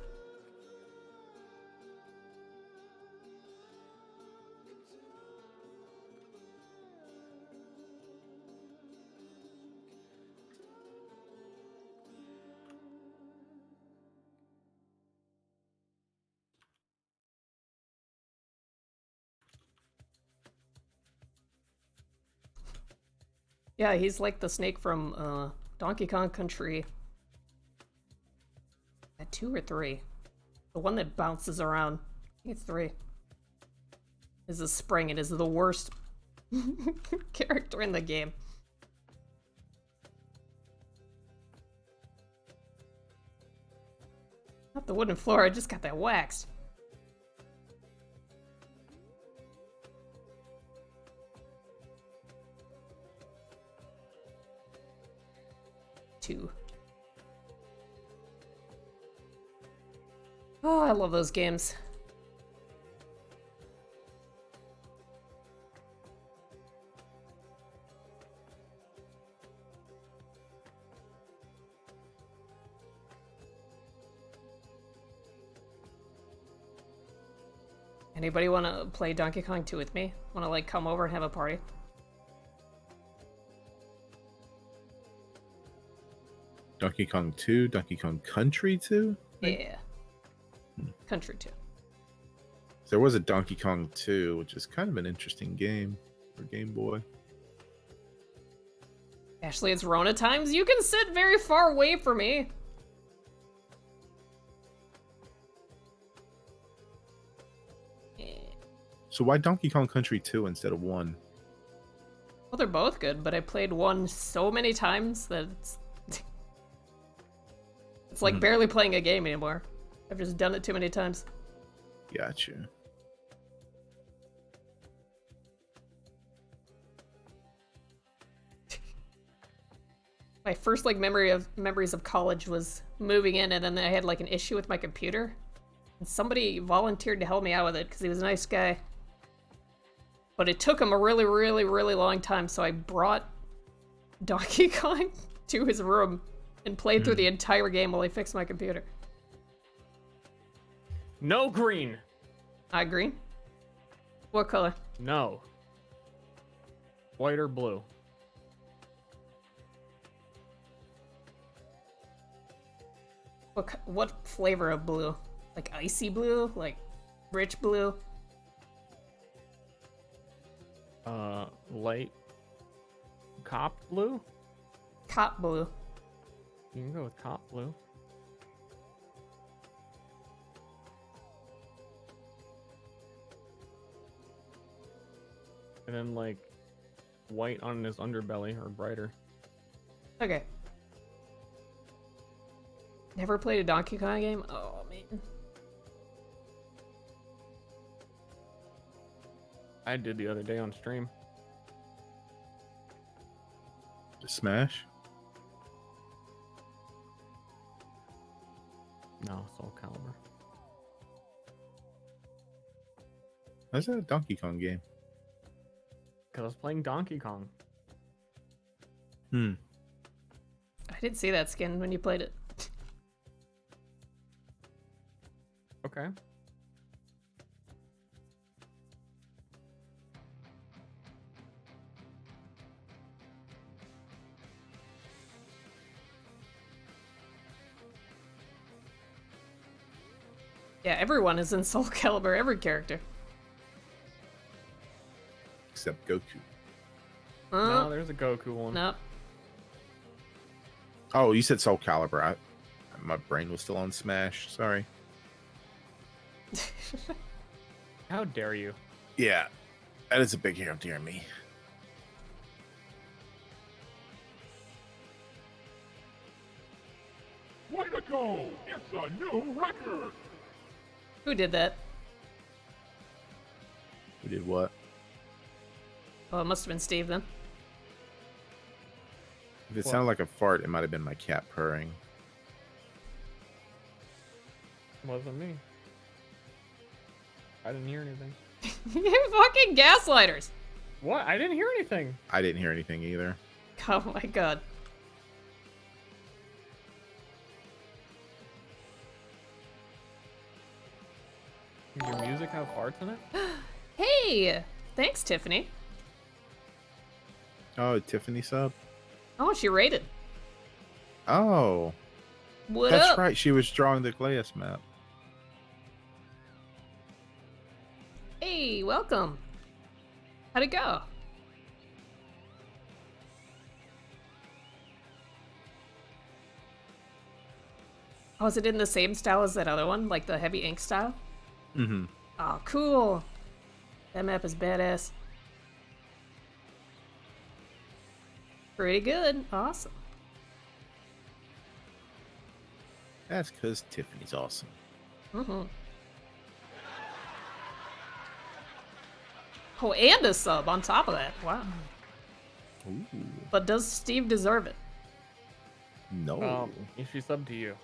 Yeah, he's like the snake from Donkey Kong Country. At 2 or 3. The one that bounces around. I think it's 3. Is a spring. It is the worst character in the game. Not the wooden floor, I just got that waxed. Oh, I love those games. Anybody want to play Donkey Kong 2 with me? Want to like come over and have a party? Donkey Kong 2, Donkey Kong Country 2? Yeah. Country 2. There was a Donkey Kong 2, which is kind of an interesting game for Game Boy. Ashley, it's Rona times. You can sit very far away from me. So why Donkey Kong Country 2 instead of 1? Well, they're both good, but I played 1 so many times that it's like barely playing a game anymore. I've just done it too many times. Gotcha. My first like memories of college was moving in, and then I had like an issue with my computer, and somebody volunteered to help me out with it because he was a nice guy. But it took him a really, really, really long time, so I brought Donkey Kong to his room and played through the entire game while he fixed my computer. No green. Green? What color? No. White or blue. What flavor of blue? Like icy blue? Like rich blue? Light cop blue? Cop blue. You can go with cop blue. And then like white on his underbelly or brighter. Okay. Never played a Donkey Kong game? Oh, man. I did the other day on stream. Smash? No, Soul Calibur. How's that a Donkey Kong game? Because I was playing Donkey Kong. Hmm. I didn't see that skin when you played it. Okay. Yeah, everyone is in Soul Calibur, every character. Except Goku. No, there's a Goku one. Nope. Oh, you said Soul Calibur. My brain was still on Smash. Sorry. How dare you? Yeah, that is a big hero dear me. Way to go! It's a new record! Who did that? Who did what? Oh, it must have been Steve then. If it What? sounded like a fart, it might have been my cat purring. Wasn't me. I didn't hear anything. You fucking gaslighters! What? I didn't hear anything. I didn't hear anything either. Oh my god. Does your music have farts in it? Hey! Thanks, Tiffany. Oh, Tiffany sub? Oh, she rated. Oh, What that's up? right. She was drawing the glass map. Hey, welcome. How'd it go? Oh, is it in the same style as that other one? Like the heavy ink style? Mm-hmm. Oh, cool. That map is badass. Pretty good. Awesome. That's because Tiffany's awesome. Mm-hmm. Oh, and a sub on top of that. Wow. Ooh. But does Steve deserve it? No. She subbed to you.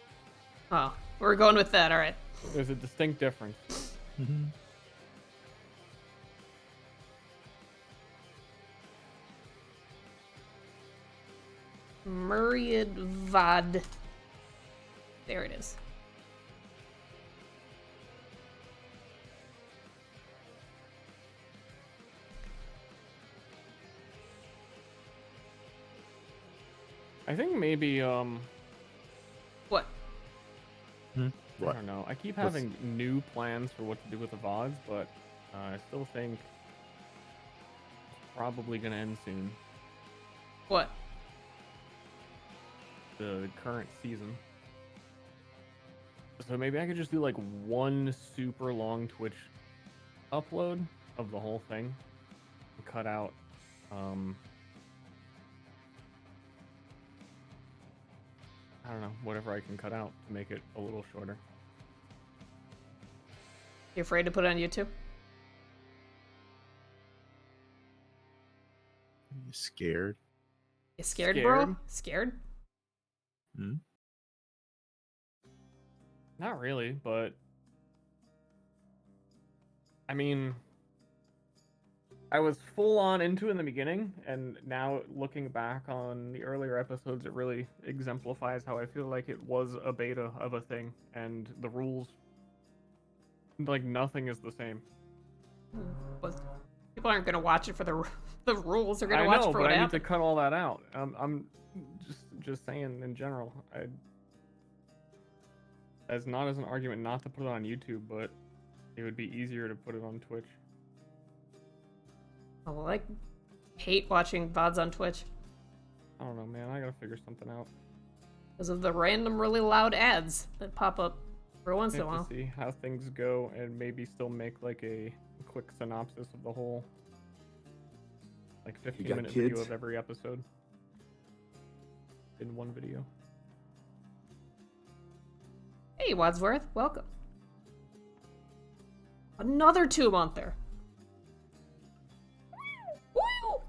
Oh, we're going with that. All right. There's a distinct difference. Mm-hmm. Myriad VOD. There it is. I think maybe What? I What? don't know. I keep What's- having new plans for what to do with the VODs, but I still think it's probably gonna end soon. What? The current season. So maybe I could just do like one super long Twitch upload of the whole thing. And cut out I don't know, whatever I can cut out to make it a little shorter. You afraid to put it on YouTube? You scared? You scared, bro? Scared? Scared? Hmm? Not really, but I mean, I was full on into it in the beginning, and now looking back on the earlier episodes, it really exemplifies how I feel like it was a beta of a thing, and the rules, like nothing is the same. But people aren't gonna watch it for the rules. They're gonna I watch know, it for but what I need to happened. cut all that out. I'm just saying in general. As not as an argument not to put it on YouTube, but it would be easier to put it on Twitch. Oh, well, I hate watching VODs on Twitch I don't know, man. I gotta figure something out. because of the random, really loud ads that pop up every once I in a have while. to see how things go and maybe still make like a quick synopsis of the whole, like got 15-minute video kids? of every episode in one video. Hey, Wadsworth, welcome. Another 2-month there. Woo!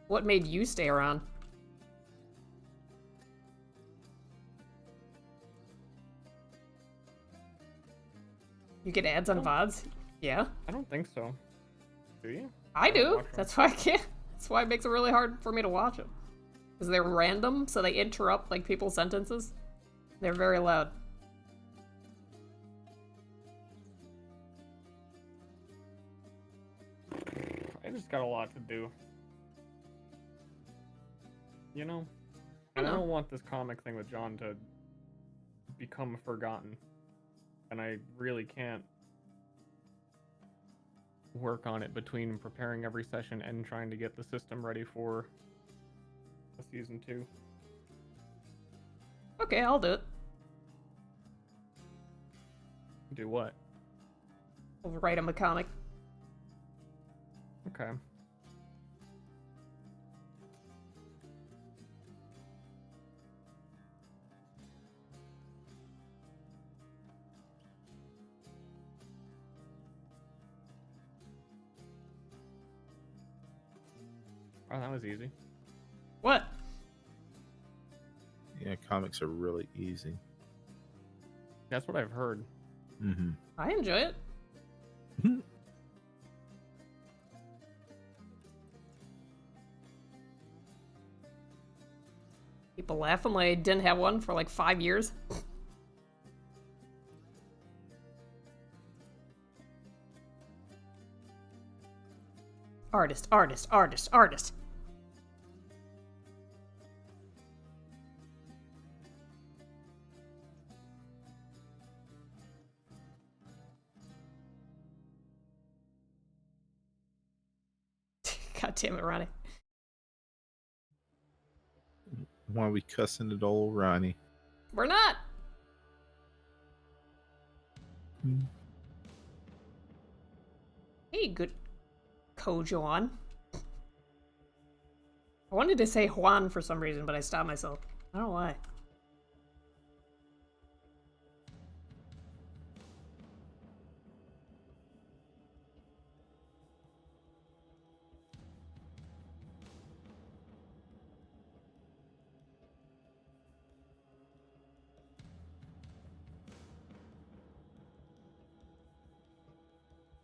What made you stay around? You get ads on VODs? Yeah, I don't think so. Do you? I don't do. watch them. That's why I can't. That's why it makes it really hard for me to watch them. Because they're random, so they interrupt, like, people's sentences. They're very loud. I just got a lot to do. You know? I And I know. don't want this comic thing with John to become forgotten. And I really can't work on it between preparing every session and trying to get the system ready for a season 2. Okay, I'll do it. Do what? I'll write him a comic. Okay. Oh, that was easy. What? Yeah, comics are really easy. That's what I've heard. Mm-hmm. I enjoy it. People laughing like I didn't have one for like 5 years. Artist, artist, artist, artist. God damn it, Ronnie. Why we cussing at old Ronnie? We're not. Hey, good Kojuan. I wanted to say Juan for some reason, but I stopped myself. I don't know why.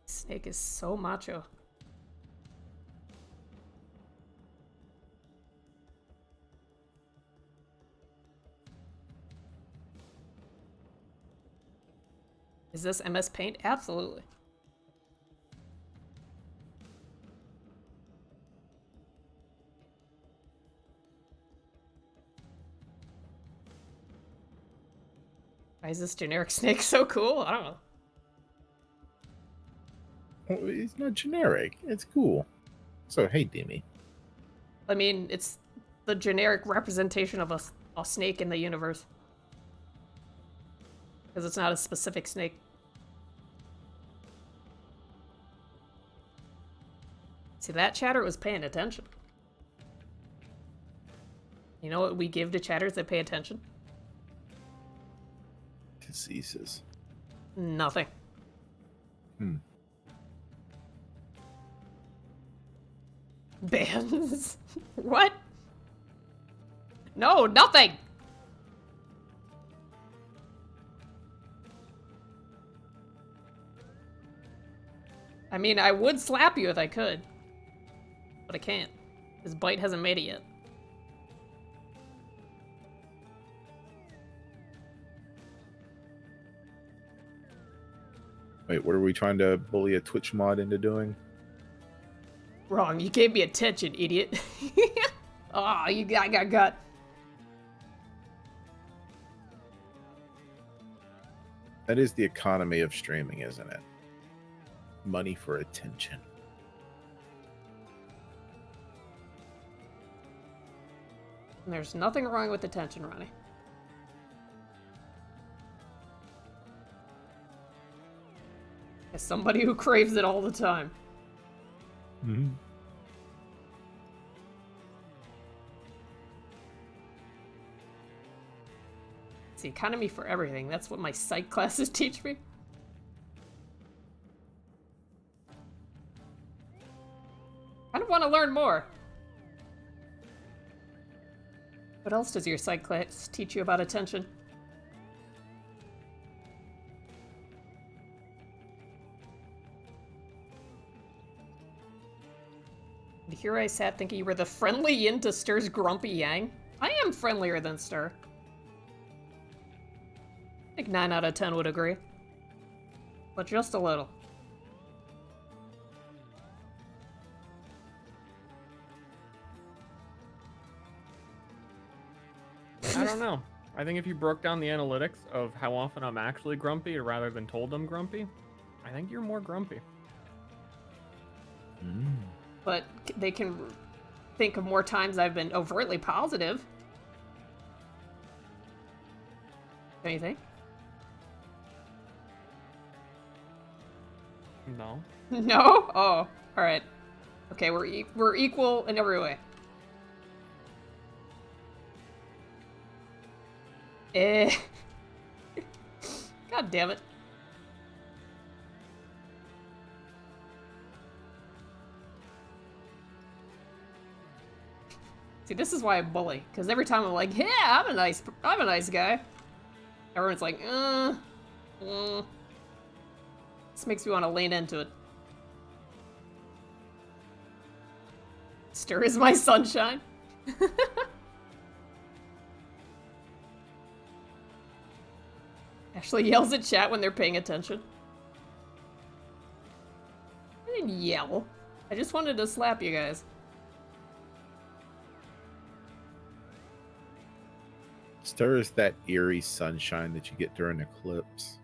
Snake is so macho. Is this MS Paint? Absolutely. Why is this generic snake so cool? I don't know. Well, it's not generic. It's cool. So, hey, Demi. I mean, it's the generic representation of a snake in the universe. Because it's not a specific snake. See, that chatter was paying attention. You know what we give to chatters that pay attention? Diseases. Nothing. Bands? What? No, nothing! I mean, I would slap you if I could. But I can't. His bite hasn't made it yet. Wait, what are we trying to bully a Twitch mod into doing? Wrong, you gave me attention, idiot. Oh, you got. That is the economy of streaming, isn't it? Money for attention. And there's nothing wrong with attention, Ronnie. As somebody who craves it all the time. Mm-hmm. It's the economy for everything. That's what my psych classes teach me. I kind of want to learn more. What else does your psych class teach you about attention? Here I sat thinking you were the friendly yin to Stir's grumpy yang. I am friendlier than Ster. I think 9 out of 10 would agree. But just a little. I don't know. I think if you broke down the analytics of how often I'm actually grumpy rather than told I'm grumpy, I think you're more grumpy. But they can think of more times I've been overtly positive. Don't you think? No. No? Oh, alright. Okay, we're equal in every way. God damn it. See, this is why I bully, because every time I'm like, yeah, I'm a nice guy. Everyone's like, This makes me want to lean into it. Ster is my sunshine. Ashley yells at chat when they're paying attention. I didn't yell. I just wanted to slap you guys. Ster is that eerie sunshine that you get during an eclipse.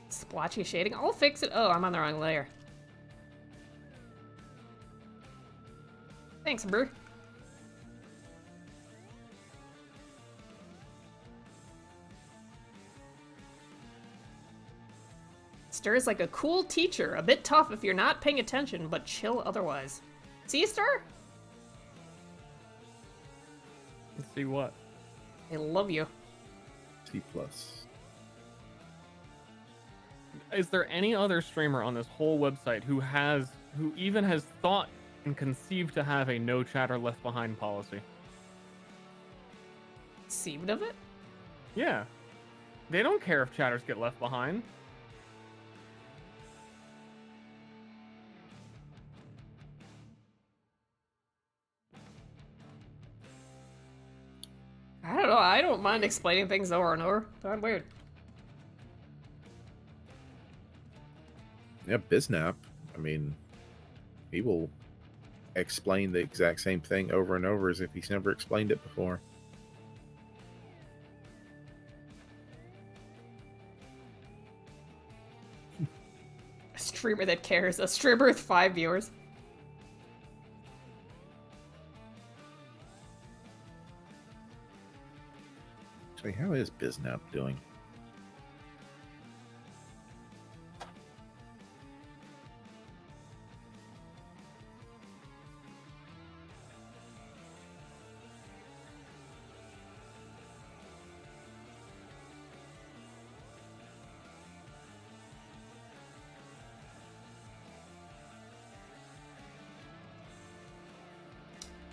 Splotchy shading. I'll fix it. Oh, I'm on the wrong layer. Thanks, bro. Ster is like a cool teacher, a bit tough if you're not paying attention, but chill otherwise. See, Ster? Let's see what. I love you. C+. Is there any other streamer on this whole website who even has thought and conceived to have a no chatter left behind policy? Conceived of it? Yeah. They don't care if chatters get left behind. I don't know. I don't mind explaining things over and over. Darn weird. Yeah, Biznap. I mean, he will explain the exact same thing over and over as if he's never explained it before. A streamer that cares. A streamer with 5 viewers. Actually, how is Biznap doing?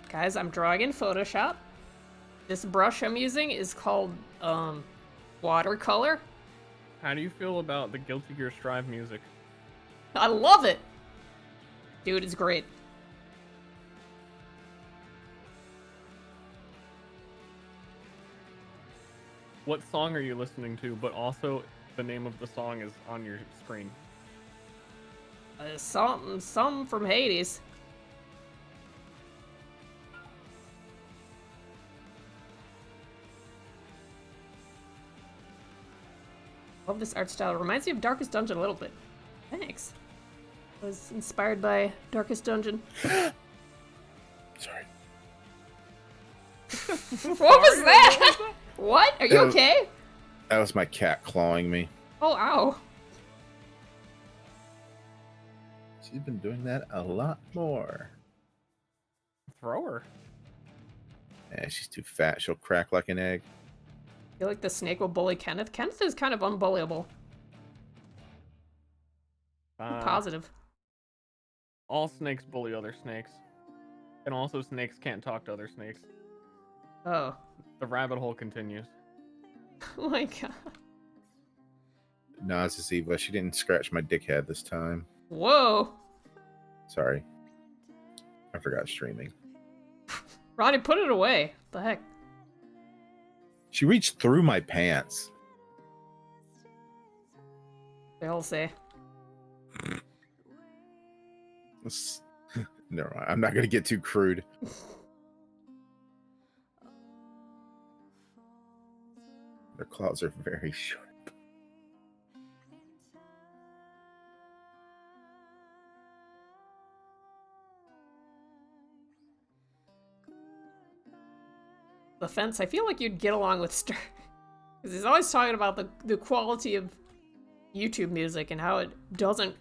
Guys, I'm drawing in Photoshop. This brush I'm using is called, watercolor. How do you feel about the Guilty Gear Strive music? I love it! Dude, it's great. What song are you listening to, but also the name of the song is on your screen? Some from Hades. Love this art style. It reminds me of Darkest Dungeon a little bit. Thanks. was inspired by Darkest Dungeon. Sorry. What was that? What? Are you okay? That was my cat clawing me. Oh, ow. She's been doing that a lot more. Throw her. Yeah, she's too fat. She'll crack like an egg. I feel like the snake will bully Kenneth. Kenneth is kind of unbullyable. Positive. All snakes bully other snakes. And also snakes can't talk to other snakes. Oh. The rabbit hole continues. Oh my god. No, it's Eva. She didn't scratch my dickhead this time. Whoa. Sorry. I forgot streaming. Ronnie, put it away. What the heck? She reached through my pants. They all say. Never mind. I'm not going to get too crude. Their claws are very sharp. The fence, I feel like you'd get along with Ster. Because he's always talking about the quality of YouTube music and how it doesn't.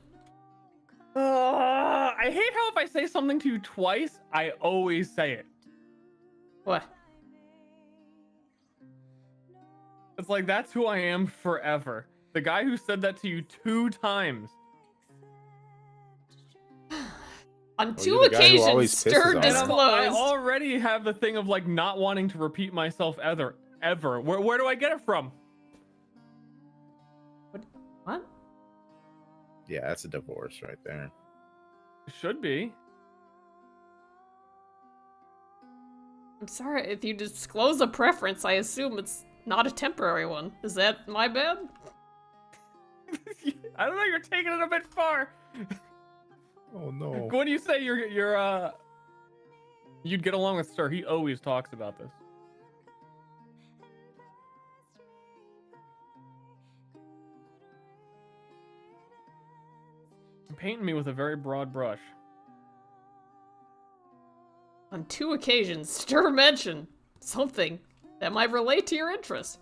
I hate how if I say something to you twice, I always say it. What? It's like, that's who I am forever. The guy who said that to you 2 times. On Oh, 2 you're the guy who occasions, always Ster pisses on me. I disclosed. already have the thing of like not wanting to repeat myself ever. Where do I get it from? What? Yeah, that's a divorce right there. It should be. I'm sorry, if you disclose a preference, I assume it's not a temporary one. Is that my bad? I don't know, you're taking it a bit far. Oh no. When you say you'd get along with Ster, he always talks about this. You're painting me with a very broad brush. On 2 occasions, Ster mentioned something that might relate to your interests.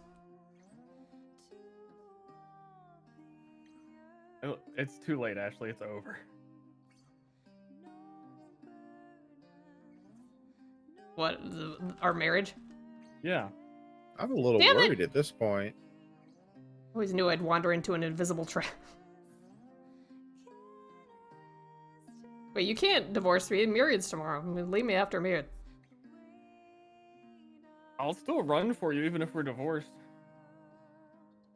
It's too late, Ashley. It's over. What? Our marriage? Yeah. I'm a little Damn it. worried at this point. Always knew I'd wander into an invisible trap. Wait, you can't divorce me. Myriad's tomorrow. I mean, leave me after Myriad. I'll still run for you even if we're divorced.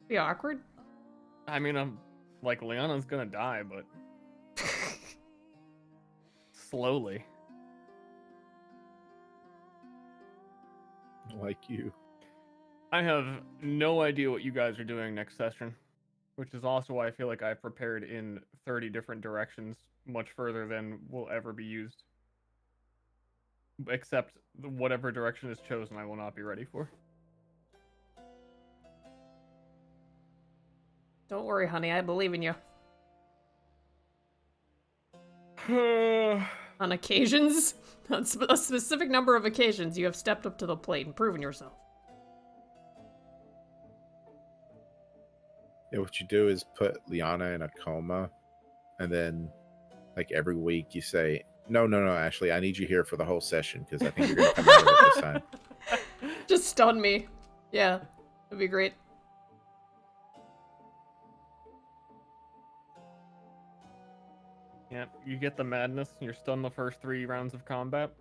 Be awkward. I mean, I'm like, Leonna's gonna die, but slowly. Like you. I have no idea what you guys are doing next session, which is also why I feel like I've prepared in 30 different directions, much further than will ever be used. Except whatever direction is chosen, I will not be ready for. Don't worry, honey. I believe in you. On occasions, on a specific number of occasions, you have stepped up to the plate and proven yourself. Yeah, what you do is put Liana in a coma, and then, like, every week you say, no, Ashley, I need you here for the whole session, because I think you're going to come out of it this time. Just stun me. Yeah, that'd be great. Yeah, you get the madness, you're stunned the first 3 rounds of combat.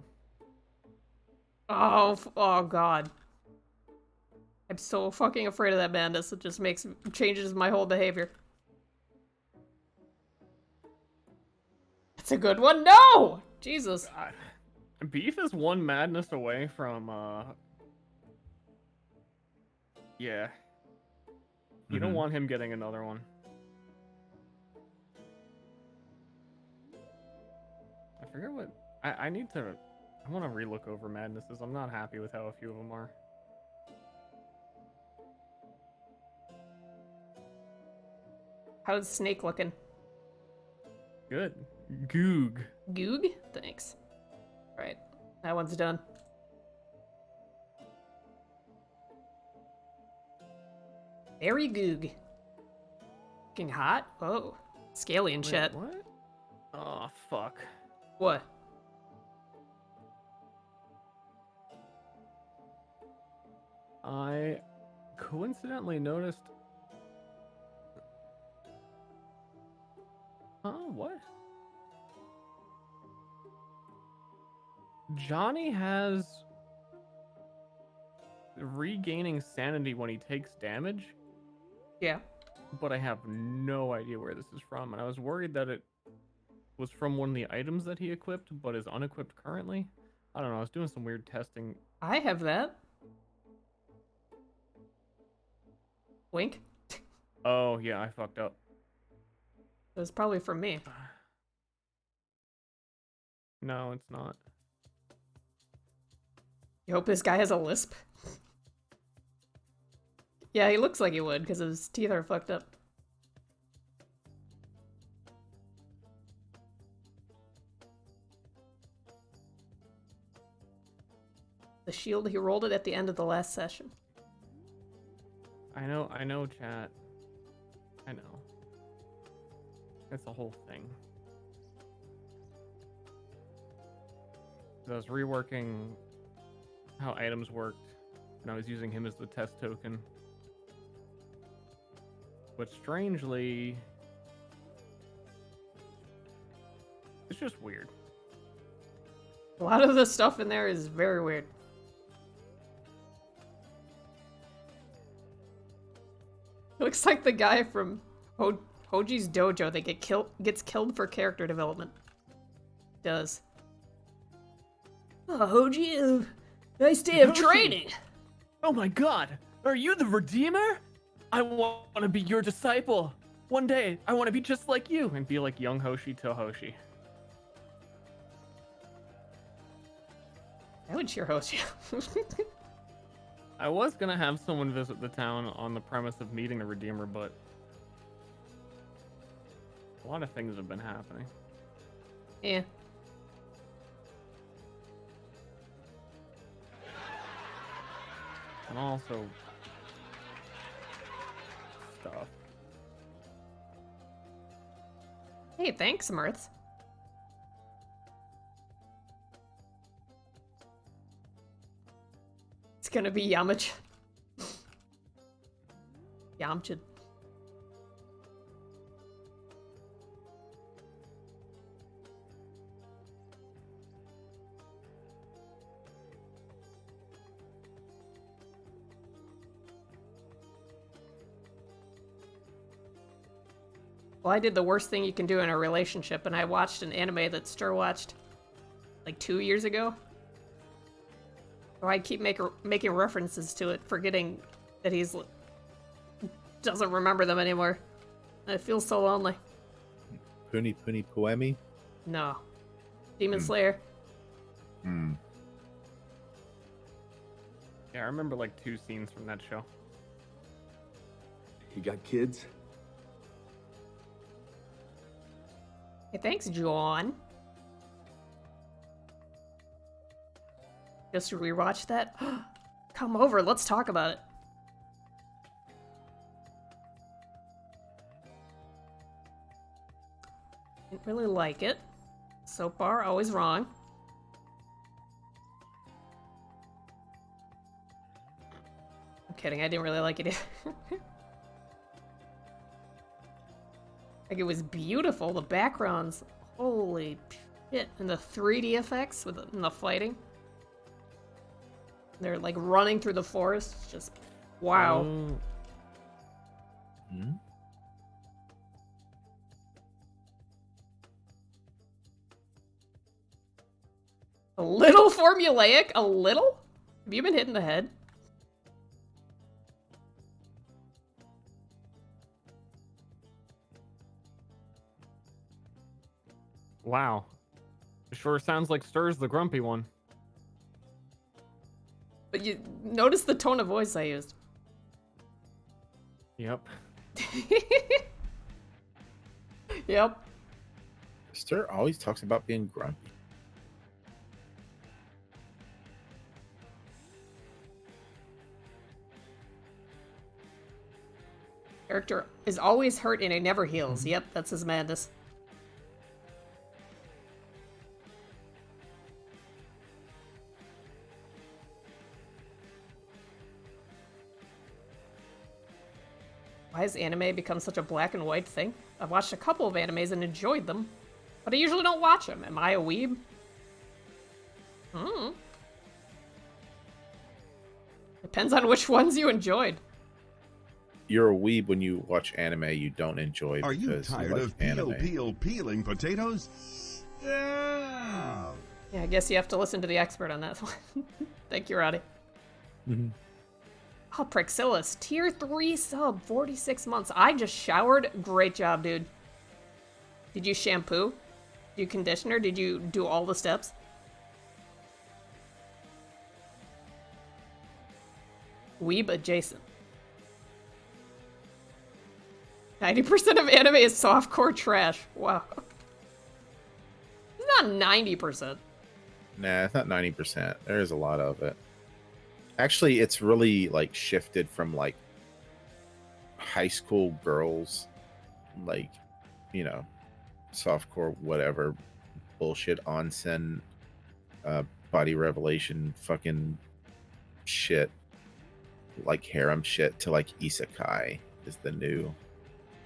Oh, oh god. I'm so fucking afraid of that madness. It just changes my whole behavior. That's a good one. No! Jesus. God. Beef is 1 madness away from, yeah. You don't want him getting another one. I forget what... I need to... I want to relook over madnesses. I'm not happy with how a few of them are. How's Snake looking? Good. Goog. Goog? Thanks. Right. That one's done. Very goog. Looking hot? Oh. Scaly and Wait, shit. what? Oh, fuck. What? I coincidentally noticed... Oh, what? Johnny has regaining sanity when he takes damage, Yeah. but I have no idea where this is from, and I was worried that it was from one of the items that he equipped, but is unequipped currently. I don't know, I was doing some weird testing. I have that. Wink. Oh, yeah, I fucked up. It was probably from me. No, it's not. You hope this guy has a lisp? Yeah, he looks like he would, because his teeth are fucked up. The shield, he rolled it at the end of the last session. I know, chat. I know. It's the whole thing. I was reworking how items worked, and I was using him as the test token. But strangely, it's just weird. A lot of the stuff in there is very weird. Looks like the guy from Hoji's dojo that gets killed for character development. Does. Oh, Hoji, nice day of Hoji! training. Oh my god! Are you the Redeemer? I want to be your disciple. One day, I want to be just like you and be like young Hoshi to Hoshi. I would cheer Hoji. I was gonna have someone visit the town on the premise of meeting the Redeemer, but a lot of things have been happening. Yeah. And also stuff. Hey, thanks, Mirth. It's gonna be Yamcha. Yamcha. Well, I did the worst thing you can do in a relationship, and I watched an anime that Ster watched like 2 years ago. So I keep making references to it, forgetting that he's doesn't remember them anymore. I feel so lonely. Puni Poemi? No. Demon Slayer. Hmm. Yeah, I remember like 2 scenes from that show. You got kids? Hey, thanks, John. Just rewatch that. Come over, let's talk about it. Didn't really like it. So far, always wrong. I'm kidding, I didn't really like it either. Like, it was beautiful, the backgrounds. Holy shit. And the 3D effects in the fighting. They're like running through the forest. Just wow. Hmm? A little formulaic? A little? Have you been hit in the head? Wow. It sure sounds like Stir's the grumpy one. But you notice the tone of voice I used. Yep. Yep. Ster always talks about being grumpy. Character is always hurt and he never heals. Yep, that's his madness. Why has anime become such a black and white thing? I've watched a couple of animes and enjoyed them, but I usually don't watch them. Am I a weeb? Depends on which ones you enjoyed. You're a weeb when you watch anime you don't enjoy. Are you because tired like of anime. peeling potatoes? Yeah! Yeah, I guess you have to listen to the expert on that one. Thank you, Roddy. Oh, Praxillus, tier 3 sub, 46 months. I just showered. Great job, dude. Did you shampoo? Did you conditioner? Did you do all the steps? Weeb adjacent. 90% of anime is softcore trash. Wow. It's not 90%. Nah, it's not 90%. There's a lot of it. Actually, it's really like shifted from like high school girls, like, you know, softcore, whatever, bullshit, onsen, body revelation, fucking shit, like harem shit, to like isekai is the new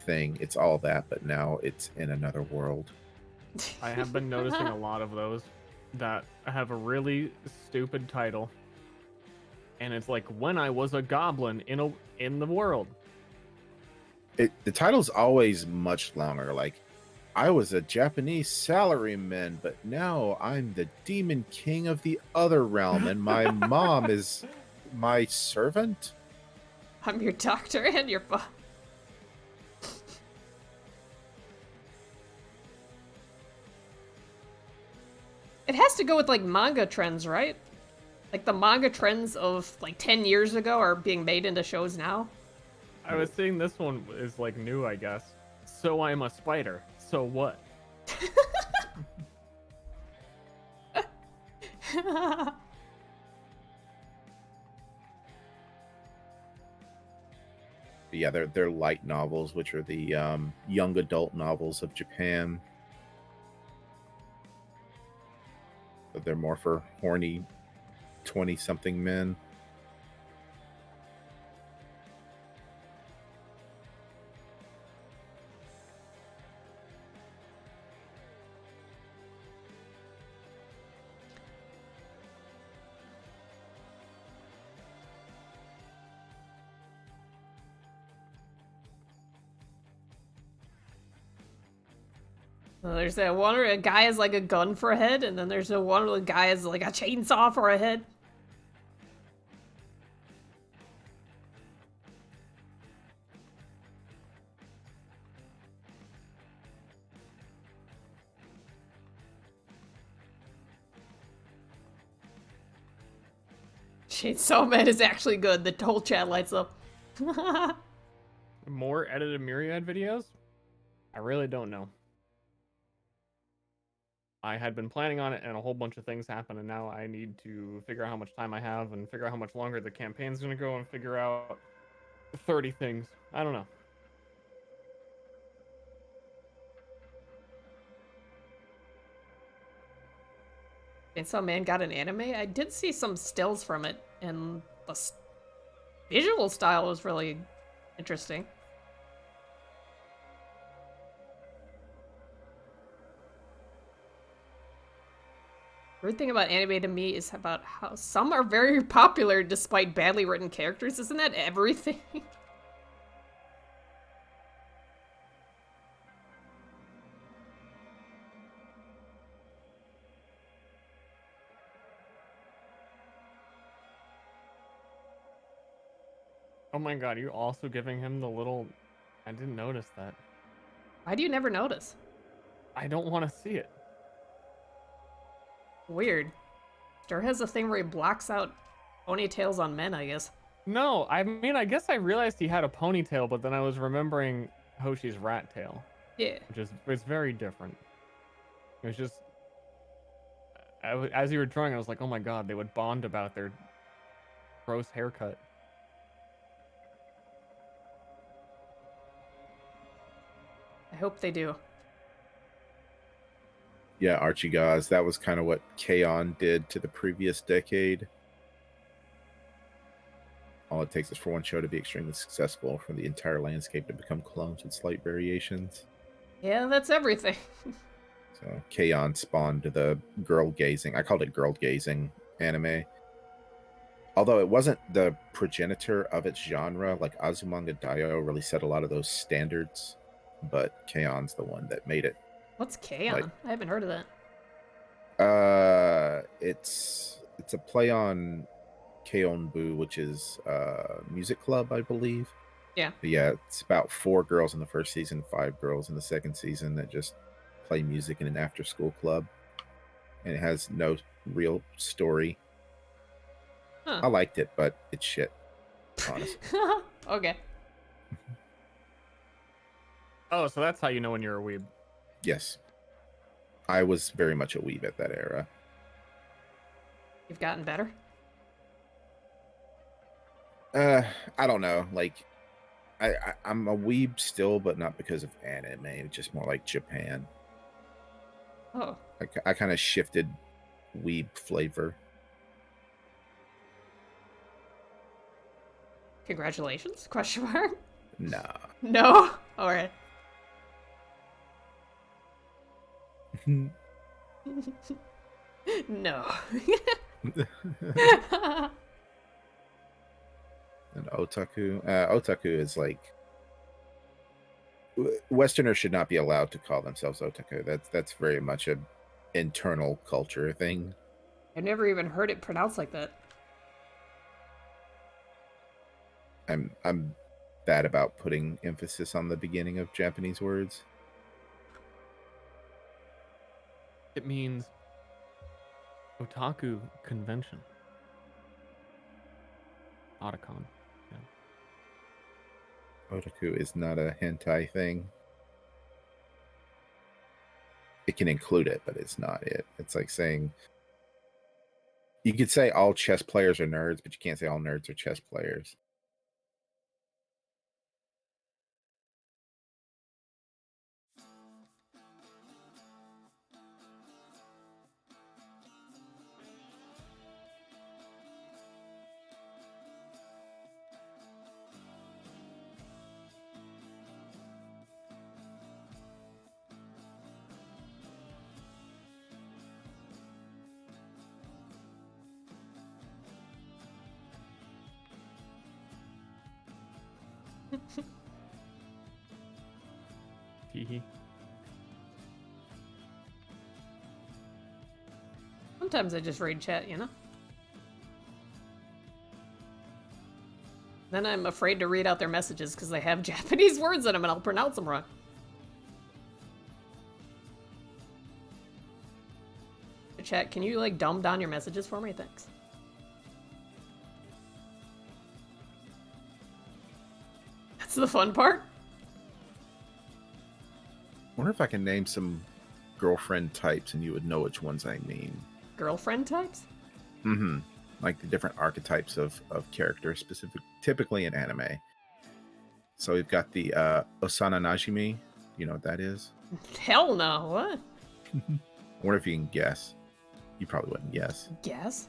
thing. It's all that, but now it's in another world. I have been noticing a lot of those that have a really stupid title. And it's like, when I was a goblin in the world. The title's always much longer. Like, I was a Japanese salaryman, but now I'm the demon king of the other realm, and my mom is my servant. I'm your doctor and your father. It has to go with, like, manga trends, right? Like, the manga trends of, like, 10 years ago are being made into shows now. I was seeing this one is, like, new, I guess. So I'm a spider. So what? Yeah, they're light novels, which are the young adult novels of Japan. But they're more for horny 20-something men. Well, there's that one where a guy has like a gun for a head, and then there's the one where the guy has like a chainsaw for a head. Chainsaw Man is actually good. The whole chat lights up. More edited Myriad videos? I really don't know. I had been planning on it and a whole bunch of things happened, and now I need to figure out how much time I have and figure out how much longer the campaign's gonna go and figure out 30 things. I don't know. Chainsaw Man got an anime? I did see some stills from it, and the visual style was really interesting. Weird thing about anime to me is about how some are very popular despite badly written characters. Isn't that everything? Oh my god, you're also giving him the little... I didn't notice that. Why do you never notice? I don't want to see it. Weird. Ster has a thing where he blocks out ponytails on men, I guess. No, I mean, I guess I realized he had a ponytail, but then I was remembering Hoshi's rat tail. Yeah. Which is, it's very different. It was just, as you were drawing, I was like, oh my god, they would bond about their gross haircut. I hope they do. Yeah, Archie Gaz. That was kind of what K-On! Did to the previous decade. All it takes is for one show to be extremely successful for the entire landscape to become clones with slight variations. Yeah, that's everything. So K-On! Spawned the girl gazing. I called it girl gazing anime. Although it wasn't the progenitor of its genre, like Azumanga Daioh really set a lot of those standards, but K-On!'s the one that made it. What's K-On? Like- I haven't heard of that. It's a play on Keonbu, which is music club, I believe. Yeah. But yeah, it's about 4 girls in the first season, 5 girls in the second season that just play music in an after-school club, and it has no real story. Huh. I liked it, but it's shit, honestly. Okay. Oh, so that's how you know when you're a weeb. Yes, I was very much a weeb at that era. You've gotten better? I don't know. Like, I'm a weeb still, but not because of anime. Just more like Japan. Oh. I kind of shifted weeb flavor. Congratulations? Question mark? Nah. No? Alright. No. And otaku. Otaku is like, Westerners should not be allowed to call themselves otaku. That's very much a internal culture thing. I've never even heard it pronounced like that. I'm bad about putting emphasis on the beginning of Japanese words. It means otaku convention. Otakon. Otaku is not a hentai thing. It can include it, but it's not it. It's like saying, you could say all chess players are nerds, but you can't say all nerds are chess players. Teehee. Sometimes I just read chat, you know? Then I'm afraid to read out their messages because they have Japanese words in them and I'll pronounce them wrong. Chat, can you like dumb down your messages for me? Thanks. That's the fun part. Wonder if I can name some girlfriend types and you would know which ones I mean. Girlfriend types? Mm-hmm. Like the different archetypes of characters, typically in anime. So we've got the Osana Najimi. You know what that is? Hell no. What? I wonder if you can guess. You probably wouldn't guess. Guess?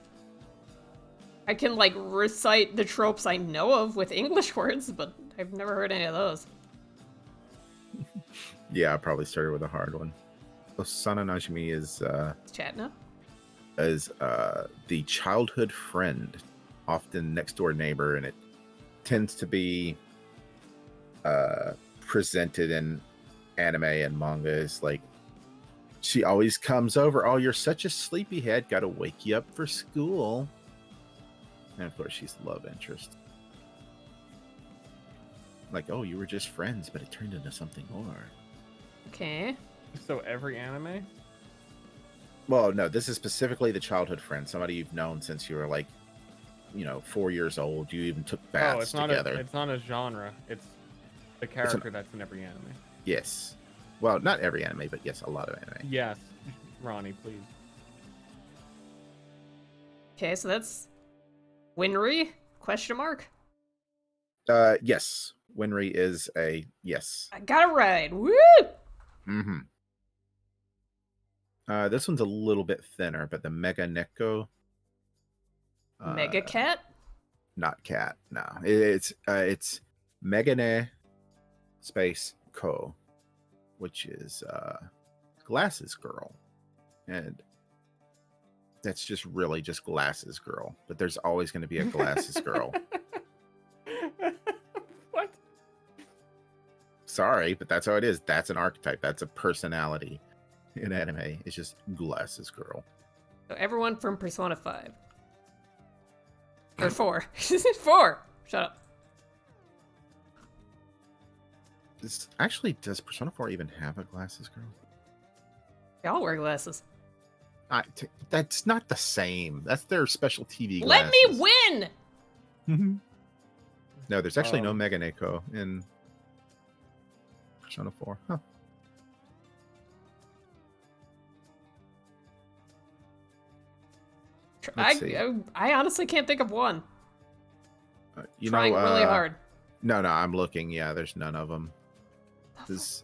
I can like recite the tropes I know of with English words, but I've never heard any of those. Yeah, I probably started with a hard one. Osana Najimi is Chat now? The childhood friend, often next door neighbor, and it tends to be presented in anime and manga as like, she always comes over. Oh, you're such a sleepyhead. Got to wake you up for school. And of course, she's the love interest. Like, oh, you were just friends, but it turned into something more. Okay. So every anime? Well, no, this is specifically the childhood friend. Somebody you've known since you were like, 4 years old. You even took baths Oh, it's not together. it's not a genre. It's the character that's in every anime. Yes. Well, not every anime, but yes, a lot of anime. Yes, Ronnie, please. Okay, so that's Winry? Question mark? Yes, Winry is a yes. I got it right. Woo! Mm-hmm. This one's a little bit thinner, but the Mega Neko. Mega Cat? Not cat. No, it's Megane space Ko, which is Glasses Girl, and that's just really just Glasses Girl. But there's always going to be a Glasses Girl. What? Sorry, but that's how it is. That's an archetype. That's a personality in anime. It's just Glasses Girl. So everyone from Persona 5. Or 4. 4! Shut up. This actually, does Persona 4 even have a Glasses Girl? They all wear glasses. That's not the same. That's their special TV Let glasses. me win! No, there's actually no Mega Neko in Persona 4. Huh. Let's see. I honestly can't think of one. You Trying know, really hard. No, I'm looking. Yeah, there's none of them. This,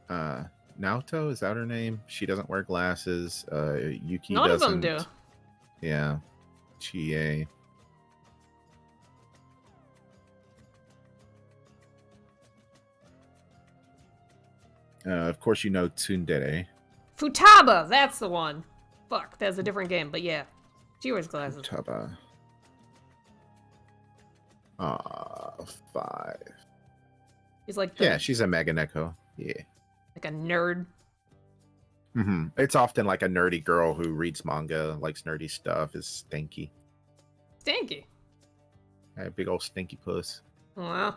Naoto, is that her name? She doesn't wear glasses. Yuki None doesn't. of them do. Yeah. Chie. Of course, you know Tsundere. Futaba! That's the one. Fuck, that's a different game, but yeah. She wears glasses. Futaba. 5. He's like Yeah, she's a Mega Neko. Yeah. like a nerd. Mm-hmm. It's often like a nerdy girl who reads manga, likes nerdy stuff, is stinky. Stinky. A big old stinky puss. Well,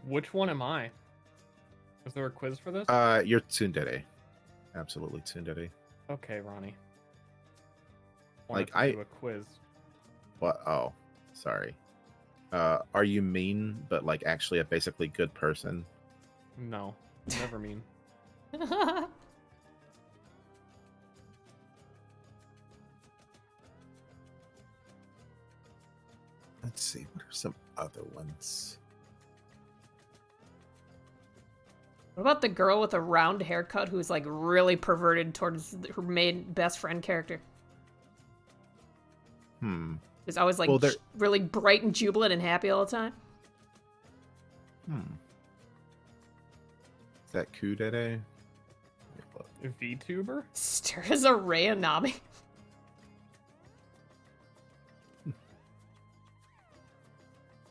Which one am I? Is there a quiz for this? You're Tsundere. Absolutely Tsundere. Okay, Ronnie. Like, Wanted to do a quiz. What? Oh, sorry. Are you mean, but like actually a basically good person? No, never mean. Let's see. What are some other ones? what about the girl with a round haircut who's like really perverted towards her main best friend character? Who's always like Well, really bright and jubilant and happy all the time? Is that Kudere? VTuber? Ster is a Rei Anami.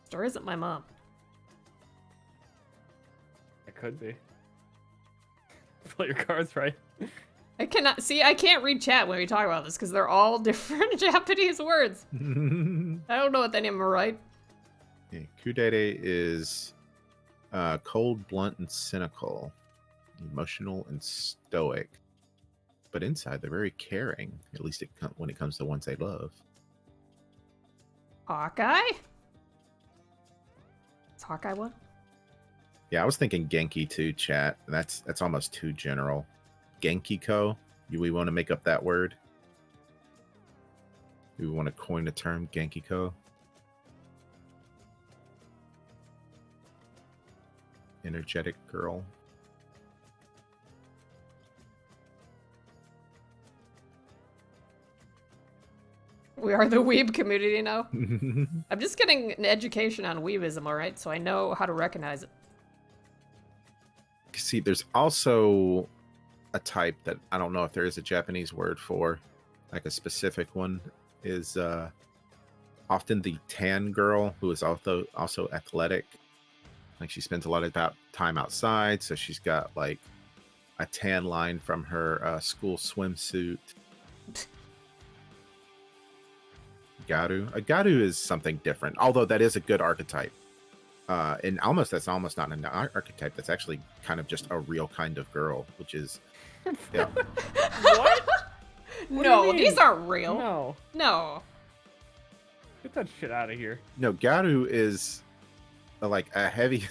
Ster isn't my mom. It could be. Play your cards right. I can't read chat when we talk about this because they're all different Japanese words. I don't know what any of them are right. Yeah, Kudere is cold, blunt, and cynical, emotional, and stoic. But inside, they're very caring. At least when it comes to ones they love. Hawkeye? Is Hawkeye one? Yeah, I was thinking Genki too, chat. That's almost too general. Genkiko? Do we want to make up that word? Do we want to coin the term Genkiko? Energetic girl. We are the weeb community now. I'm just getting an education on weebism, alright? So I know how to recognize it. See, there's also a type that I don't know if there is a Japanese word for, like a specific one, is often the tan girl who is also athletic. Like she spends a lot of time outside, so she's got like a tan line from her school swimsuit. Garu. A Garu is something different, although that is a good archetype. And that's almost not an archetype. That's actually kind of just a real kind of girl, which is, yeah. What? No, these aren't real. No. No. Get that shit out of here. No, Garu is like a heavy,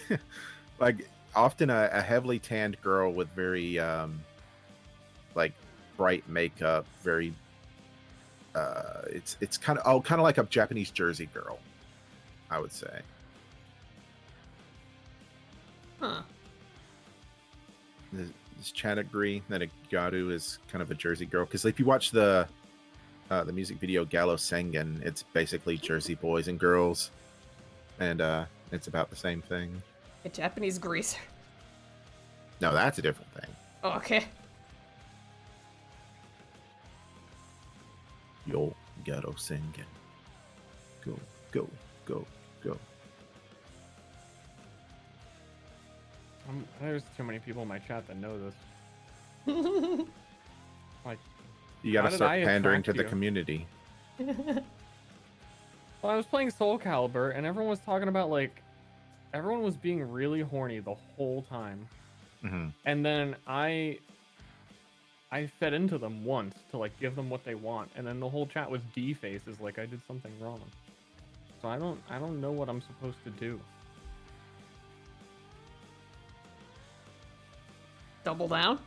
like often a heavily tanned girl with very like bright makeup, very it's kind of like a Japanese Jersey girl, I would say. Huh. Does Chad agree that a Garu is kind of a Jersey girl? Because if you watch the music video Gallo Sengen, it's basically Jersey boys and girls, and it's about the same thing. A Japanese greaser. No, that's a different thing. Oh, okay. Yo, Gallo Sengen. Go, go, go, go. There's too many people in my chat that know this. Like, You gotta how did start I pandering to attract the you? community. Well, I was playing Soul Calibur, and everyone was talking about, like, everyone was being really horny the whole time. Mm-hmm. And then I fed into them once to, like, give them what they want, and then the whole chat was D-faces, like I did something wrong. So I don't know what I'm supposed to do. Double down?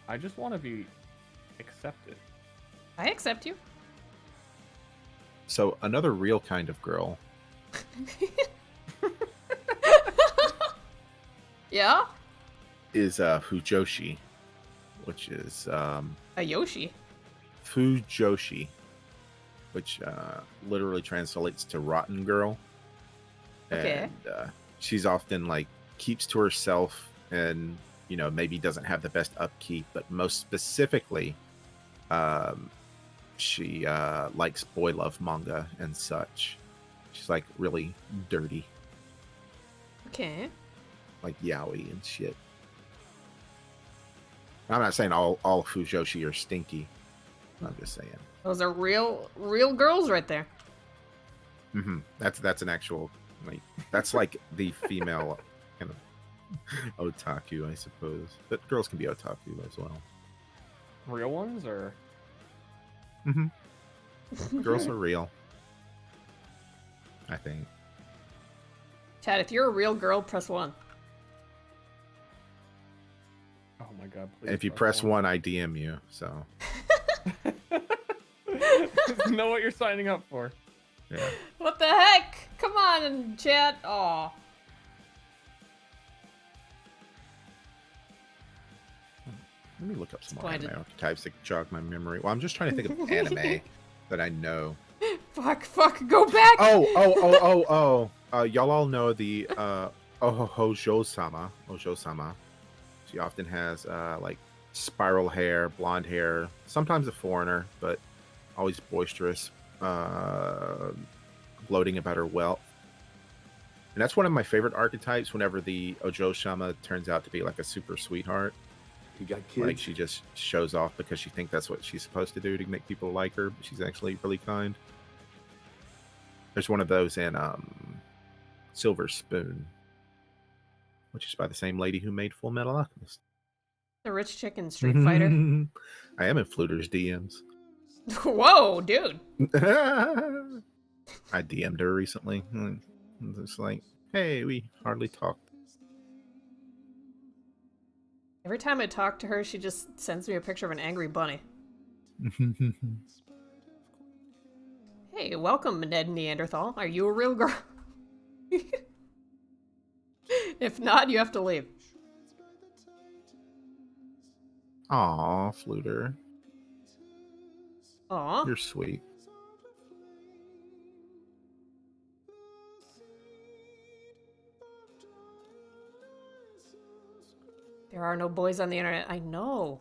I just want to be accepted. I accept you. So another real kind of girl Yeah? is Fujoshi, which is A Yoshi. Fujoshi, which literally translates to rotten girl. Okay. And she's often like keeps to herself and, you know, maybe doesn't have the best upkeep, but most specifically, she likes boy love manga and such. She's like really dirty, Okay. like yaoi and shit. I'm not saying all Fujoshi are stinky. I'm just saying. Those are real girls right there. Mm-hmm. That's an actual, like, that's like the female kind of otaku, I suppose. But girls can be otaku as well. Real ones, or Mm-hmm. Girls are real, I think. Chad, if you're a real girl, press 1. oh my god, please. And if you press one, I DM you. So know what you're signing up for. yeah. What the heck? Come on, chat. Aw. Let me look up some more Splendid. anime archetypes that jog my memory. Well, I'm just trying to think of anime that I know. Fuck, go back! Y'all all know the Ojo-sama. Ojo-sama. She often has like spiral hair, blonde hair, sometimes a foreigner, but always boisterous, gloating about her wealth. And that's one of my favorite archetypes whenever the Ojo-sama turns out to be like a super sweetheart. You got kids? Like she just shows off because she thinks that's what she's supposed to do to make people like her, but she's actually really kind. There's one of those in Silver Spoon, which is by the same lady who made Full Metal Alchemist. The rich chick in Street Fighter. I am in Fluter's DMs. Whoa, dude. I DM'd her recently. It's like, hey, we hardly talked. Every time I talk to her, she just sends me a picture of an angry bunny. Hey, welcome, Ned Neanderthal. Are you a real girl? If not, you have to leave. Aw, Fluter. Aw. You're sweet. There are no boys on the internet. I know.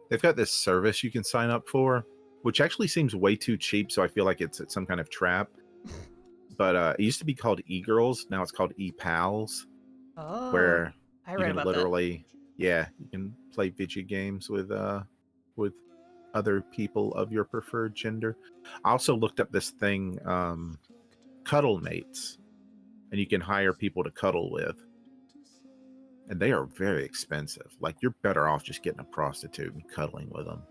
They've got this service you can sign up for, which actually seems way too cheap, so I feel like it's some kind of trap. But it used to be called eGirls. Now it's called ePals, Oh. where I you read can about literally, yeah, you can play video games with other people of your preferred gender. I also looked up this thing, Cuddle Mates, and you can hire people to cuddle with. And they are very expensive. Like, you're better off just getting a prostitute and cuddling with them.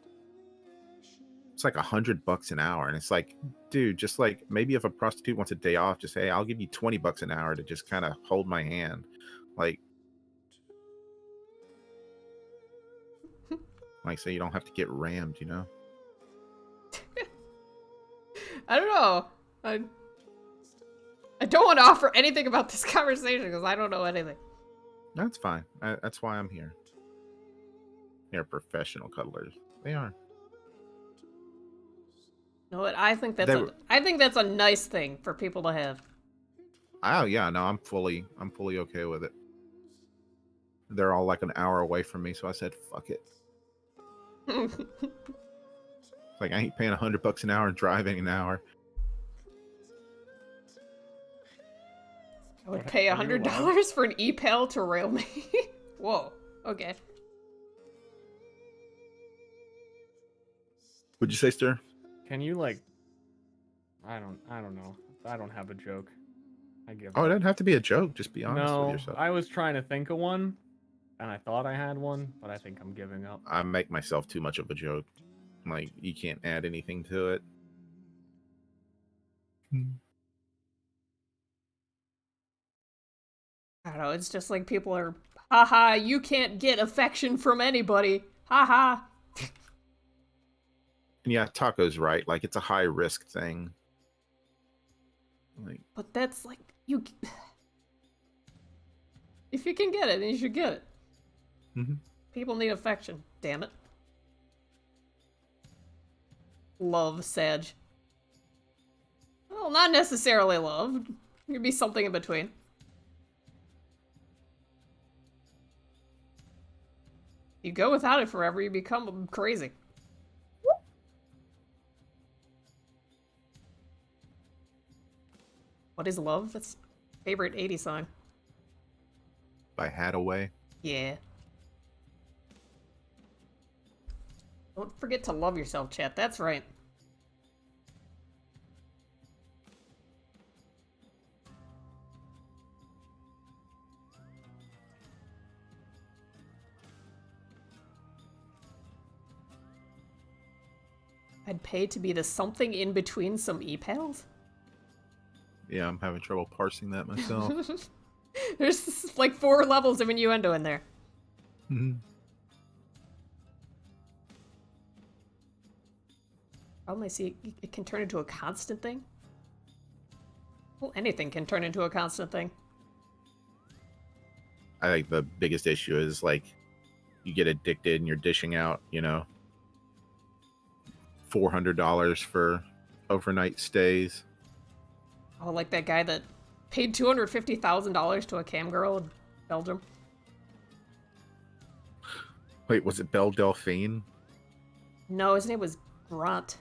it's like $100 an hour, and it's like, dude, just like maybe if a prostitute wants a day off, just hey, I'll give you $20 an hour to just kind of hold my hand, like so you don't have to get rammed, you know. I don't know. I don't want to offer anything about this conversation because I don't know anything. That's fine. That's why I'm here. They're professional cuddlers. They are. You know what? I think that's a nice thing for people to have. Oh yeah, no, I'm fully okay with it. They're all like an hour away from me, so I said, fuck it. It's like I ain't paying $100 an hour and driving an hour. I would pay $100 for an e-pal to rail me. Whoa. Okay. What'd you say, Ster? Can you like? I don't know. I don't have a joke. I give. Oh, it up. doesn't have to be a joke. Just be honest No, with yourself. I was trying to think of one, and I thought I had one, but I think I'm giving up. I make myself too much of a joke. Like you can't add anything to it. I don't know. It's just like people are, haha, you can't get affection from anybody. Haha. And yeah, Taco's right. Like it's a high risk thing. Like, But that's like, you. If you can get it, then you should get it. mhm. People need affection. Damn it. Love, Sag. Well, not necessarily love. It could be something in between. You go without it forever, you become crazy. What is love? That's favorite 80s song. By Hadaway. Yeah. Don't forget to love yourself, chat. That's right. I'd pay to be the something in between some e-pals? Yeah, I'm having trouble parsing that myself. There's like 4 levels of innuendo in there. Mhm. Problem I see, it can turn into a constant thing. Well, anything can turn into a constant thing. I think the biggest issue is like you get addicted and you're dishing out, you know, $400 for overnight stays. Oh, like that guy that paid $250,000 to a cam girl in Belgium. Wait, was it Belle Delphine? No, his name was Grant.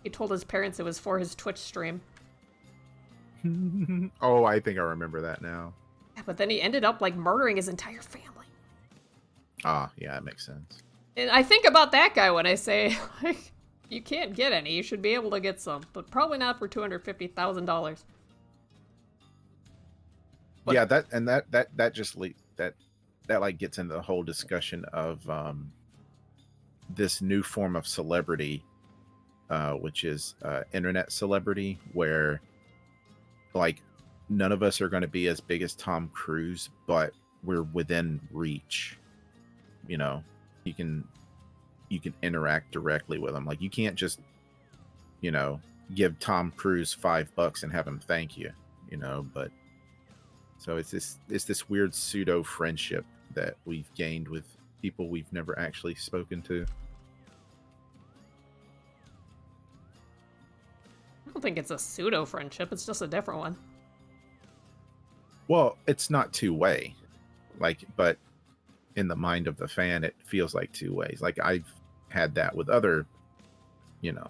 He told his parents it was for his Twitch stream. Oh, I think I remember that now. Yeah, but then he ended up like murdering his entire family. Ah, yeah, that makes sense. And I think about that guy when I say, like, you can't get any. You should be able to get some, but probably not for $250,000. But- Yeah, that just that like gets into the whole discussion of this new form of celebrity, which is internet celebrity, where like none of us are going to be as big as Tom Cruise, but we're within reach. You know, you can interact directly with him. Like you can't just, you know, give Tom Cruise $5 and have him thank you, you know, but so it's this weird pseudo friendship that we've gained with people we've never actually spoken to. I don't think it's a pseudo friendship. It's just a different one. Well, it's not two-way, like, but in the mind of the fan, it feels like two ways. Like I've had that with other, you know,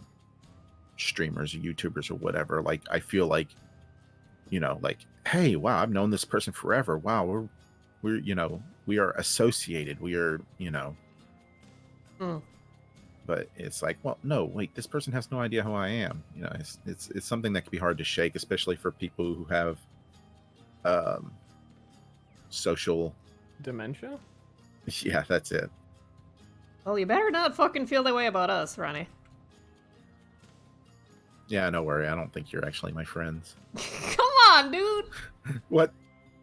streamers or YouTubers or whatever. Like I feel like, you know, like, hey, wow, I've known this person forever. Wow, we're you know, we are associated. We are, you know. But it's like, well, no, wait, this person has no idea who I am. You know, it's something that can be hard to shake, especially for people who have social Dementia? Yeah, that's it. Well, you better not fucking feel that way about us, Ronnie. Yeah, no worry. I don't think you're actually my friends. Come on, dude! What?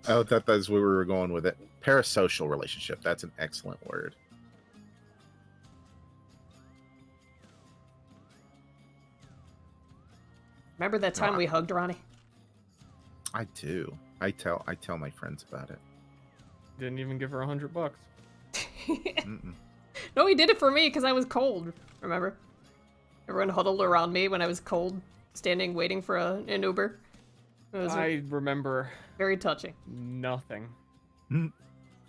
Oh, that's where we were going with it. Parasocial relationship. That's an excellent word. Remember that time we hugged Ronnie? I do. I tell my friends about it. Didn't even give her $100. Mm-mm. No, he did it for me because I was cold. Remember? Everyone huddled around me when I was cold, standing waiting for an Uber. It was I remember very touching. nothing.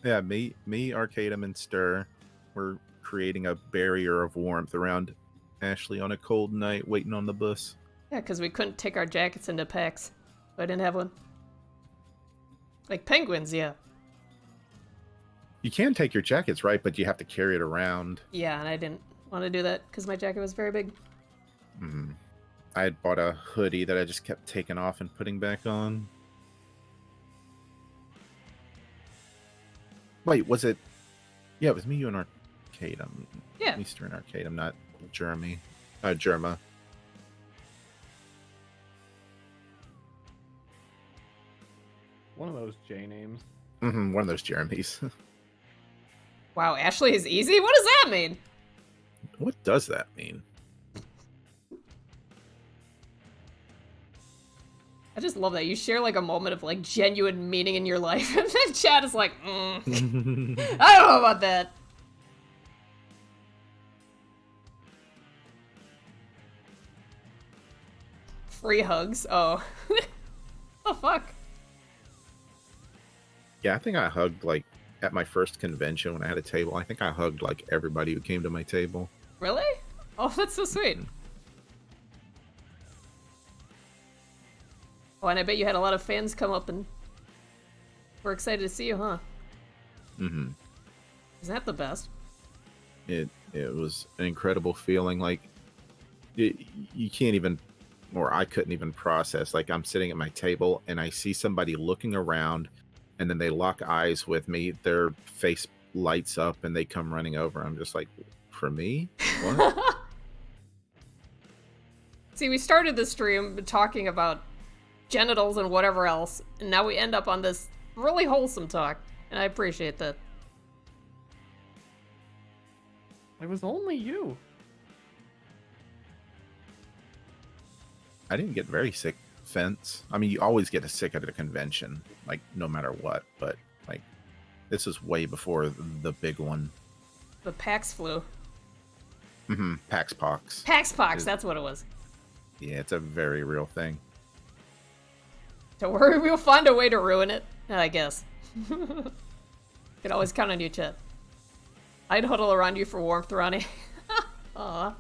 Yeah, me, Arcadum, and Ster were creating a barrier of warmth around Ashley on a cold night, waiting on the bus. Yeah, because we couldn't take our jackets into packs. So I didn't have one. Like penguins, yeah. You can take your jackets, right? But you have to carry it around. Yeah, and I didn't want to do that because my jacket was very big. Mm. I had bought a hoodie that I just kept taking off and putting back on. Wait, was it? Yeah, it was me, you, and Arcadum. Yeah. Easter and Arcadum, not Jeremy. Jerma. One of those J names. Mm-hmm, one of those Jeremys. Wow, Ashley is easy? What does that mean? What does that mean? I just love that. You share like a moment of like genuine meaning in your life, and then Chad is like, I don't know about that. Free hugs. Oh. The fuck? Yeah, I think I hugged, like, at my first convention when I had a table. I think I hugged, like, everybody who came to my table. Really? Oh, that's so sweet. Oh, and I bet you had a lot of fans come up and were excited to see you, huh? Mm-hmm. Isn't that the best? It was an incredible feeling. Like, you can't even, or I couldn't even process. Like, I'm sitting at my table and I see somebody looking around, and then they lock eyes with me. Their face lights up and they come running over. I'm just like, for me? What? See, we started the stream talking about genitals and whatever else, and now we end up on this really wholesome talk, and I appreciate that. It was only you. I didn't get very sick, Fence. I mean, you always get sick at a convention, like, no matter what. But, like, this is way before the big one. The Pax flu. Mm-hmm. Pax Pox. Pax Pox, that's what it was. Yeah, it's a very real thing. Don't worry, we'll find a way to ruin it, I guess. Can always count on you, Chet. I'd huddle around you for warmth, Ronnie. Aw.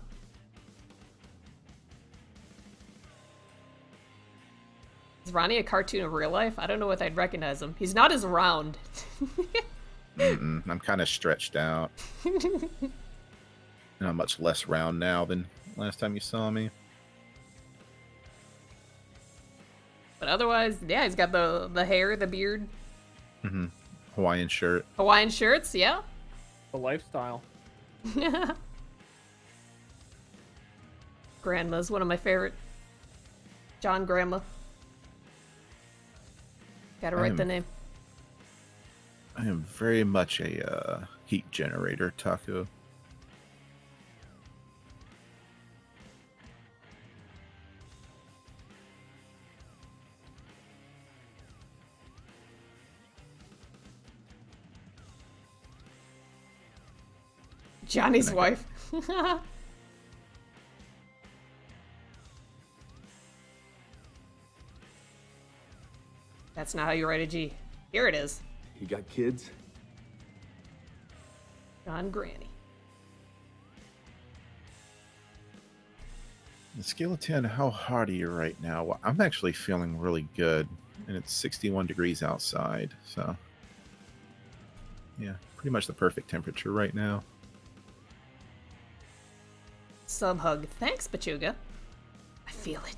Is Ronnie a cartoon in real life? I don't know if I'd recognize him. He's not as round. I'm kind of stretched out. And I'm much less round now than last time you saw me. But otherwise, yeah, he's got the hair, the beard. Mm-hmm. Hawaiian shirt. Hawaiian shirts, yeah. The lifestyle. Grandma's one of my favorite. John Grandma. Gotta write the name. I am very much a heat generator, Taco. Johnny's wife. That's not how you write a G. Here it is. You got kids? John Granny. The scale of 10, how hot are you right now? Well, I'm actually feeling really good, and it's 61 degrees outside, so yeah, pretty much the perfect temperature right now. Sub hug. Thanks, Pachuga. I feel it.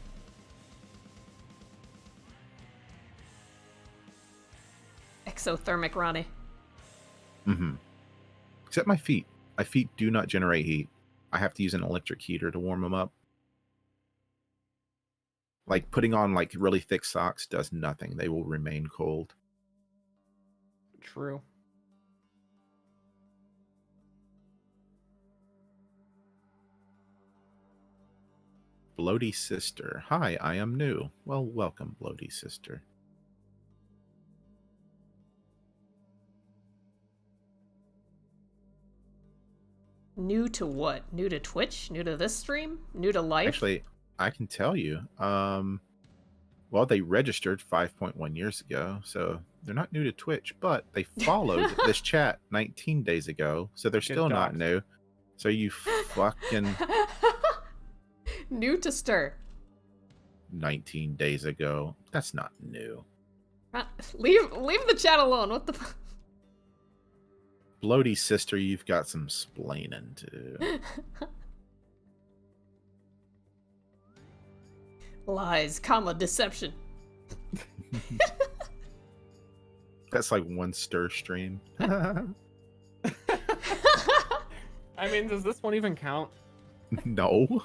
Exothermic Ronnie. Mm-hmm. Except my feet. My feet do not generate heat. I have to use an electric heater to warm them up. Like putting on like really thick socks does nothing. They will remain cold. True. Bloody Sister. Hi, I am new. Well, welcome, Bloody Sister. New to what? New to Twitch? New to this stream? New to life? Actually, I can tell you. Well, they registered 5.1 years ago, so they're not new to Twitch, but they followed this chat 19 days ago, so they're still not new. So you fucking... New to Ster. 19 days ago. That's not new. Leave the chat alone. What the fuck? Bloody Sister, you've got some splaining to do. Lies, comma, deception. That's like one Ster stream. I mean, does this one even count? No.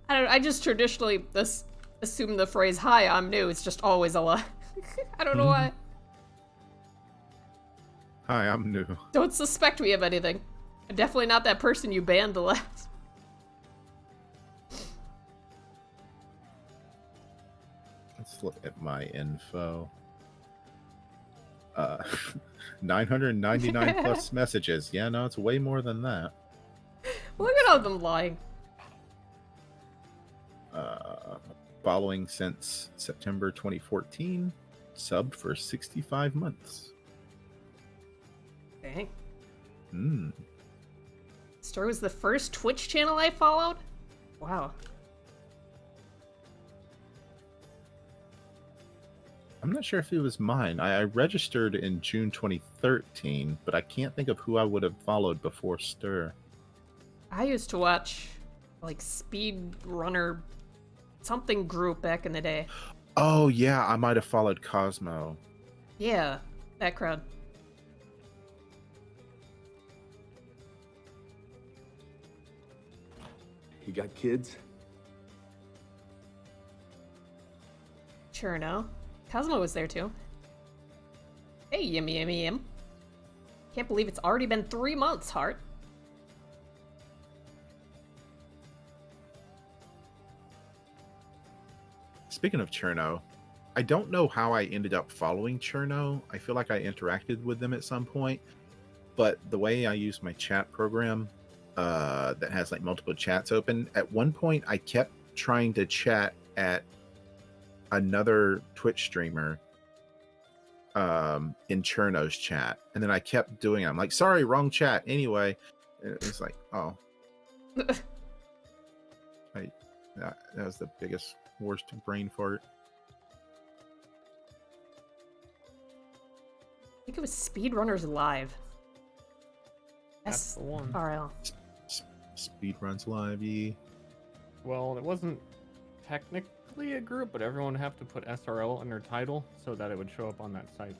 I just traditionally assume the phrase "Hi, I'm new." It's just always a lie. I don't know why. Hi, I'm new. Don't suspect me of anything. I'm definitely not that person you banned the last. Let's look at my info. 999 plus messages. Yeah, no, it's way more than that. Look at all them lying. Following since September 2014, subbed for 65 months. Dang. Hmm. Ster was the first Twitch channel I followed? Wow. I'm not sure if it was mine. I registered in June 2013, but I can't think of who I would have followed before Ster. I used to watch, like, speedrunner something group back in the day. Oh, yeah, I might have followed Cosmo. Yeah, that crowd. You got kids? Sure, no. Cosmo was there too. Hey, yimmy yimmy yim. Can't believe it's already been 3 months, Heart. Speaking of Cherno, I don't know how I ended up following Cherno. I feel like I interacted with them at some point, but the way I use my chat program that has like multiple chats open, at one point I kept trying to chat at another Twitch streamer in Cherno's chat, and then I kept doing it. I'm like, sorry, wrong chat. Anyway, it's like, oh, that was the biggest, worst brain fart. I think it was Speedrunners Live. That's the one. SRL. Speedruns Live, ye. Well, it wasn't technically a group, but everyone would have to put SRL in their title so that it would show up on that site.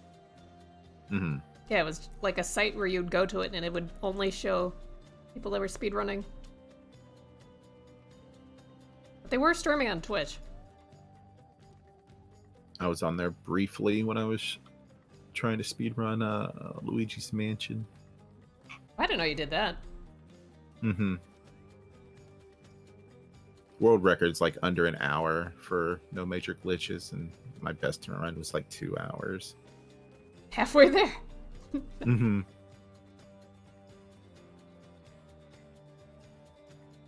Mm-hmm. Yeah, it was like a site where you'd go to it and it would only show people that were speedrunning. But they were streaming on Twitch. I was on there briefly when I was trying to speedrun Luigi's Mansion. I didn't know you did that. Mm-hmm. World record's like under an hour for no major glitches, and my best run was like 2 hours. Halfway there. Mm-hmm.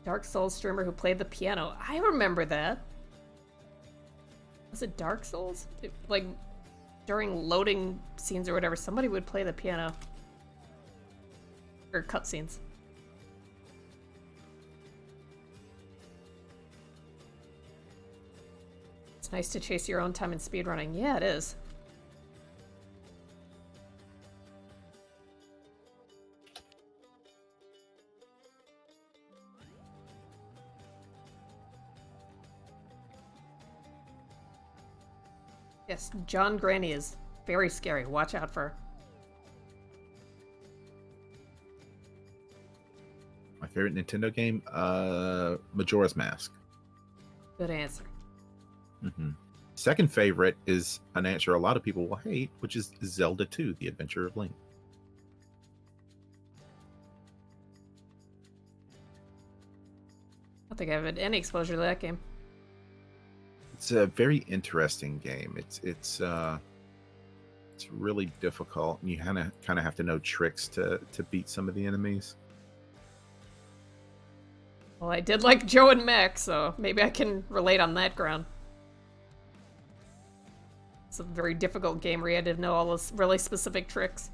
Dark Souls streamer who played the piano. I remember that. Was it Dark Souls? Like, during loading scenes or whatever, somebody would play the piano. Or cutscenes. It's nice to chase your own time in speedrunning. Yeah, it is. Yes, John Granny is very scary. Watch out for her. Favorite Nintendo game? Majora's Mask. Good answer. Second favorite is an answer a lot of people will hate, which is Zelda 2: The Adventure of Link. I don't think I've had any exposure to that game. It's a very interesting game. It's really difficult, and you kind of have to know tricks to beat some of the enemies. Well, I did like Joe and Mac, so maybe I can relate on that ground. It's a very difficult game where you had to know all those really specific tricks.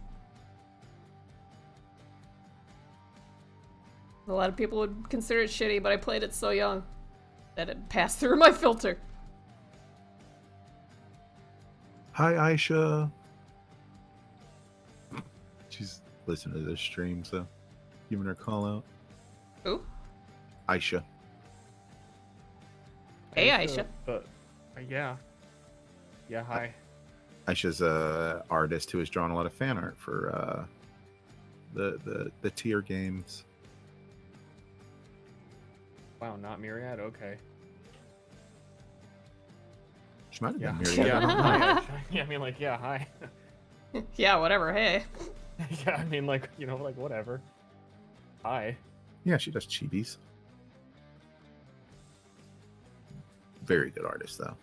A lot of people would consider it shitty, but I played it so young that it passed through my filter. Hi, Aisha. She's listening to this stream, so giving her a call out. Who? Aisha. Hey, Aisha. But yeah. Yeah, hi. Aisha's a artist who has drawn a lot of fan art for the tier games. Wow, not Myriad? Okay. She might have Yeah. been Myriad. Yeah, I don't know. hi, actually. Yeah, I mean, like, yeah, hi. Yeah, whatever, hey. Yeah, I mean, like, you know, like, whatever. Hi. Yeah, she does chibis. Very good artist, though.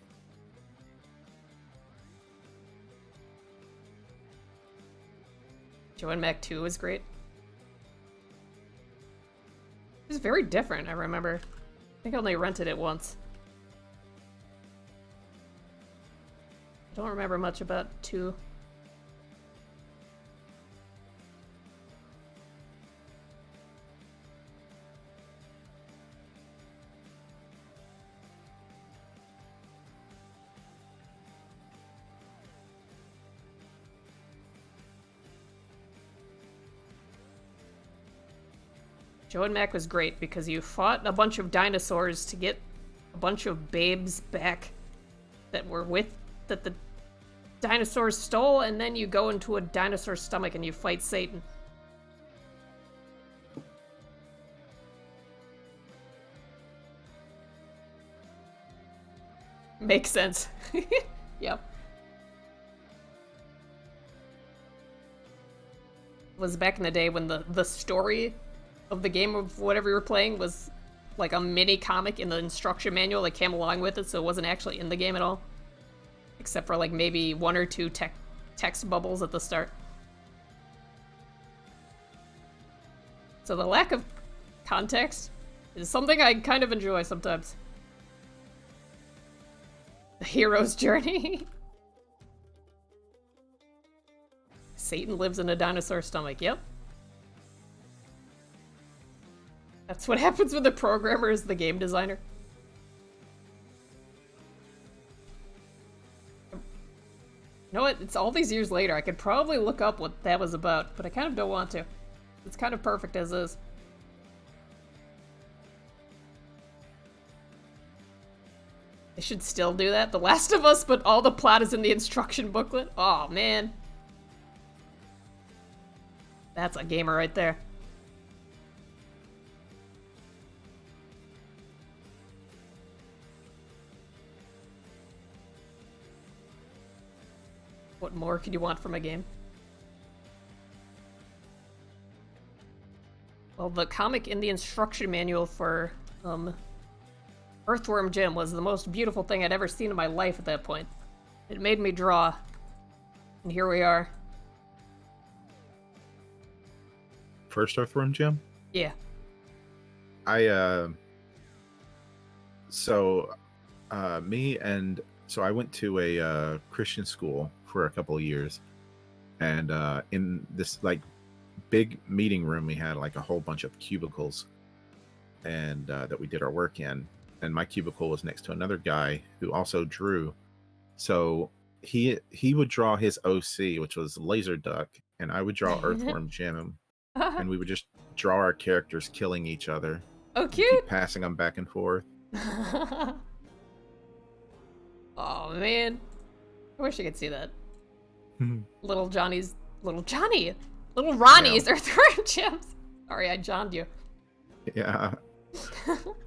Joe and Mac 2 was great. It was very different, I remember. I think I only rented it once. I don't remember much about 2. Joe and Mac was great because you fought a bunch of dinosaurs to get a bunch of babes back that were that the dinosaurs stole, and then you go into a dinosaur stomach and you fight Satan. Makes sense. Yep. Was back in the day when the story of the game of whatever you were playing was like a mini comic in the instruction manual that came along with it, so it wasn't actually in the game at all. Except for like maybe 1 or 2 text bubbles at the start. So the lack of context is something I kind of enjoy sometimes. The hero's journey. Satan lives in a dinosaur stomach, yep. That's what happens when the programmer is the game designer. You know what? It's all these years later. I could probably look up what that was about, but I kind of don't want to. It's kind of perfect as is. They should still do that. The Last of Us, but all the plot is in the instruction booklet. Oh, man. That's a gamer right there. What more could you want from a game? Well, the comic in the instruction manual for Earthworm Jim was the most beautiful thing I'd ever seen in my life at that point. It made me draw. And here we are. First Earthworm Jim? Yeah. So I went to a Christian school for a couple of years, and in this like big meeting room we had like a whole bunch of cubicles, and that we did our work in, and my cubicle was next to another guy who also drew. So he would draw his OC, which was Laser Duck, and I would draw Earthworm Jim, and we would just draw our characters killing each other. Oh, cute! Keep passing them back and forth. Oh, man. I wish I could see that. Little Ronnie's Earthworm Gems. Sorry, I johned you. Yeah.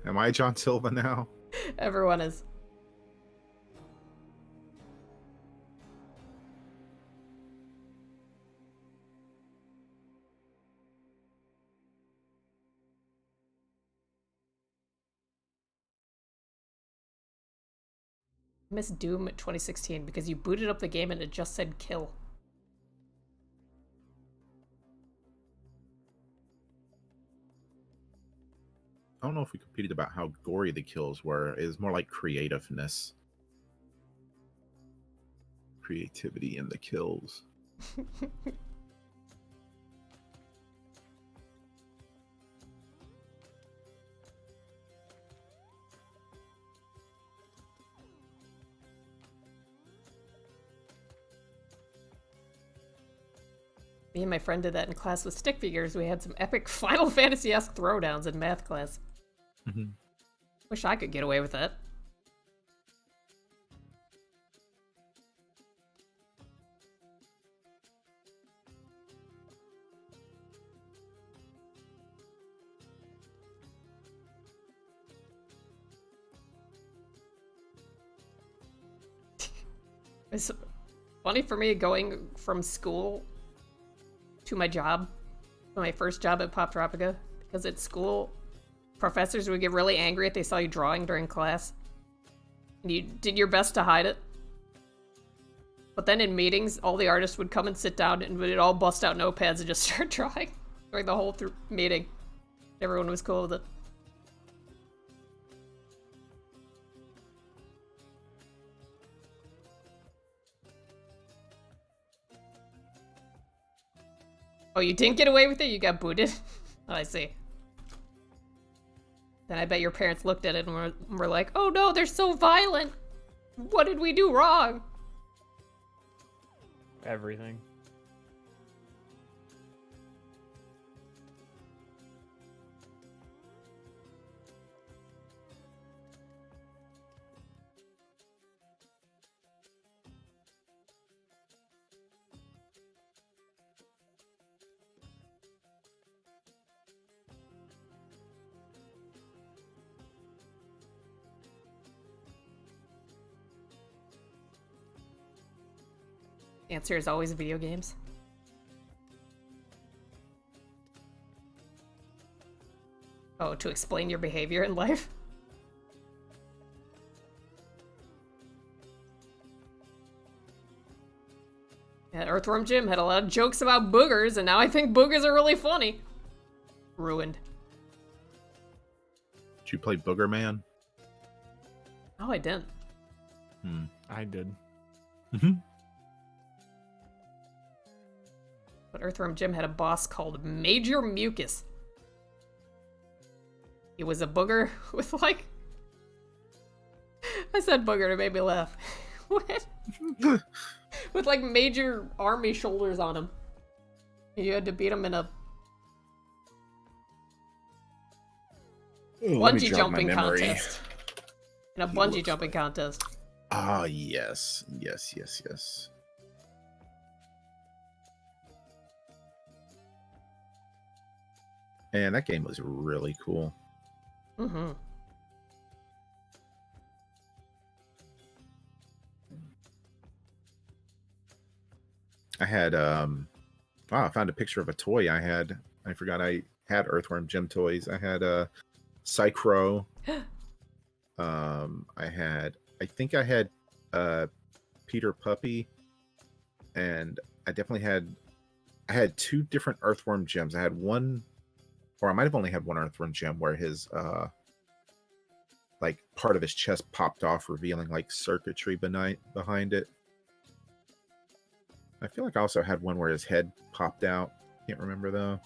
Am I John Silva now? Everyone is. Miss Doom 2016 because you booted up the game and it just said kill. I don't know if we competed about how gory the kills were. It was more like creativeness. Creativity in the kills. Me and my friend did that in class with stick figures. We had some epic Final Fantasy-esque throwdowns in math class. Mhm. Wish I could get away with that. It's funny for me going from school to my job, my first job at Pop Tropica, because at school, professors would get really angry if they saw you drawing during class. And you did your best to hide it. But then in meetings, all the artists would come and sit down and we'd all bust out notepads and just start drawing during the whole meeting. Everyone was cool with it. Oh, you didn't get away with it? You got booted? Oh, I see. Then I bet your parents looked at it and were like, oh no, they're so violent! What did we do wrong? Everything. The answer is always video games. Oh, to explain your behavior in life? Yeah, Earthworm Jim had a lot of jokes about boogers, and now I think boogers are really funny. Ruined. Did you play Booger Man? Oh, I didn't. I did. But Earthworm Jim had a boss called Major Mucus. He was a booger with like... I said booger and it made me laugh. What? With like major army shoulders on him. You had to beat him in a bungee jumping contest. In a bungee jumping contest. Ah, yes. Yes, yes, yes. And that game was really cool. Mm-hmm. I had I found a picture of a toy I had. I forgot I had Earthworm Jim toys. I had Psychro. I think I had Peter Puppy, and I had two different Earthworm Jims. I had one, or I might have only had one Earthworm Jim where his like part of his chest popped off, revealing like circuitry behind it. I feel like I also had one where his head popped out. Can't remember though.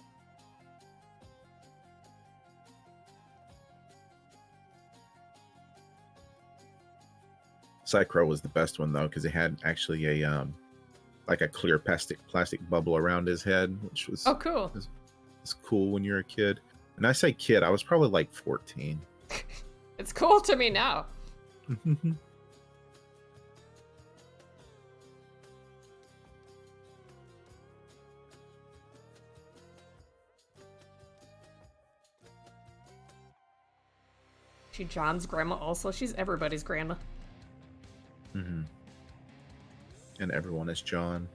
Psychro was the best one though, because it had actually a like a clear plastic bubble around his head, which was cool. It's cool when you're a kid. And I say kid, I was probably like 14. It's cool to me now. She John's grandma also. She's everybody's grandma. Mm-hmm. And everyone is John.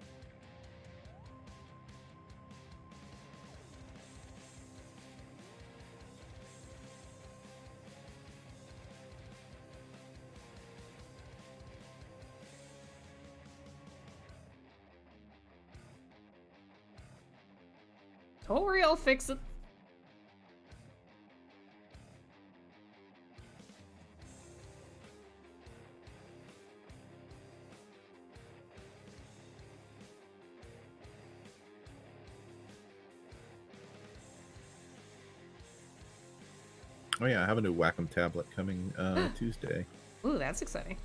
Don't worry, I'll fix it. Oh yeah, I have a new Wacom tablet coming Tuesday. Ooh, that's exciting.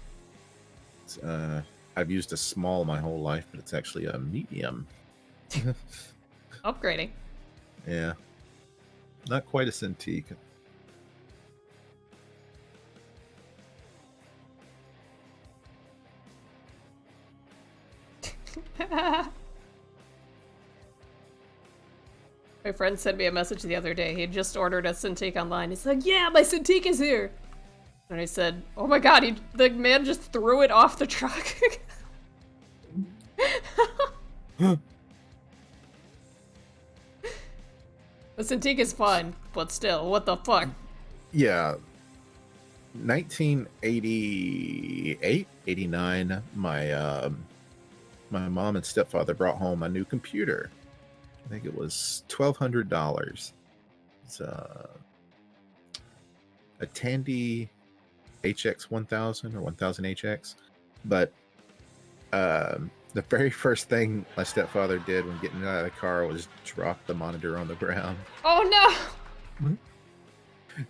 It's, I've used a small my whole life, but it's actually a medium. Upgrading. Yeah. Not quite a Cintiq. My friend sent me a message the other day. He had just ordered a Cintiq online. He's like, yeah, my Cintiq is here. And I said, oh my god, the man just threw it off the truck. The Cintiq is fun, but still, what the fuck? Yeah. 1988, 89, my mom and stepfather brought home a new computer. I think it was $1,200. It's a Tandy HX 1000 or 1000 HX. But the very first thing my stepfather did when getting out of the car was drop the monitor on the ground. Oh no!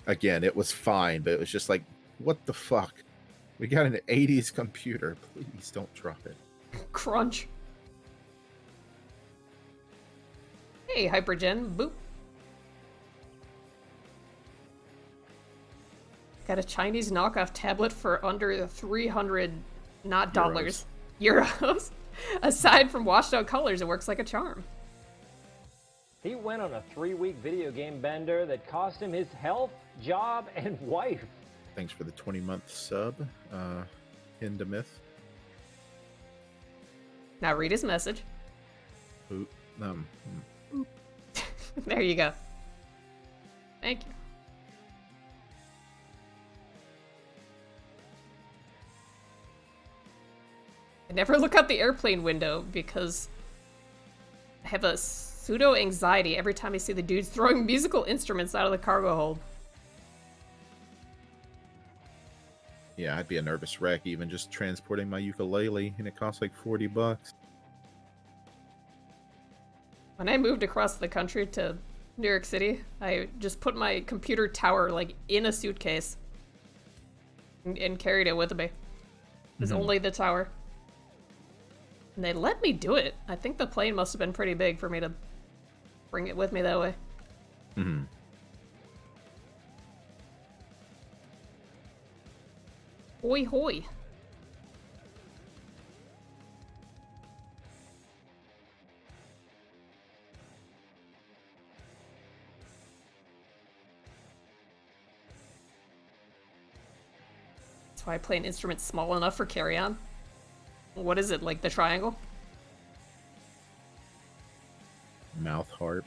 Again, it was fine, but it was just like, what the fuck? We got an 80s computer. Please don't drop it. Crunch. Hey, Hypergen. Boop. Got a Chinese knockoff tablet for under 300, not dollars, euros. Aside from washed out colors, it works like a charm. He went on a 3-week video game bender that cost him his health, job, and wife. Thanks for the 20-month sub, Hinda Myth. Now read his message. Oop, There you go. Thank you. I never look out the airplane window because I have a pseudo anxiety every time I see the dudes throwing musical instruments out of the cargo hold. Yeah, I'd be a nervous wreck even just transporting my ukulele, and it costs like $40. When I moved across the country to New York City, I just put my computer tower like in a suitcase and carried it with me. It was only the tower. And they let me do it. I think the plane must have been pretty big for me to bring it with me that way. Mm-hmm. Hoi hoi. That's why I play an instrument small enough for carry-on. What is it, like the triangle? Mouth harp.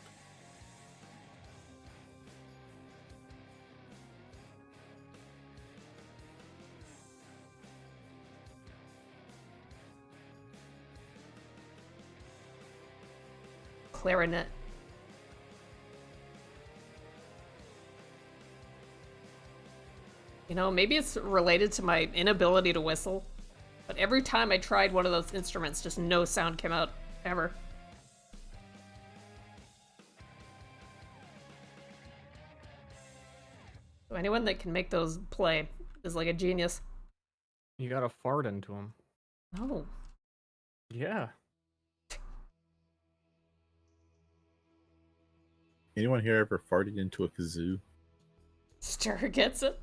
Clarinet. You know, maybe it's related to my inability to whistle, but every time I tried one of those instruments, just no sound came out, ever. So anyone that can make those play is like a genius. You gotta fart into them. Oh. Yeah. Anyone here ever farted into a kazoo? Ster gets it.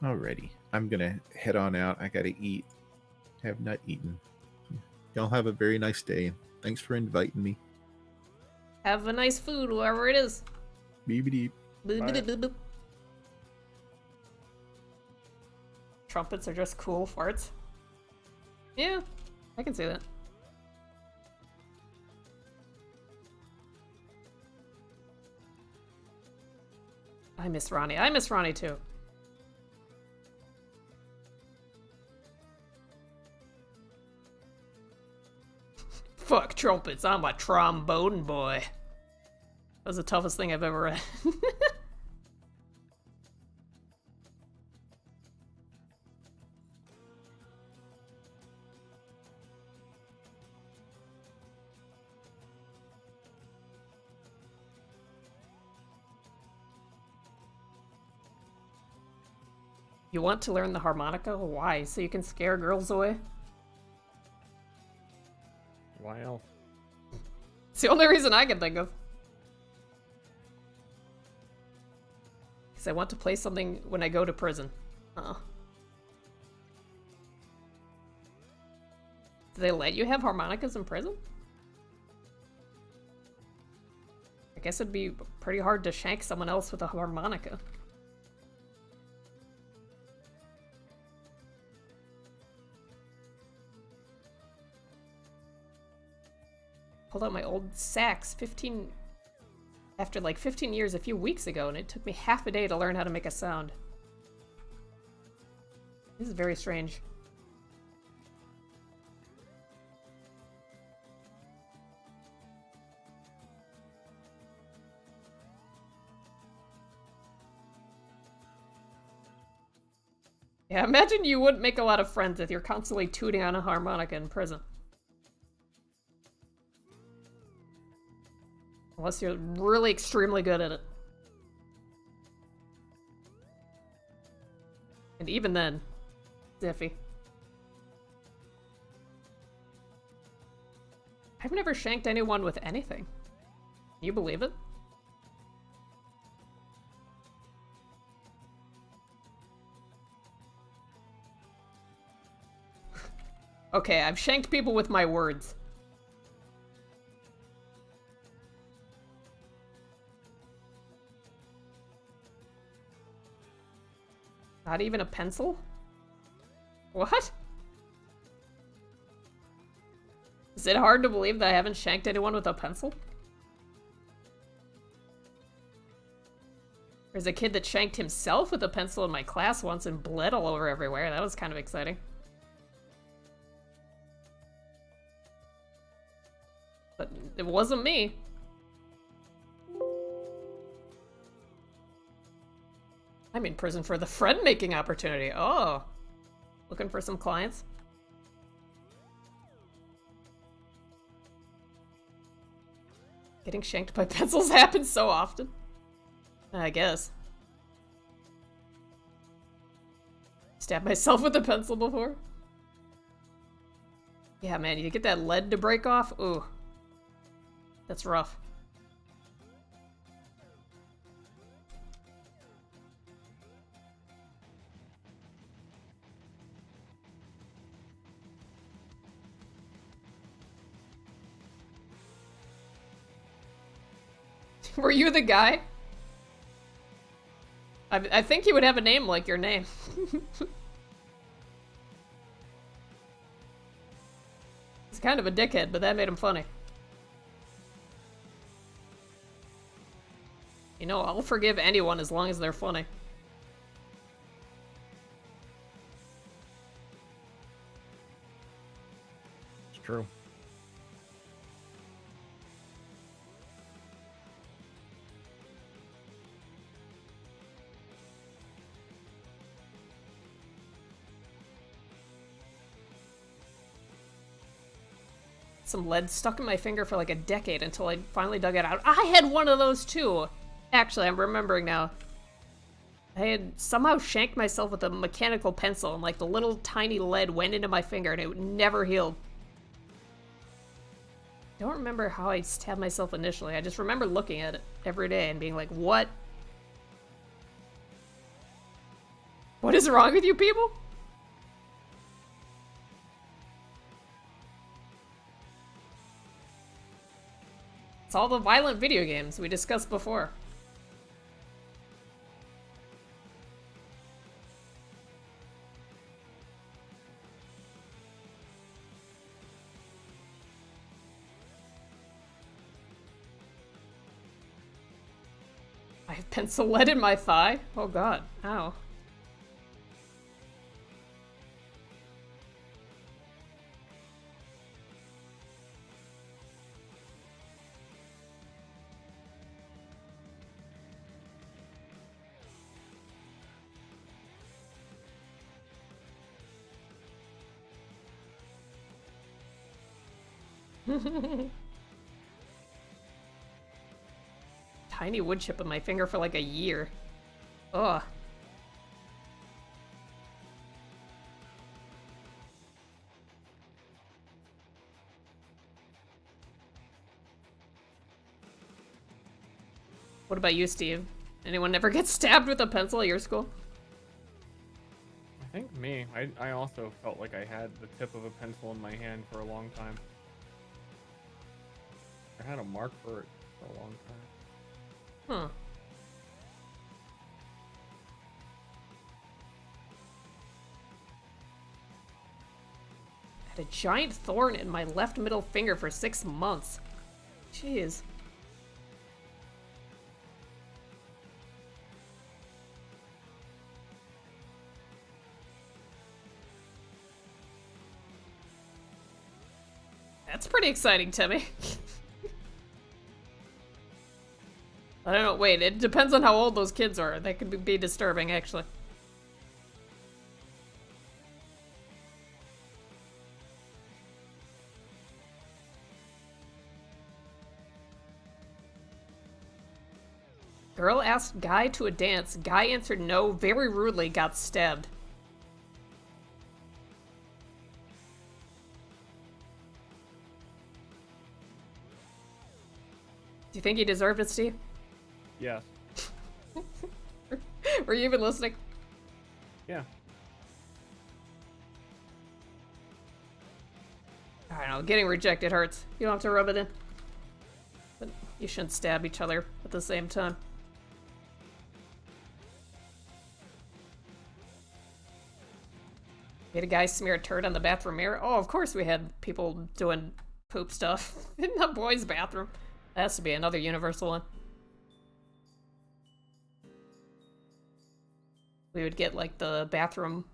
Alrighty. I'm gonna head on out. I gotta eat. Have not eaten. Y'all have a very nice day. Thanks for inviting me. Have a nice food, wherever it is. Beep-a-deep. Boop, Bye. boop, boop, boop. Trumpets are just cool farts. Yeah, I can see that. I miss Ronnie. I miss Ronnie too. Fuck trumpets, I'm a trombone boy. That was the toughest thing I've ever read. You want to learn the harmonica? Why? So you can scare girls away? Why else? It's the only reason I can think of. Because I want to play something when I go to prison. Do they let you have harmonicas in prison? I guess it'd be pretty hard to shank someone else with a harmonica. Pulled out my old sax after like 15 years a few weeks ago, and it took me half a day to learn how to make a sound. This is very strange. Yeah, imagine you wouldn't make a lot of friends if you're constantly tooting on a harmonica in prison. Unless you're really extremely good at it. And even then, it's iffy. I've never shanked anyone with anything. Can you believe it? Okay, I've shanked people with my words. Not even a pencil? What? Is it hard to believe that I haven't shanked anyone with a pencil? There's a kid that shanked himself with a pencil in my class once and bled all over everywhere. That was kind of exciting. But it wasn't me. I'm in prison for the friend-making opportunity. Oh. Looking for some clients? Getting shanked by pencils happens so often. I guess. Stabbed myself with a pencil before. Yeah, man, you get that lead to break off? Ooh. That's rough. Were you the guy? I think he would have a name like your name. He's kind of a dickhead, but that made him funny. You know, I'll forgive anyone as long as they're funny. It's true. Some lead stuck in my finger for like a decade until I finally dug it out. I had one of those too! Actually, I'm remembering now. I had somehow shanked myself with a mechanical pencil and like the little tiny lead went into my finger and it never healed. I don't remember how I stabbed myself initially. I just remember looking at it every day and being like, what? What is wrong with you people? It's all the violent video games we discussed before. I have pencil lead in my thigh? Oh god, ow. Tiny wood chip in my finger for like a year. Ugh. What about you, Steve? Anyone ever get stabbed with a pencil at your school? I think me. I also felt like I had the tip of a pencil in my hand for a long time. I had a mark for it for a long time. Huh. I had a giant thorn in my left middle finger for 6 months. Jeez. That's pretty exciting, Timmy. I don't know, wait, it depends on how old those kids are. That could be disturbing, actually. Girl asked guy to a dance. Guy answered no, very rudely, got stabbed. Do you think he deserved it, Steve? Yes. Were you even listening? Yeah. I don't know, getting rejected hurts. You don't have to rub it in. But you shouldn't stab each other at the same time. We had a guy smear a turd on the bathroom mirror. Oh, of course we had people doing poop stuff in the boys' bathroom. That has to be another universal one. We would get, like, the bathroom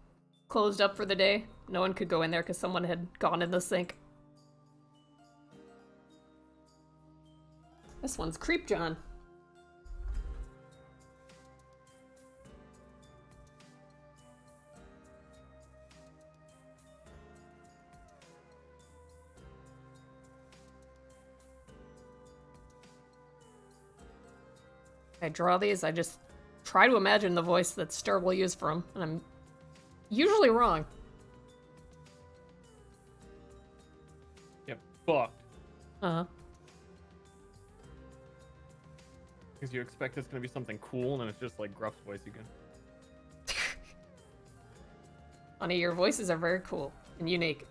closed up for the day. No one could go in there because someone had gone in the sink. This one's Creep John. I draw these, I just try to imagine the voice that Ster will use for him, and I'm usually wrong. Yep. Fucked. Uh-huh. Because you expect it's gonna be something cool, and then it's just like Gruff's voice again. Honey, your voices are very cool and unique.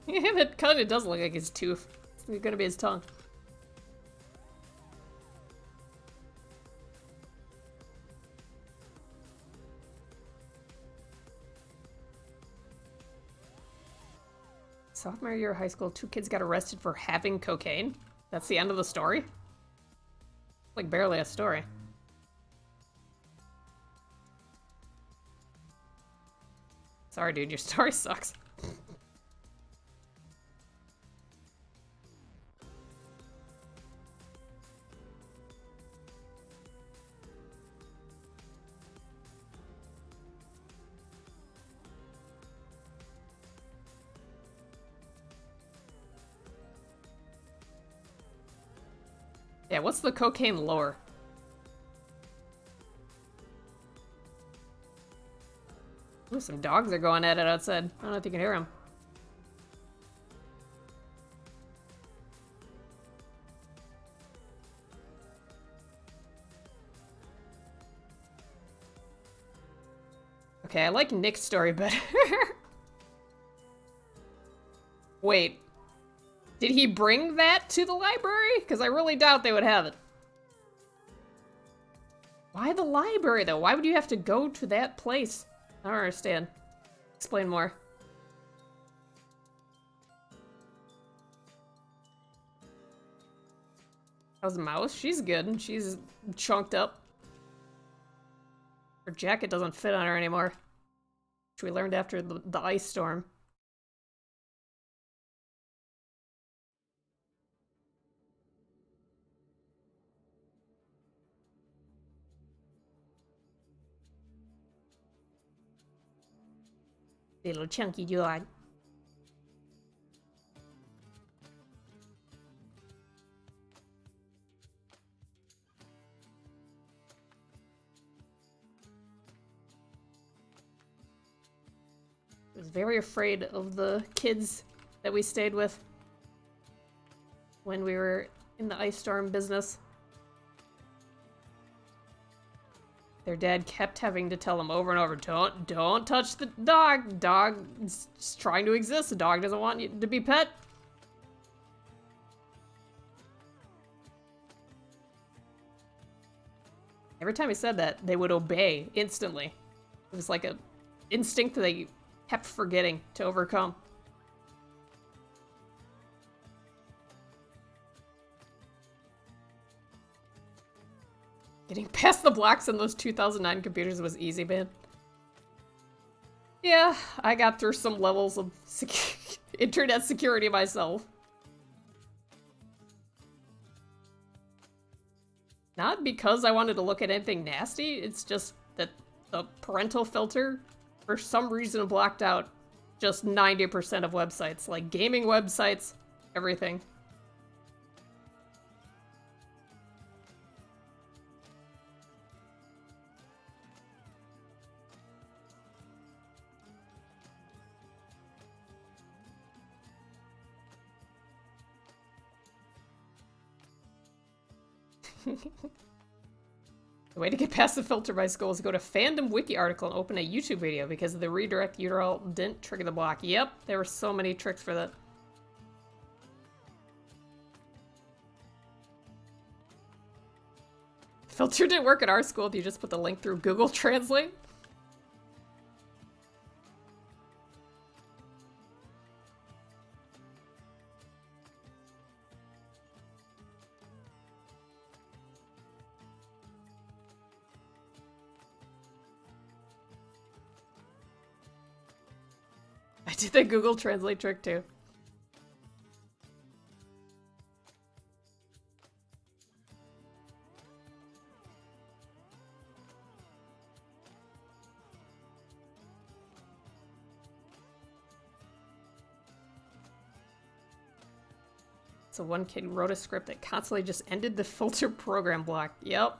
Yeah, that kind of does look like his tooth. It's gonna be his tongue. Sophomore year of high school, 2 kids got arrested for having cocaine. That's the end of the story? Like, barely a story. Sorry, dude, your story sucks. Yeah, what's the cocaine lore? Ooh, some dogs are going at it outside. I don't know if you can hear them. Okay, I like Nick's story better. Wait. Did he bring that to the library? Because I really doubt they would have it. Why the library, though? Why would you have to go to that place? I don't understand. Explain more. How's Mouse? She's good. She's chunked up. Her jacket doesn't fit on her anymore. Which we learned after the ice storm. Little chunky dog. I was very afraid of the kids that we stayed with when we were in the ice storm business. Their dad kept having to tell them over and over, don't touch the dog. Dog is just trying to exist. The dog doesn't want you to be pet. Every time he said that, they would obey instantly. It was like a instinct that they kept forgetting to overcome. Getting past the blocks on those 2009 computers was easy, man. Yeah, I got through some levels of internet security myself. Not because I wanted to look at anything nasty, it's just that the parental filter, for some reason, blocked out just 90% of websites. Like gaming websites, everything. The way to get past the filter by school is to go to fandom wiki article and open a YouTube video because the redirect URL didn't trigger the block. Yep, there were so many tricks for that. Filter didn't work at our school if you just put the link through Google Translate. I did the Google Translate trick too. So one kid wrote a script that constantly just ended the filter program block. Yep.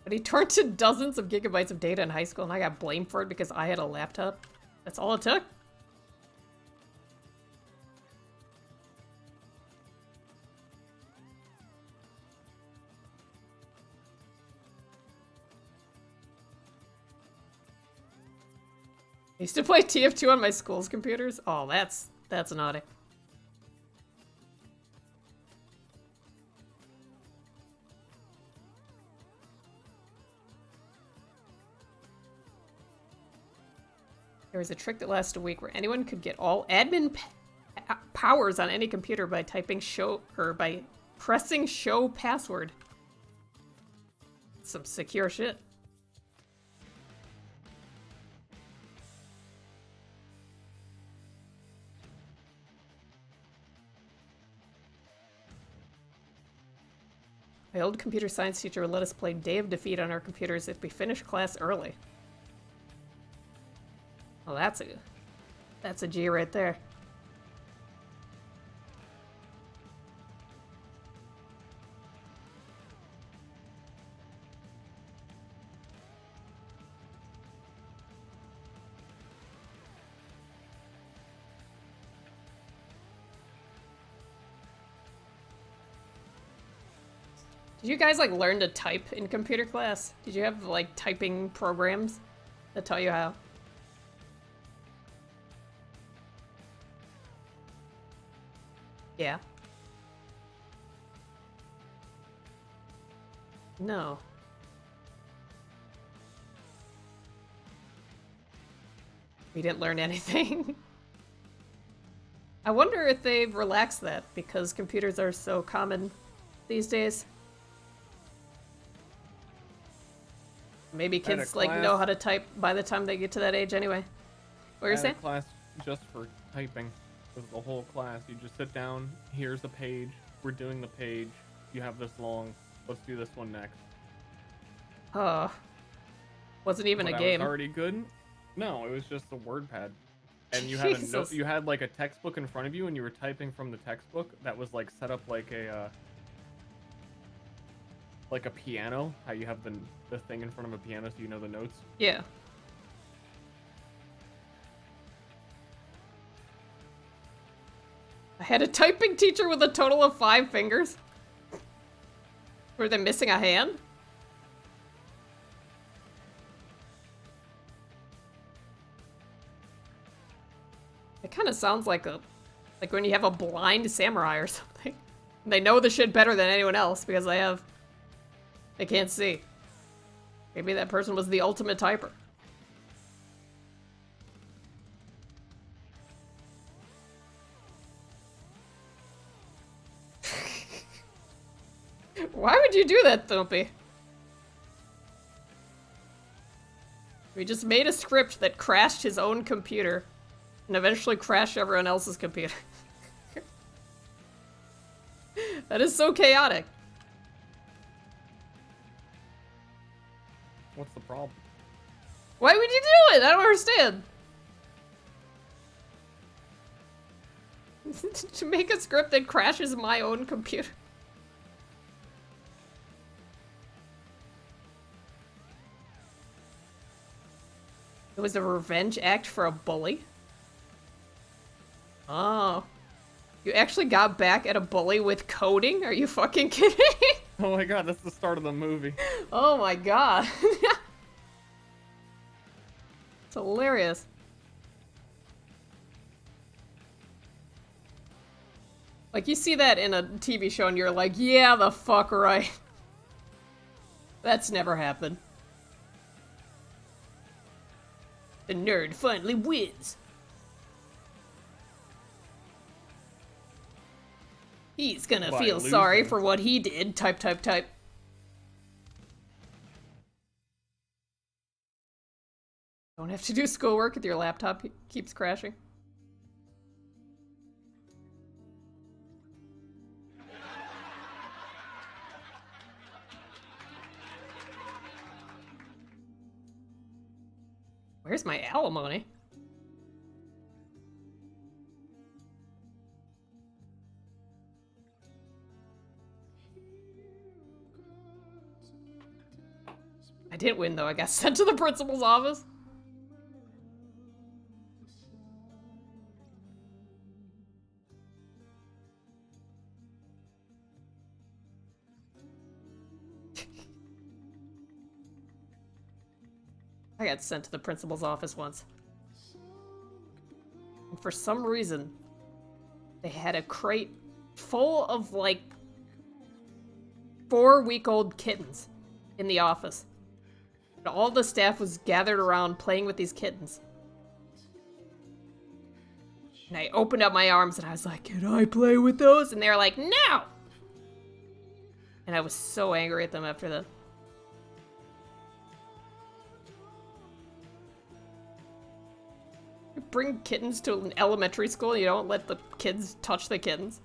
But he turned to dozens of gigabytes of data in high school and I got blamed for it because I had a laptop. That's all it took? I used to play TF2 on my school's computers. Oh, that's naughty. There was a trick that lasted a week where anyone could get all admin powers on any computer by typing show or by pressing show password. Some secure shit. My old computer science teacher would let us play Day of Defeat on our computers if we finished class early. Well, that's a G right there. Did you guys like learn to type in computer class? Did you have like typing programs that taught you how? Yeah. No. We didn't learn anything. I wonder if they've relaxed that because computers are so common these days. Maybe kids like know how to type by the time they get to that age anyway. What were you saying? Class just for typing. With the whole class, you just sit down. Here's the page. We're doing the page. You have this long. Let's do this one next. Wasn't even a game. Was already good. No, it was just a word pad, and you had a note. You had like a textbook in front of you, and you were typing from the textbook. That was like set up like a piano. How you have the thing in front of a piano, so you know the notes. Yeah. I had a typing teacher with a total of 5 fingers. Were they missing a hand? It kind of sounds like when you have a blind samurai or something. They know the shit better than anyone else because they can't see. Maybe that person was the ultimate typer. Why would you do that, Thumpy? We just made a script that crashed his own computer and eventually crashed everyone else's computer. That is so chaotic. What's the problem? Why would you do it? I don't understand. To make a script that crashes my own computer. It was a revenge act for a bully? Oh. You actually got back at a bully with coding? Are you fucking kidding? Oh my god, that's the start of the movie. Oh my god. It's hilarious. Like, you see that in a TV show and you're like, yeah, the fuck right. That's never happened. The nerd finally wins. He's gonna feel sorry for what he did. Type, type, type. Don't have to do schoolwork if your laptop keeps crashing. Where's my alimony? I didn't win though, I got sent to the principal's office. I got sent to the principal's office once. And for some reason, they had a crate full of like 4-week-old kittens in the office. And all the staff was gathered around playing with these kittens. And I opened up my arms and I was like, can I play with those? And they were like, no! And I was so angry at them after that. You bring kittens to an elementary school and you don't let the kids touch the kittens.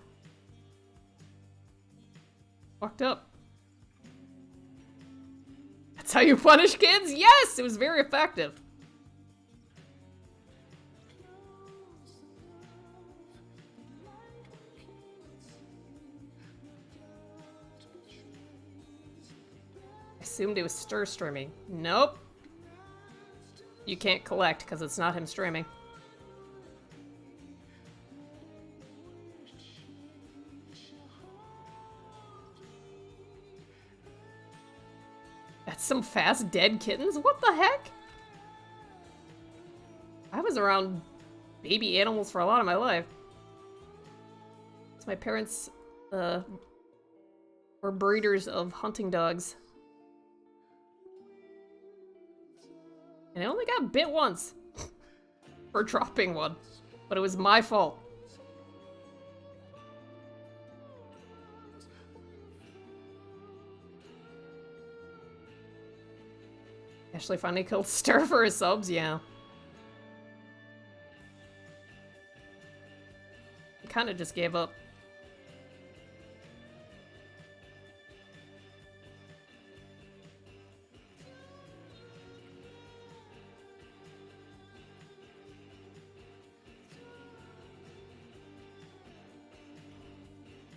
Fucked up. how you punish kids? Yes! It was very effective. I assumed it was Ster streaming. Nope. You can't collect because it's not him streaming. That's some fast dead kittens? What the heck? I was around baby animals for a lot of my life. So my parents were breeders of hunting dogs. And I only got bit once for dropping one, but it was my fault. Ashley finally killed Ster for his subs, yeah. He kind of just gave up.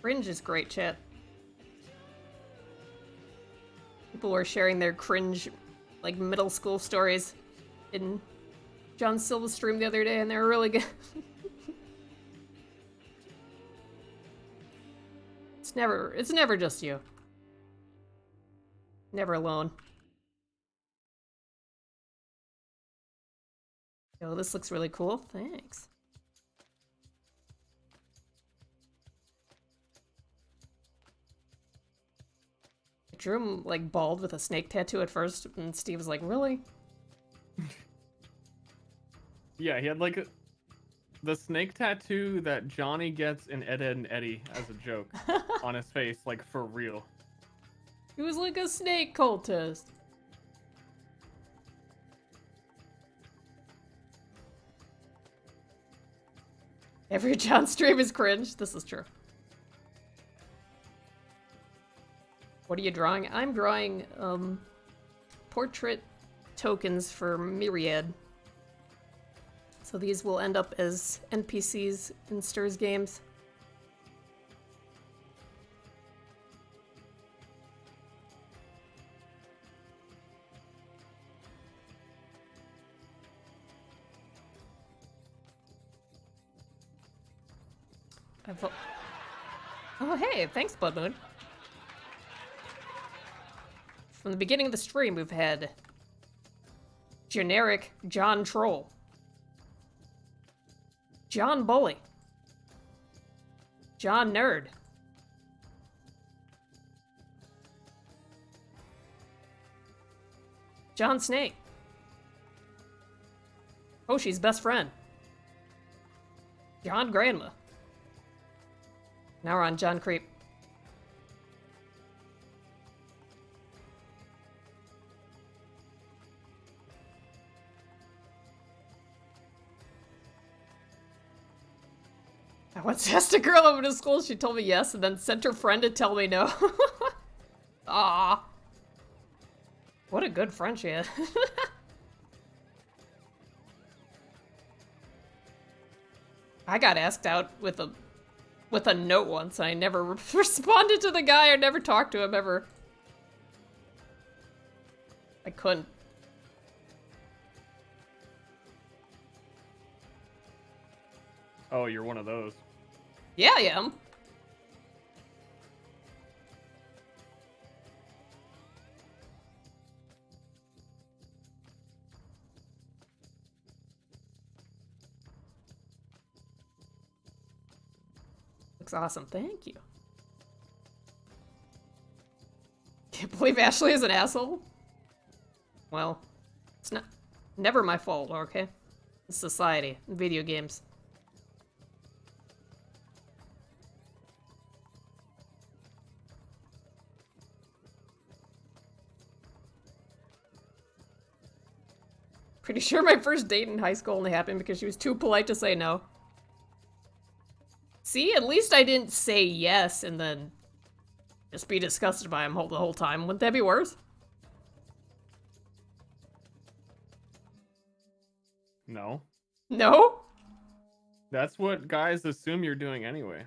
Cringe is great, chat. People were sharing their cringe, like, middle school stories in John Silva's stream the other day, and they were really good. It's never just you. Never alone. Yo, this looks really cool. Thanks. I drew him, like, bald with a snake tattoo at first, and Steve was like, really? Yeah, he had, like, the snake tattoo that Johnny gets in Ed, Edd and Eddy as a joke on his face, like, for real. He was like a snake cultist. Every John stream is cringe. This is true. What are you drawing? I'm drawing portrait tokens for Myriad. So these will end up as NPCs in Ster's games. Oh, hey, thanks, Blood Moon. From the beginning of the stream, we've had generic John Troll, John Bully, John Nerd, John Snake, Hoshi's best friend, John Grandma. Now we're on John Creep. I once asked a girl over to school, she told me yes, and then sent her friend to tell me no. Ah, what a good friend she had. I got asked out with a note once, and I never responded to the guy or never talked to him ever. I couldn't. Oh, you're one of those. Yeah, I am. Looks awesome. Thank you. Can't believe Ashley is an asshole. Well, it's never my fault, okay? It's society, video games. Pretty sure my first date in high school only happened because she was too polite to say no. See, at least I didn't say yes and then just be disgusted by him the whole time. Wouldn't that be worse? No. No? That's what guys assume you're doing anyway.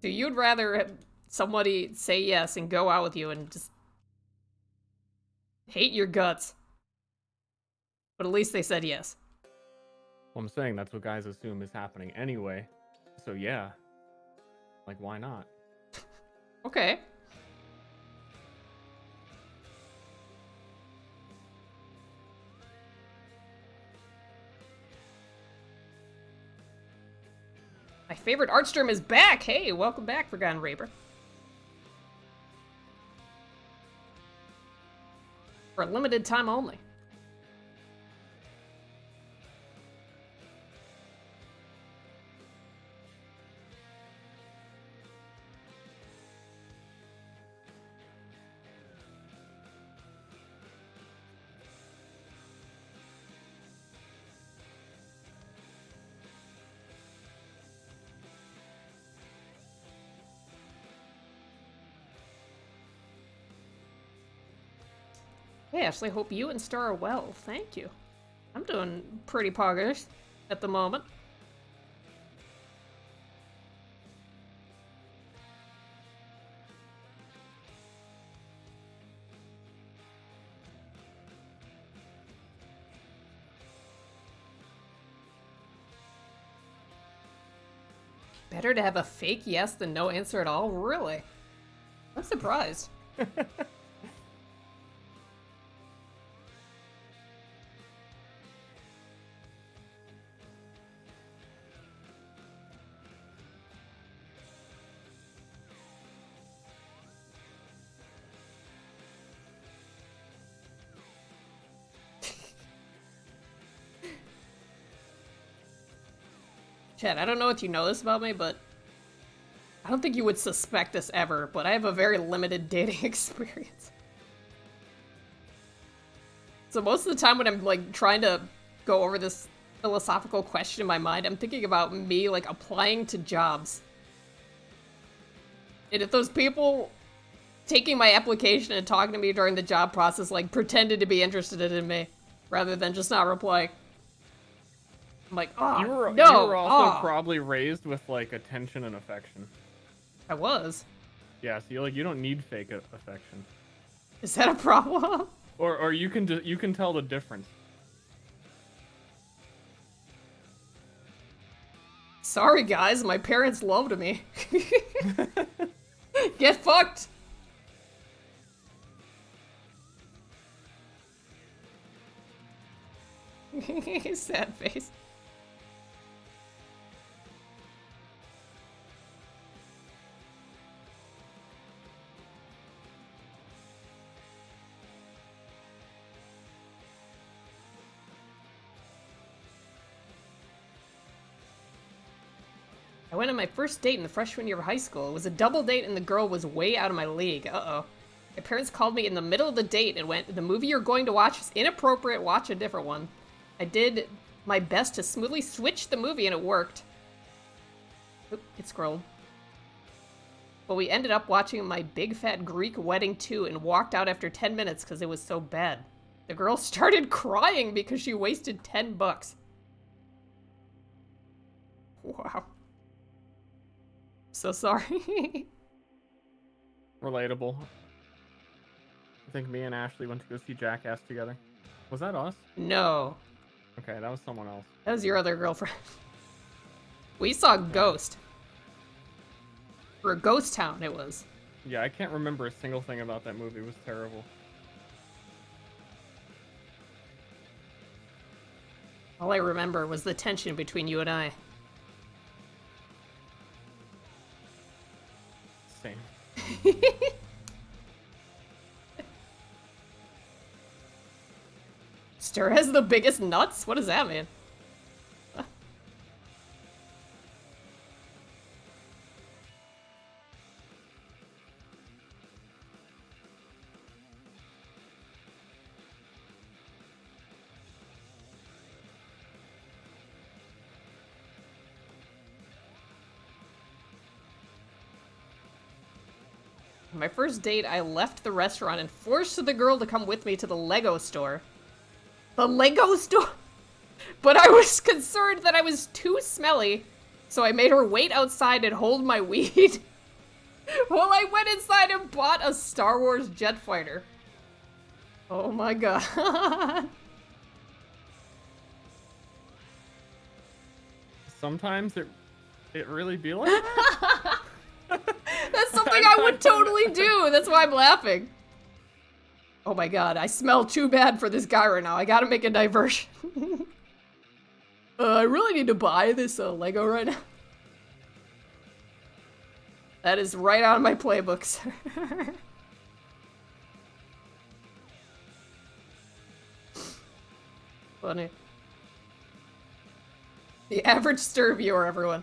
So you'd rather have somebody say yes and go out with you and just hate your guts. But at least they said yes. Well, I'm saying that's what guys assume is happening anyway. So yeah. Like, why not? Okay. My favorite art stream is back! Hey, welcome back, Forgotten Raper. For a limited time only. Hey, Ashley, hope you and Star are well. Thank you. I'm doing pretty poggers at the moment. Better to have a fake yes than no answer at all? Really? I'm surprised. Chad, I don't know if you know this about me, but I don't think you would suspect this ever, but I have a very limited dating experience. So most of the time when I'm like trying to go over this philosophical question in my mind, I'm thinking about me like applying to jobs. And if those people taking my application and talking to me during the job process like pretended to be interested in me rather than just not replying. I'm like, oh, You were no, also probably raised with like attention and affection. I was. Yeah, so you don't need fake affection. Is that a problem? Or you can tell the difference. Sorry guys, my parents loved me. Get fucked. Sad face. I went on my first date in the freshman year of high school. It was a double date and the girl was way out of my league. Uh-oh. My parents called me in the middle of the date and went, "The movie you're going to watch is inappropriate, watch a different one." I did my best to smoothly switch the movie and it worked. Oop, it scrolled. But we ended up watching My Big Fat Greek Wedding 2 and walked out after 10 minutes because it was so bad. The girl started crying because she wasted $10. Wow. So sorry. Relatable. I think me and Ashley went to go see Jackass together. Was that us? No. Okay, that was someone else. That was your other girlfriend. We saw Ghost. For Ghost Town, it was. Yeah, I can't remember a single thing about that movie. It was terrible. All I remember was the tension between you and I. Same. Ster has the biggest nuts? What does that mean? My first date, I left the restaurant and forced the girl to come with me to the Lego store. The Lego store? But I was concerned that I was too smelly, so I made her wait outside and hold my weed while I went inside and bought a Star Wars jet fighter. Oh my god. Sometimes it really be like that. That's something I would totally do. That's why I'm laughing. Oh my god, I smell too bad for this guy right now. I gotta make a diversion. I really need to buy this Lego right now. That is right out of my playbook, sir. Funny. The average Ster viewer, everyone.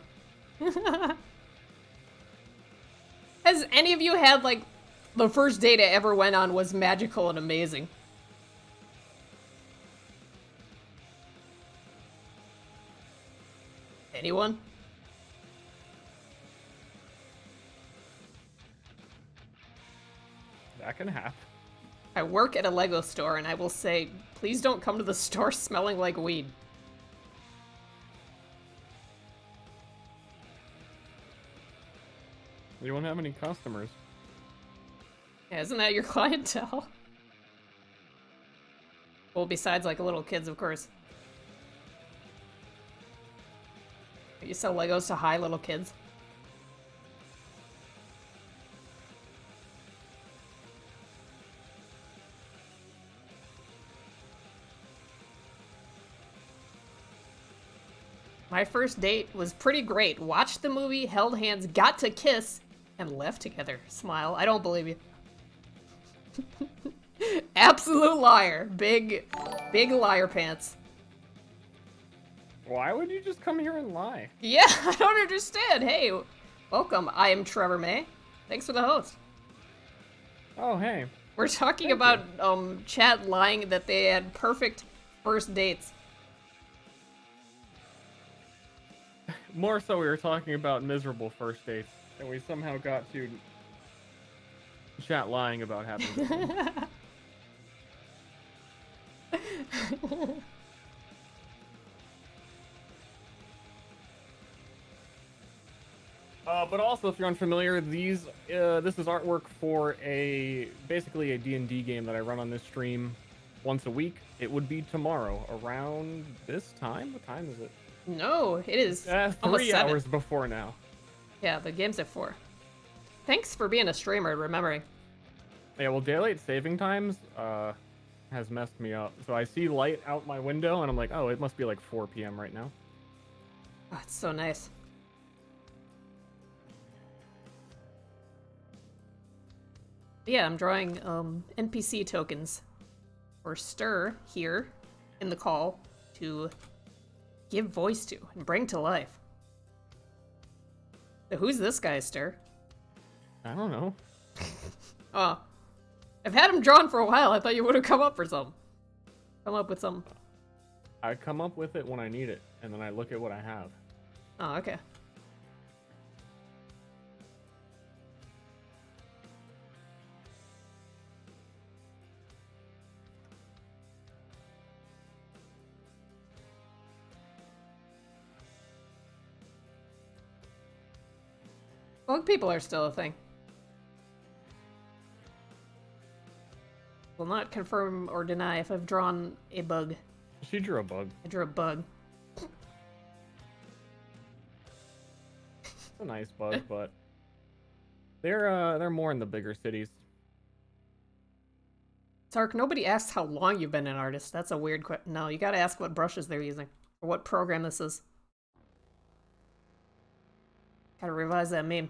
Has any of you had, like, the first date I ever went on was magical and amazing? Anyone? That can happen. I work at a Lego store, and I will say, please don't come to the store smelling like weed. You won't have any customers. Yeah, isn't that your clientele? Well, besides, like, little kids, of course. You sell Legos to high little kids? My first date was pretty great. Watched the movie, held hands, got to kiss, and left together. Smile. I don't believe you. Absolute liar. Big liar pants. Why would you just come here and lie? Yeah, I don't understand. Hey, welcome. I am Trevor May. Thanks for the host. Oh, hey. We're talking Thank about chat lying that they had perfect first dates. More so we were talking about miserable first dates, and we somehow got to chat lying about having good ones. But also, if you're unfamiliar, this is artwork for basically a D&D game that I run on this stream once a week. It would be tomorrow around this time. What time is it? No, it is almost 3 7. hours before now. Yeah, the game's at 4. Thanks for being a streamer and remembering. Yeah, well, daylight saving times has messed me up. So I see light out my window, and I'm like, oh, it must be like 4 p.m. right now. Oh, it's so nice. Yeah, I'm drawing NPC tokens for Ster here in the call to give voice to and bring to life. So who's this guy, Ster? I don't know. Oh. I've had him drawn for a while. I thought you would have come up for something. Come up with something. I come up with it when I need it, and then I look at what I have. Oh, okay. Bug people are still a thing. Will not confirm or deny if I've drawn a bug. She drew a bug. I drew a bug. It's a nice bug, but they're more in the bigger cities. Tark, nobody asks how long you've been an artist. That's a weird question. No, you gotta ask what brushes they're using. Or what program this is. Gotta revise that meme.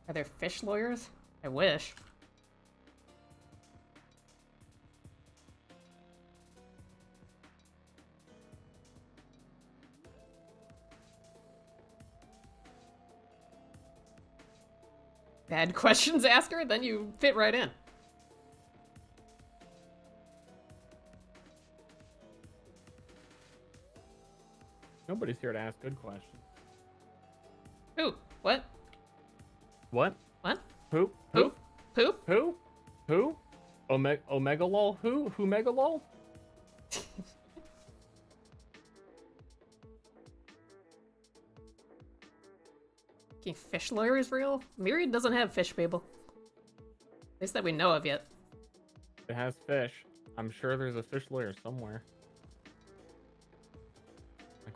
Are there fish lawyers? I wish. Bad questions asker? Then you fit right in. Nobody's here to ask good questions. Who? What? What? What? Who? Who? Who? Who? Who? Omega lol? Who? Who mega lol? Okay, fish lawyer is real? Myriad doesn't have fish people. At least that we know of yet. It has fish. I'm sure there's a fish lawyer somewhere.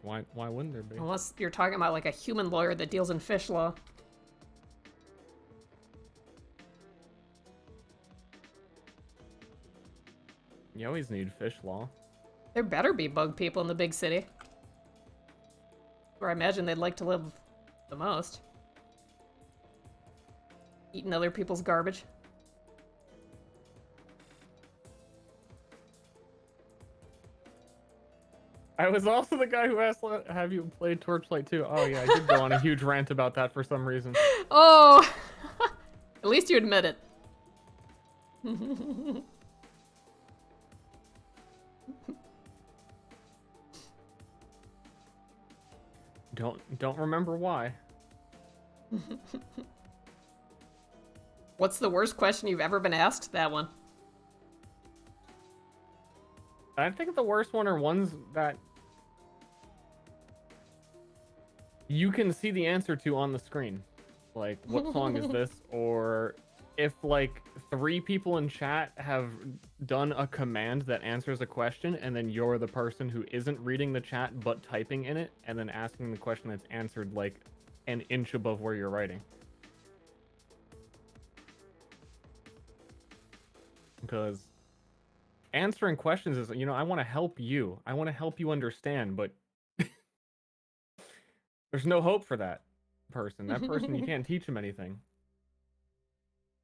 Like, why wouldn't there be? Unless you're talking about like a human lawyer that deals in fish law. You always need fish law. There better be bug people in the big city. Where I imagine they'd like to live the most. Eating other people's garbage. I was also the guy who asked, have you played Torchlight 2? Oh yeah, I did go on a huge rant about that for some reason. Oh! At least you admit it. Don't remember why. What's the worst question you've ever been asked? That one. I think the worst one are ones that you can see the answer to on the screen. Like, what song is this? Or if like 3 people in chat have done a command that answers a question and then you're the person who isn't reading the chat but typing in it and then asking the question that's answered like an inch above where you're writing. Because answering questions is, you know, I want to help you. I want to help you understand, but there's no hope for that person. That person, you can't teach them anything.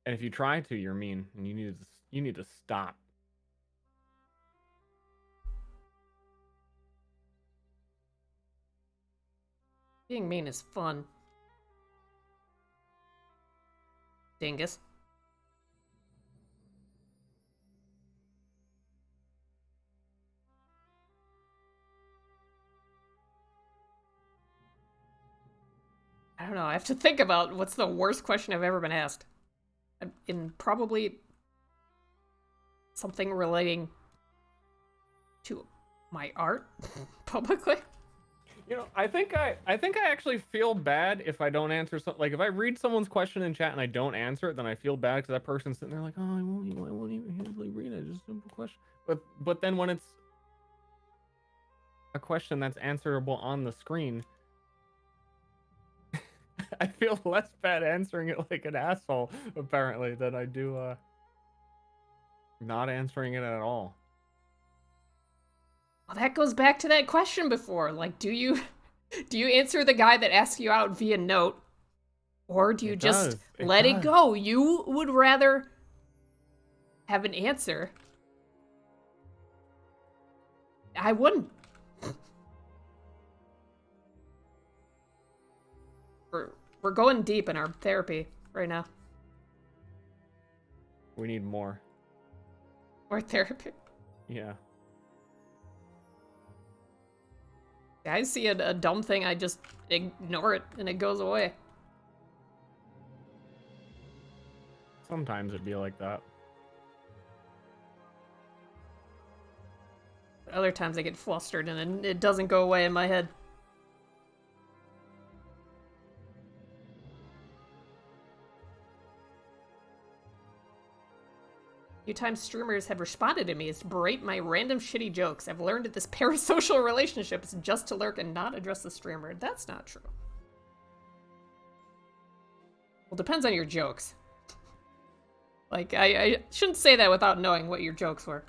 And if you try to, you're mean, and you need to stop. Being mean is fun. Dingus. I don't know. I have to think about what's the worst question I've ever been asked. In probably something relating to my art publicly. You know, I think I actually feel bad if I don't answer something. Like if I read someone's question in chat and I don't answer it, then I feel bad because that person's sitting there like, oh, I won't even handily read it. Just a simple question. But then when it's a question that's answerable on the screen, I feel less bad answering it like an asshole, apparently, than I do not answering it at all. Well, that goes back to that question before. Like, do you answer the guy that asks you out via note, or do you just let it go? You would rather have an answer. I wouldn't. We're going deep in our therapy right now. We need more. More therapy. Yeah. I see a dumb thing, I just ignore it and it goes away. Sometimes it'd be like that. Other times I get flustered and it doesn't go away in my head. Few times streamers have responded to me as berate my random shitty jokes. I've learned that this parasocial relationship is just to lurk and not address the streamer. That's not true. Well, depends on your jokes. Like, I shouldn't say that without knowing what your jokes were.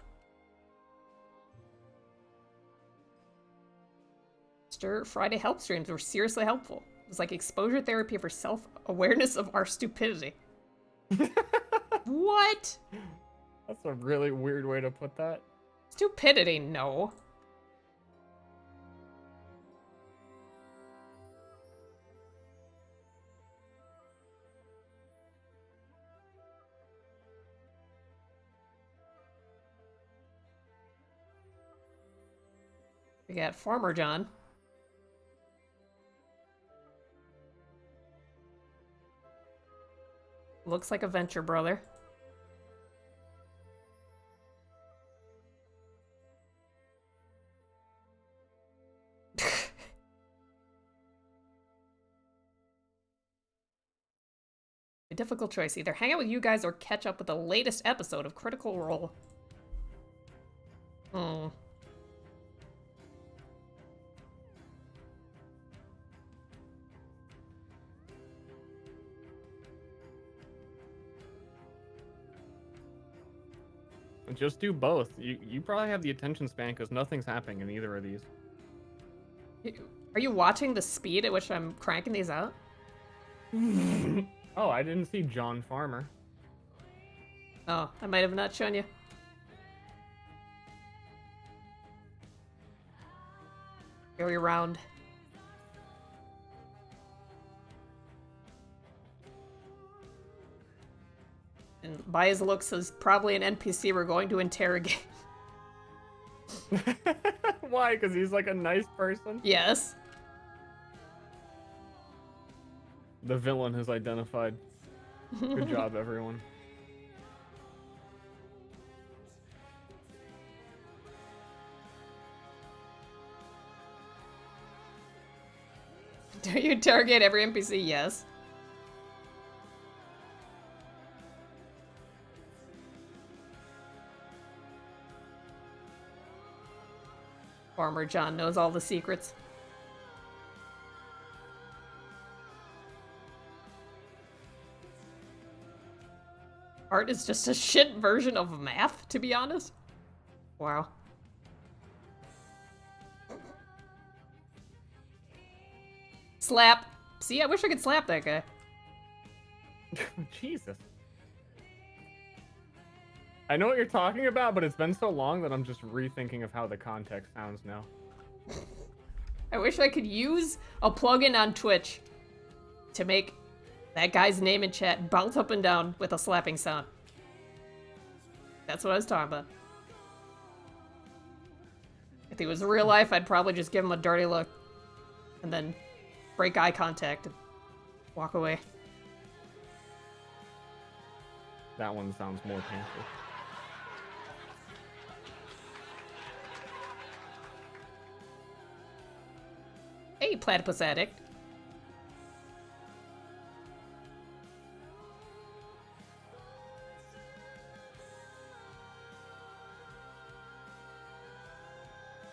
Ster Friday help streams were seriously helpful. It was like exposure therapy for self-awareness of our stupidity. What? That's a really weird way to put that. Stupidity, no. We got Farmer John. Looks like a venture, brother. A difficult choice. Either hang out with you guys or catch up with the latest episode of Critical Role. Hmm. Just do both. You probably have the attention span because nothing's happening in either of these. Are you watching the speed at which I'm cranking these out? Oh, I didn't see John Farmer. Oh, I might have not shown you. Go around. And by his looks, is probably an NPC we're going to interrogate. Why? Because he's like a nice person? Yes. The villain has identified. Good job, everyone. Do you interrogate every NPC? Yes. Farmer John knows all the secrets. Art is just a shit version of math, to be honest. Wow. Slap. See, I wish I could slap that guy. Jesus. I know what you're talking about, but it's been so long that I'm just rethinking of how the context sounds now. I wish I could use a plugin on Twitch to make that guy's name in chat bounce up and down with a slapping sound. That's what I was talking about. If he was real life, I'd probably just give him a dirty look and then break eye contact and walk away. That one sounds more painful. Hey, platypus addict.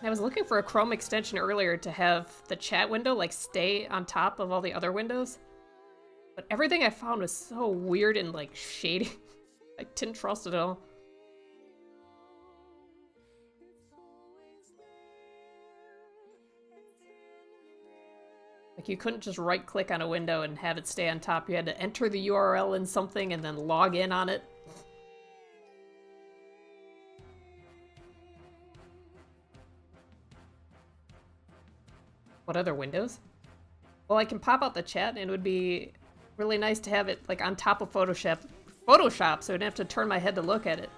I was looking for a Chrome extension earlier to have the chat window like stay on top of all the other windows. But everything I found was so weird and like shady. I didn't trust it at all. Like you couldn't just right click on a window and have it stay on top. You had to enter the URL in something and then log in on it. What other windows? Well, I can pop out the chat and it would be really nice to have it like on top of Photoshop so I didn't have to turn my head to look at it.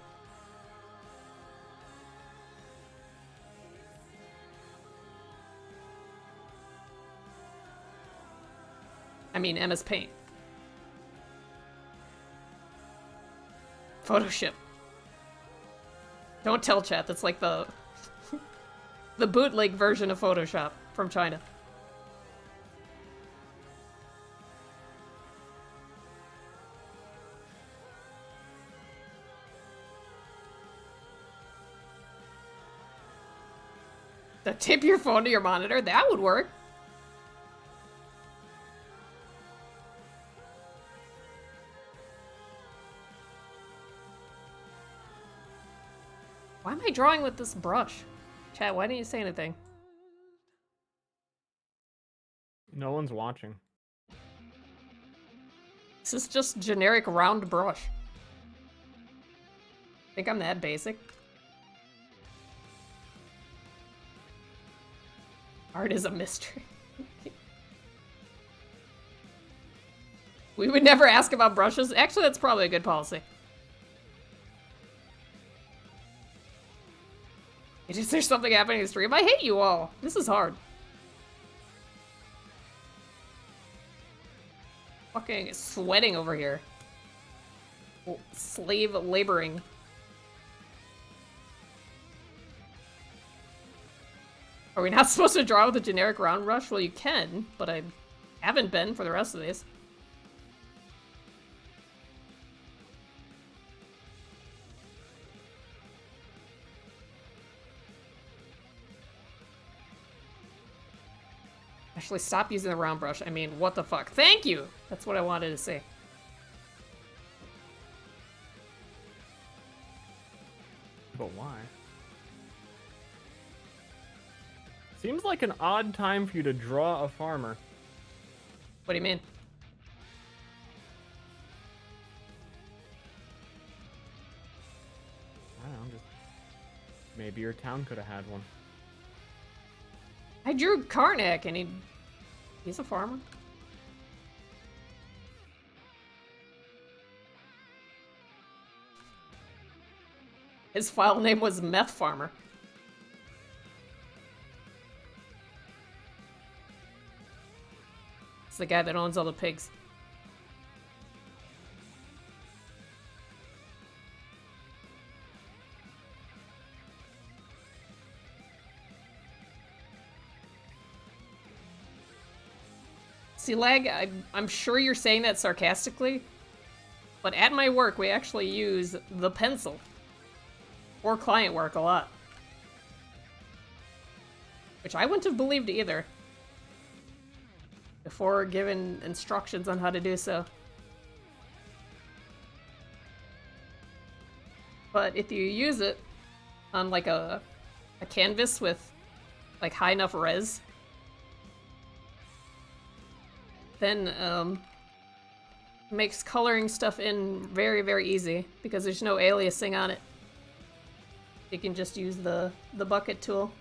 I mean, MS Paint. Photoshop. Don't tell chat, that's like the the bootleg version of Photoshop from China. So tape your phone to your monitor, that would work. Why am I drawing with this brush? Chat, why didn't you say anything? No one's watching. This is just generic round brush. Think I'm that basic? Art is a mystery. We would never ask about brushes. Actually, that's probably a good policy. Is there something happening in the stream? I hate you all. This is hard. Fucking sweating over here. slave laboring. Are we not supposed to draw with a generic round rush? Well, you can, but I haven't been for the rest of these. Actually, stop using the round brush. I mean, what the fuck? Thank you! That's what I wanted to say. But why? Seems like an odd time for you to draw a farmer. What do you mean? I don't know, just maybe your town could have had one. I drew Karnak, and he's a farmer. His file name was Meth Farmer. It's the guy that owns all the pigs. See, Lag, I'm sure you're saying that sarcastically, but at my work, we actually use the pencil for client work a lot. Which I wouldn't have believed either before given instructions on how to do so. But if you use it on like a canvas with like high enough res, then makes coloring stuff in very, very easy because there's no aliasing on it. You can just use the bucket tool.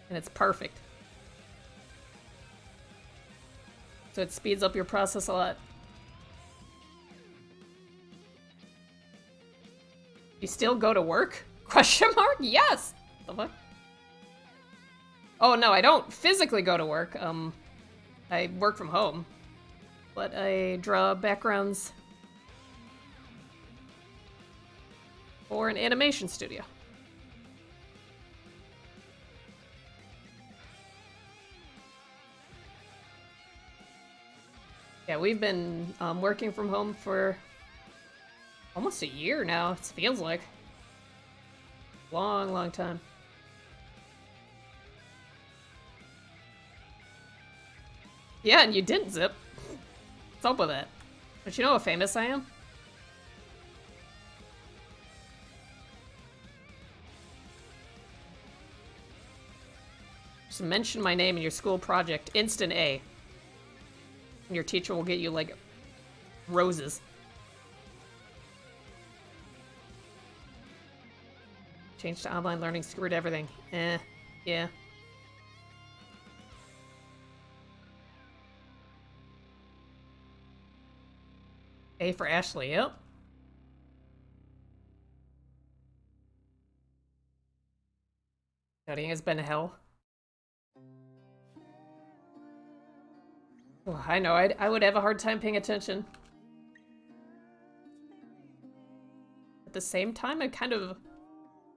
And it's perfect. So it speeds up your process a lot. You still go to work? Question mark? Yes! The fuck? Oh no, I don't physically go to work. I work from home. But I draw backgrounds for an animation studio. Yeah, we've been working from home for almost a year now, it feels like. Long, long time. Yeah, and you didn't, Zip. What's up with that? Don't you know how famous I am? Just mention my name in your school project. Instant A. And your teacher will get you, like, roses. Change to online learning, screwed everything. Yeah. A for Ashley, yep. Studying has been hell. Well, I know, I would have a hard time paying attention. At the same time, I kind of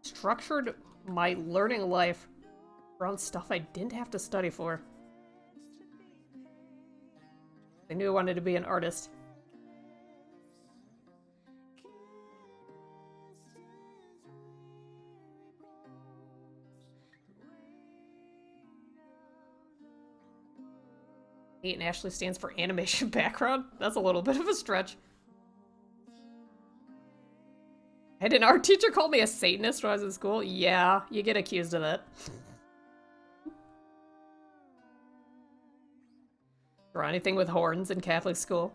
structured my learning life around stuff I didn't have to study for. I knew I wanted to be an artist. A and Ashley stands for animation background? That's a little bit of a stretch. Had an art teacher call me a Satanist when I was in school? Yeah, you get accused of that. Draw anything with horns in Catholic school.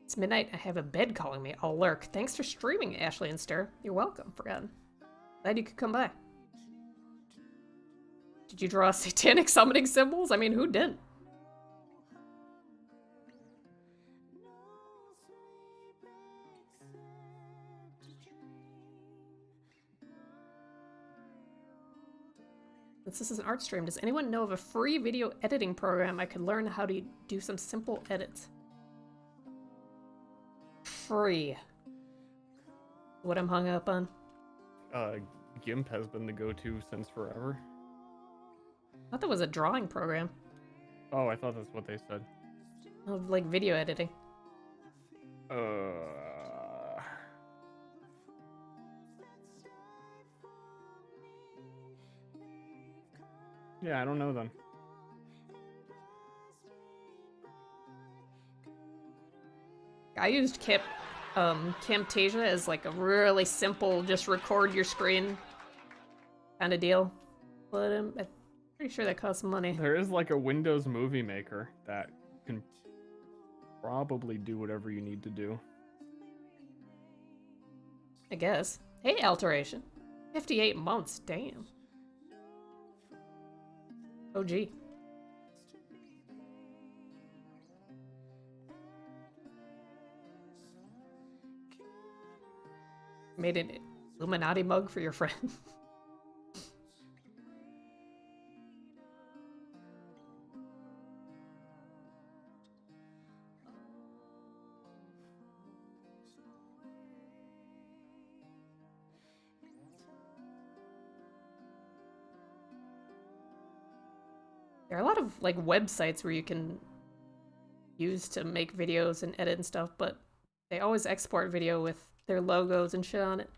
It's midnight. I have a bed calling me. I'll lurk. Thanks for streaming, Ashley and Ster. You're welcome, Forgotten. Glad you could come by. Did you draw satanic summoning symbols? I mean, who didn't? Since this is an art stream, does anyone know of a free video editing program I could learn how to do some simple edits? Free. What I'm hung up on? GIMP has been the go-to since forever. I thought that was a drawing program. Oh, I thought that's what they said. Oh, like video editing. Yeah, I don't know then. I used Camtasia as like a really simple, just record your screen kind of deal. But I'm pretty sure that costs money. There is like a Windows Movie Maker that can probably do whatever you need to do. I guess. Hey, Alteration. 58 months, damn. Oh, gee. Made an Illuminati mug for your friend. There are a lot of like websites where you can use to make videos and edit and stuff, but they always export video with their logos and shit on it.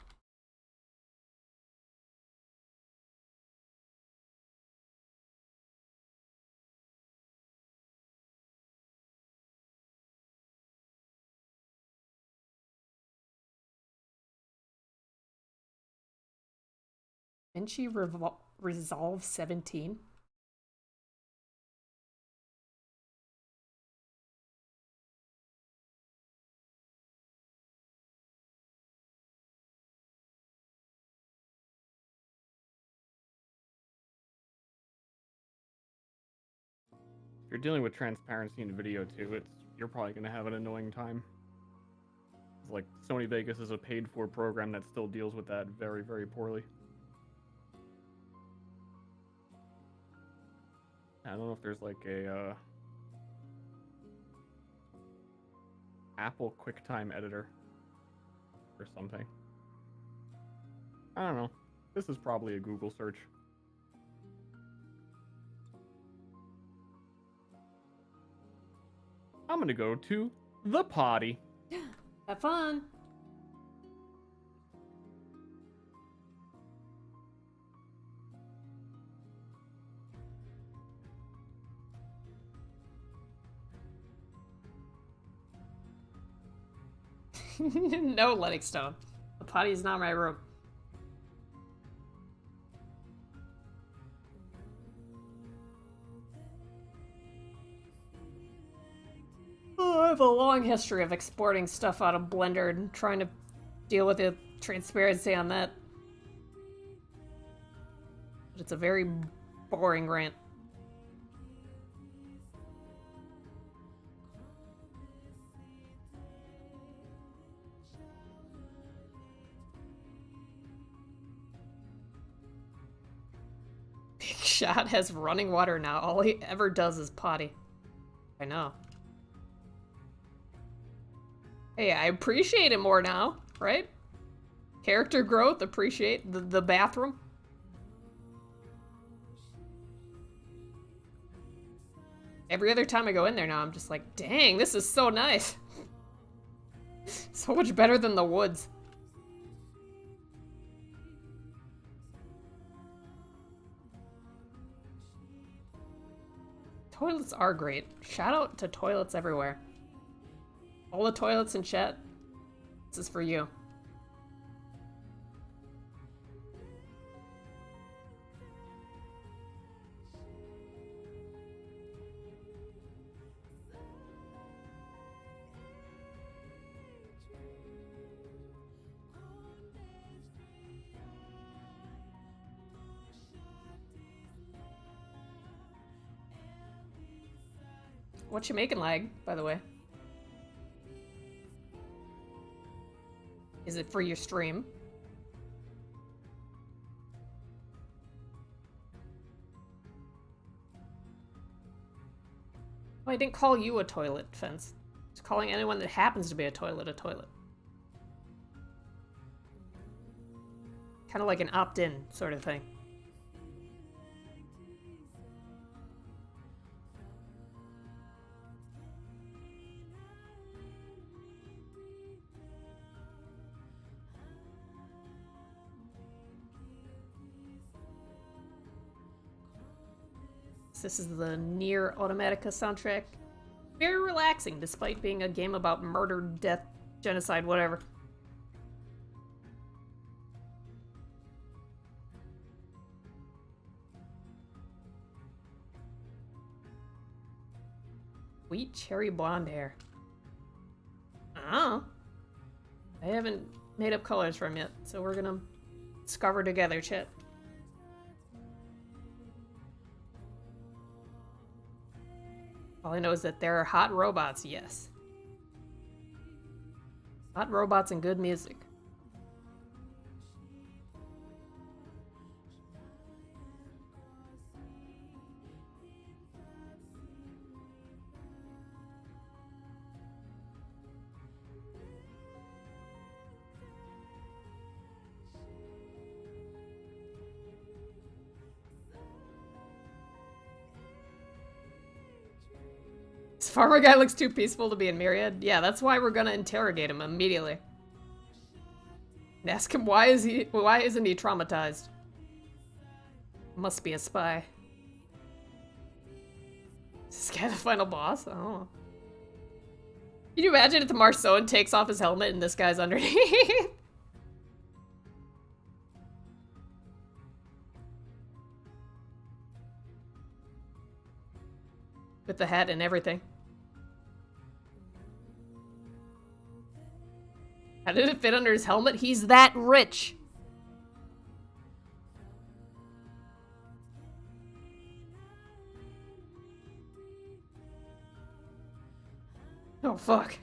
Vinci Resolve 17? If you're dealing with transparency in video too, you're probably gonna have an annoying time. It's like Sony Vegas is a paid-for program that still deals with that very, very poorly. I don't know if there's like a Apple QuickTime editor or something. I don't know. This is probably a Google search. I'm gonna go to the potty. Have fun. No, Lennox Stone. The potty is not my room. Oh, I have a long history of exporting stuff out of Blender and trying to deal with the transparency on that. But it's a very boring rant. Big Shot has running water now. All he ever does is potty. I know. Hey, I appreciate it more now, right? Character growth, appreciate the bathroom. Every other time I go in there now, I'm just like, dang, this is so nice. So much better than the woods. Toilets are great. Shout out to toilets everywhere. All the toilets in chat. This is for you. What you making, Lag, by the way? Is it for your stream? didn't call you a toilet, Fence. Just calling anyone that happens to be a toilet a toilet. Kind of like an opt-in sort of thing. This is the Nier Automata soundtrack. Very relaxing, despite being a game about murder, death, genocide, whatever. Sweet cherry blonde hair. Oh. I haven't made up colors for him yet, so we're gonna discover together, chat. All I know is that there are hot robots, yes. Hot robots and good music. This farmer guy looks too peaceful to be in Myriad. Yeah, that's why we're gonna interrogate him immediately. And ask him why isn't he traumatized? Must be a spy. Is this guy the final boss? Oh. Can you imagine if the Marceau takes off his helmet and this guy's underneath? With the hat and everything. How did it fit under his helmet? He's that rich. Oh, fuck.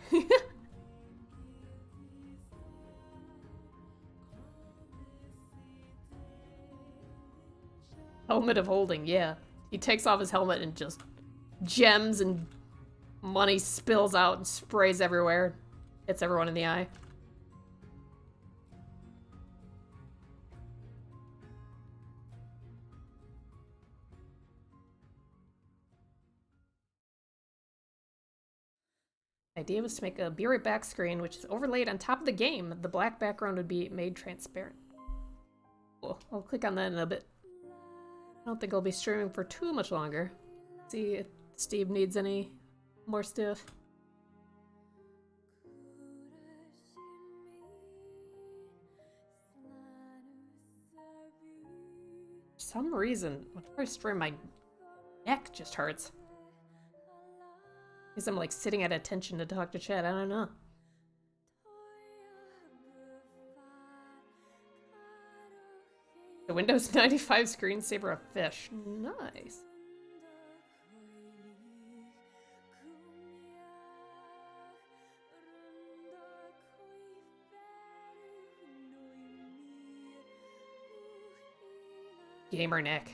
Helmet of holding, yeah. He takes off his helmet and just gems and money spills out and sprays everywhere. Hits everyone in the eye. The idea was to make a Be Right Back screen, which is overlaid on top of the game. The black background would be made transparent. Cool. I'll click on that in a bit. I don't think I'll be streaming for too much longer. See if Steve needs any more stuff. For some reason, whenever I stream, my neck just hurts. Because I'm like sitting at attention to talk to chat, I don't know. The Windows 95 screensaver of fish. Nice. Gamer neck.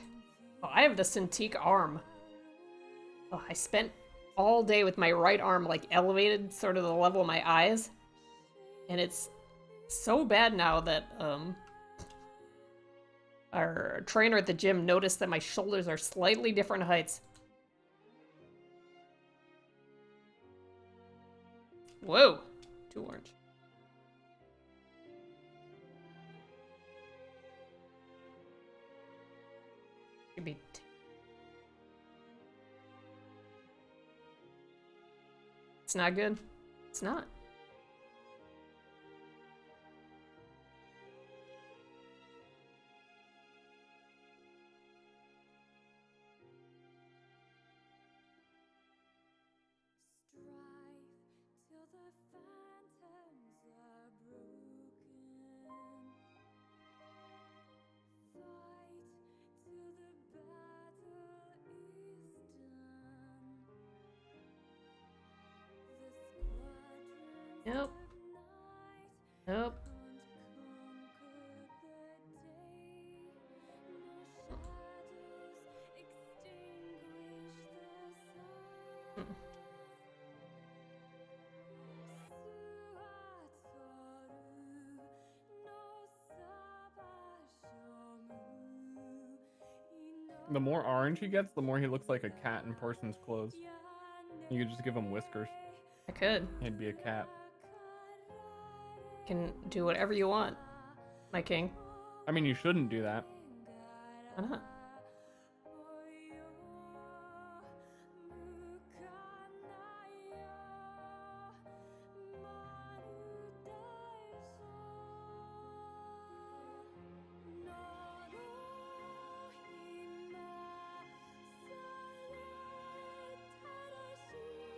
Oh, I have the Cintiq arm. Oh, I spent all day with my right arm like elevated sort of the level of my eyes. And it's so bad now that our trainer at the gym noticed that my shoulders are slightly different heights. Whoa, too orange. Could be it's not good. It's not. Nope. Nope. The more orange he gets, the more he looks like a cat in person's clothes. You could just give him whiskers. I could. He'd be a cat. Can do whatever you want, my king. I mean, you shouldn't do that. Why not?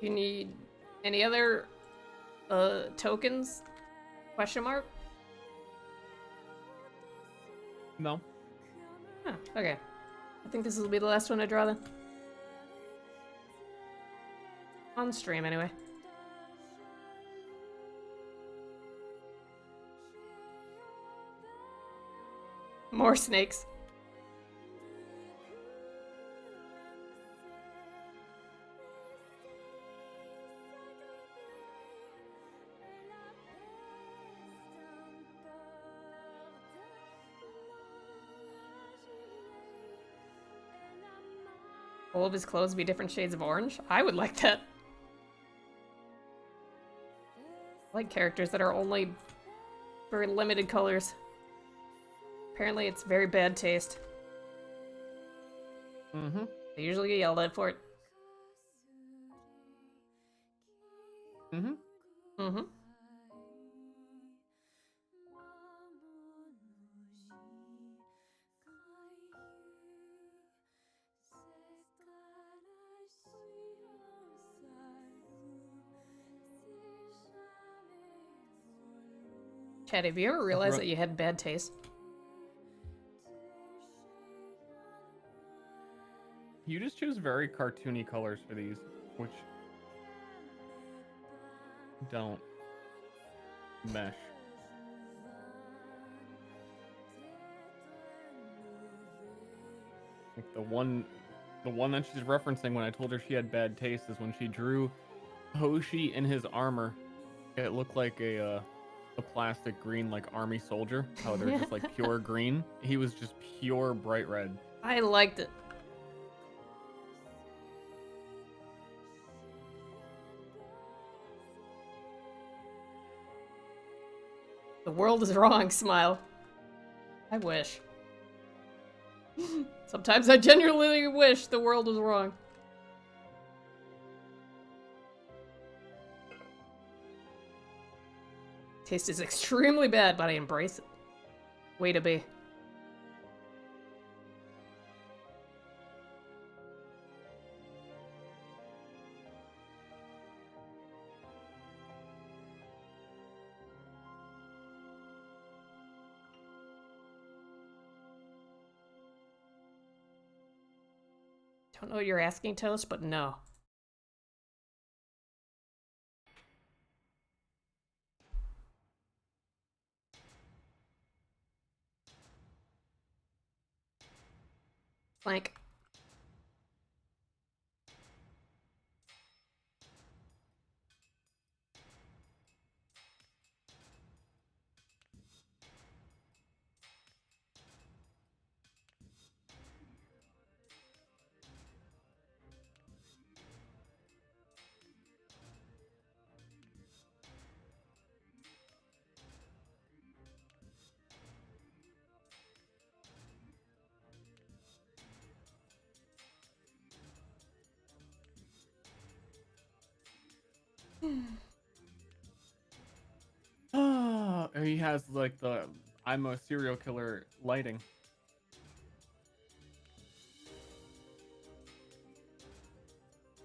You need any other tokens? Question mark? No. Huh, okay. I think this will be the last one I draw then. On stream anyway. More snakes. All of his clothes be different shades of orange? I would like that. I like characters that are only very limited colors. Apparently it's very bad taste. Mm-hmm. They usually get yelled at for it. Mm-hmm. Mm-hmm. Chad, have you ever realized that you had bad taste? You just choose very cartoony colors for these, which don't mesh. Like the one that she's referencing when I told her she had bad taste is when she drew Hoshi in his armor. It looked like a plastic green, like army soldier. How they're just like pure green. He was just pure bright red. I liked it. The world is wrong, smile. I wish. Sometimes I genuinely wish the world was wrong. Taste is extremely bad, but I embrace it. Way to be. Don't know what you're asking, Toast, but no. Flank. He has like the I'm a serial killer lighting.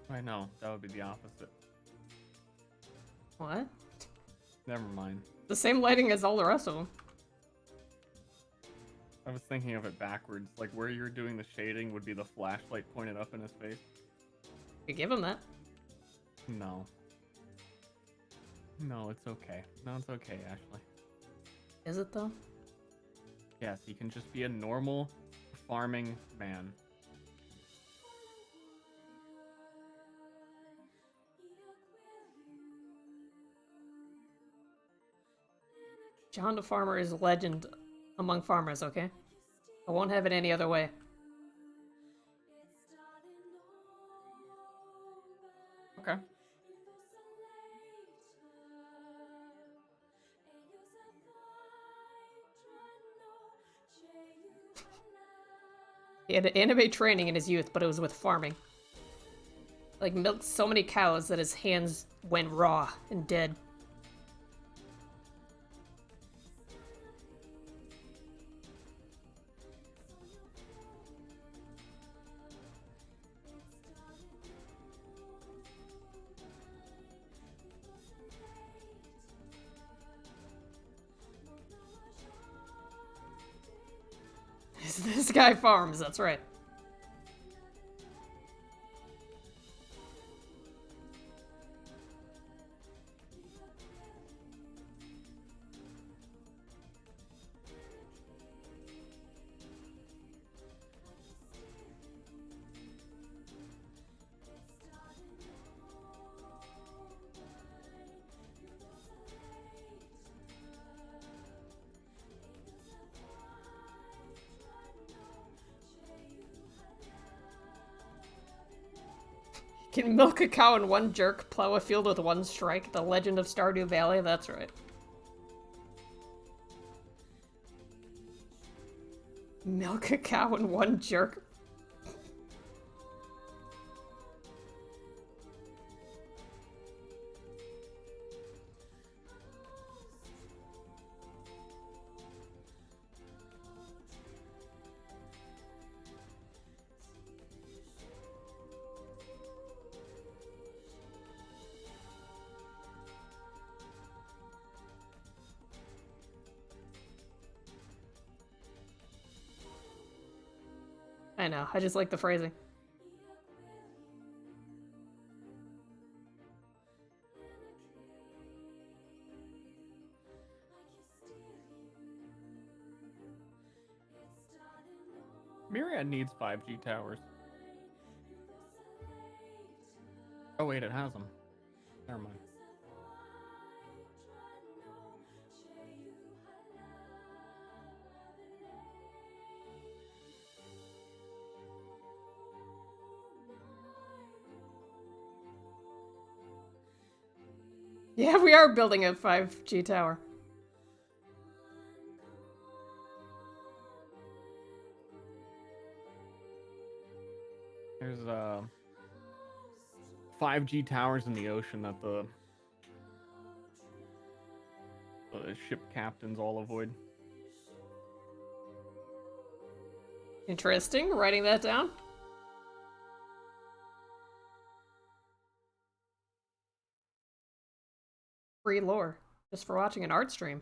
I know, that would be the opposite. What? Never mind. The same lighting as all the rest of them. I was thinking of it backwards. Like where you're doing the shading would be the flashlight pointed up in his face. You give him that. No. No, it's okay. No, it's okay, Ashley. Is it though? Yes, he can just be a normal farming man. John the Farmer is a legend among farmers, okay? I won't have it any other way. He had anime training in his youth, but it was with farming. Like, milked so many cows that his hands went raw and dead. This guy farms, that's right. Can milk a cow in one jerk, plow a field with one strike? The Legend of Stardew Valley? That's right. Milk a cow in one jerk? I know, I just like the phrasing. Myriad needs 5G towers. Oh wait, it has them. Never mind. Yeah, we are building a 5G tower. There's 5G towers in the ocean that the ship captains all avoid. Interesting, writing that down. Free lore, just for watching an art stream.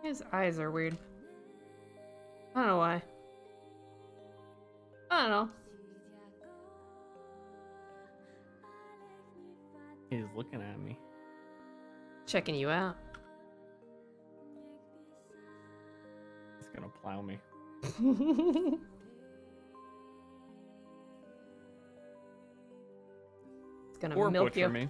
His eyes are weird. I don't know why. I don't know. He's looking at me. Checking you out. He's gonna plow me. It's gonna Or milk butcher you. me.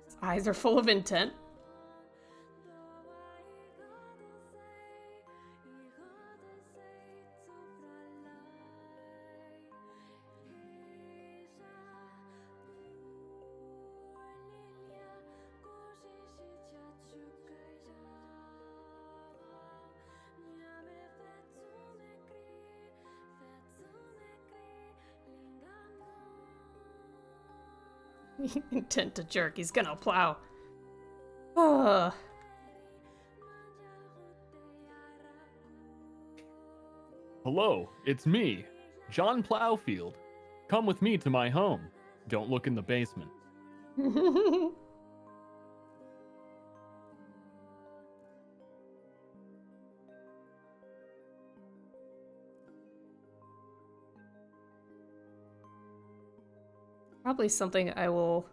His eyes are full of intent. Intent to jerk. He's gonna plow. Oh. Hello, it's me, John Plowfield. Come with me to my home. Don't look in the basement. Probably something I will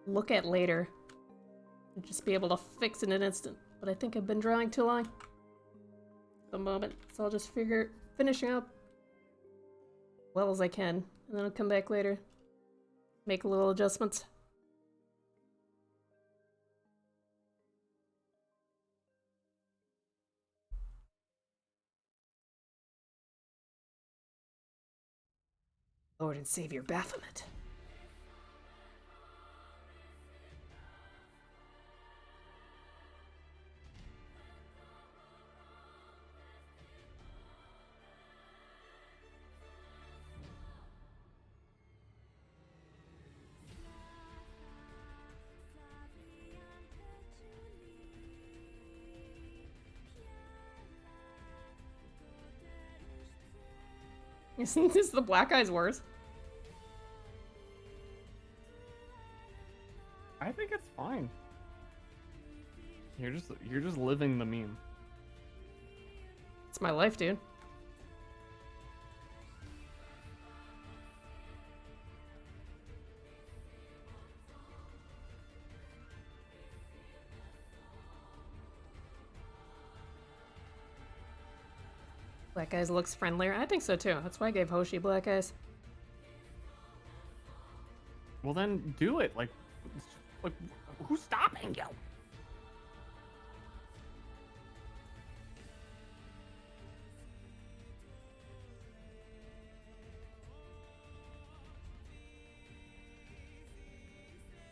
look at later and just be able to fix in an instant. But I think I've been drawing too long at the moment, so I'll just finishing up as well as I can, and then I'll come back later, make a little adjustments. Lord and Savior Baphomet. Isn't this the black eyes worse? I think it's fine. You're just living the meme. It's my life, dude. Black eyes looks friendlier. I think so too. That's why I gave Hoshi black eyes. Well then do it. Like who's stopping you?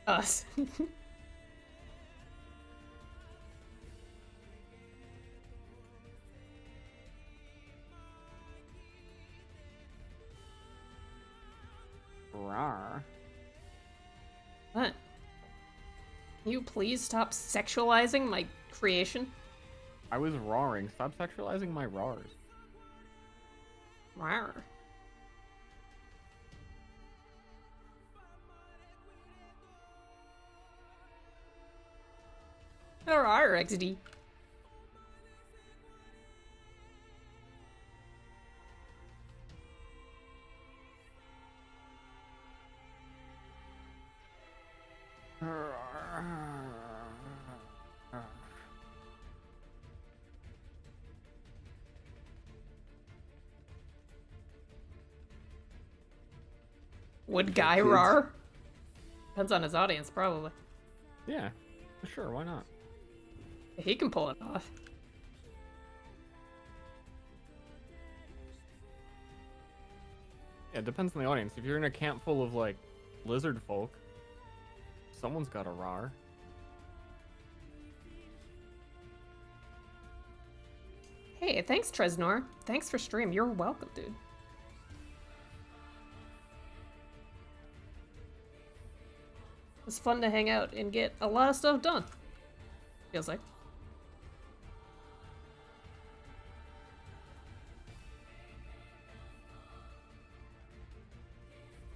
Us. Rawr. What? Can you please stop sexualizing my creation? I was roaring. Stop sexualizing my roars. Rawr. Rawr, XD. Would Guy kids? rar? Depends on his audience, probably. Yeah, sure, why not? He can pull it off. Yeah, it depends on the audience. If you're in a camp full of, like, lizard folk, someone's got a rar. Hey, thanks, Tresnor. Thanks for stream. You're welcome, dude. It's fun to hang out and get a lot of stuff done. Feels like.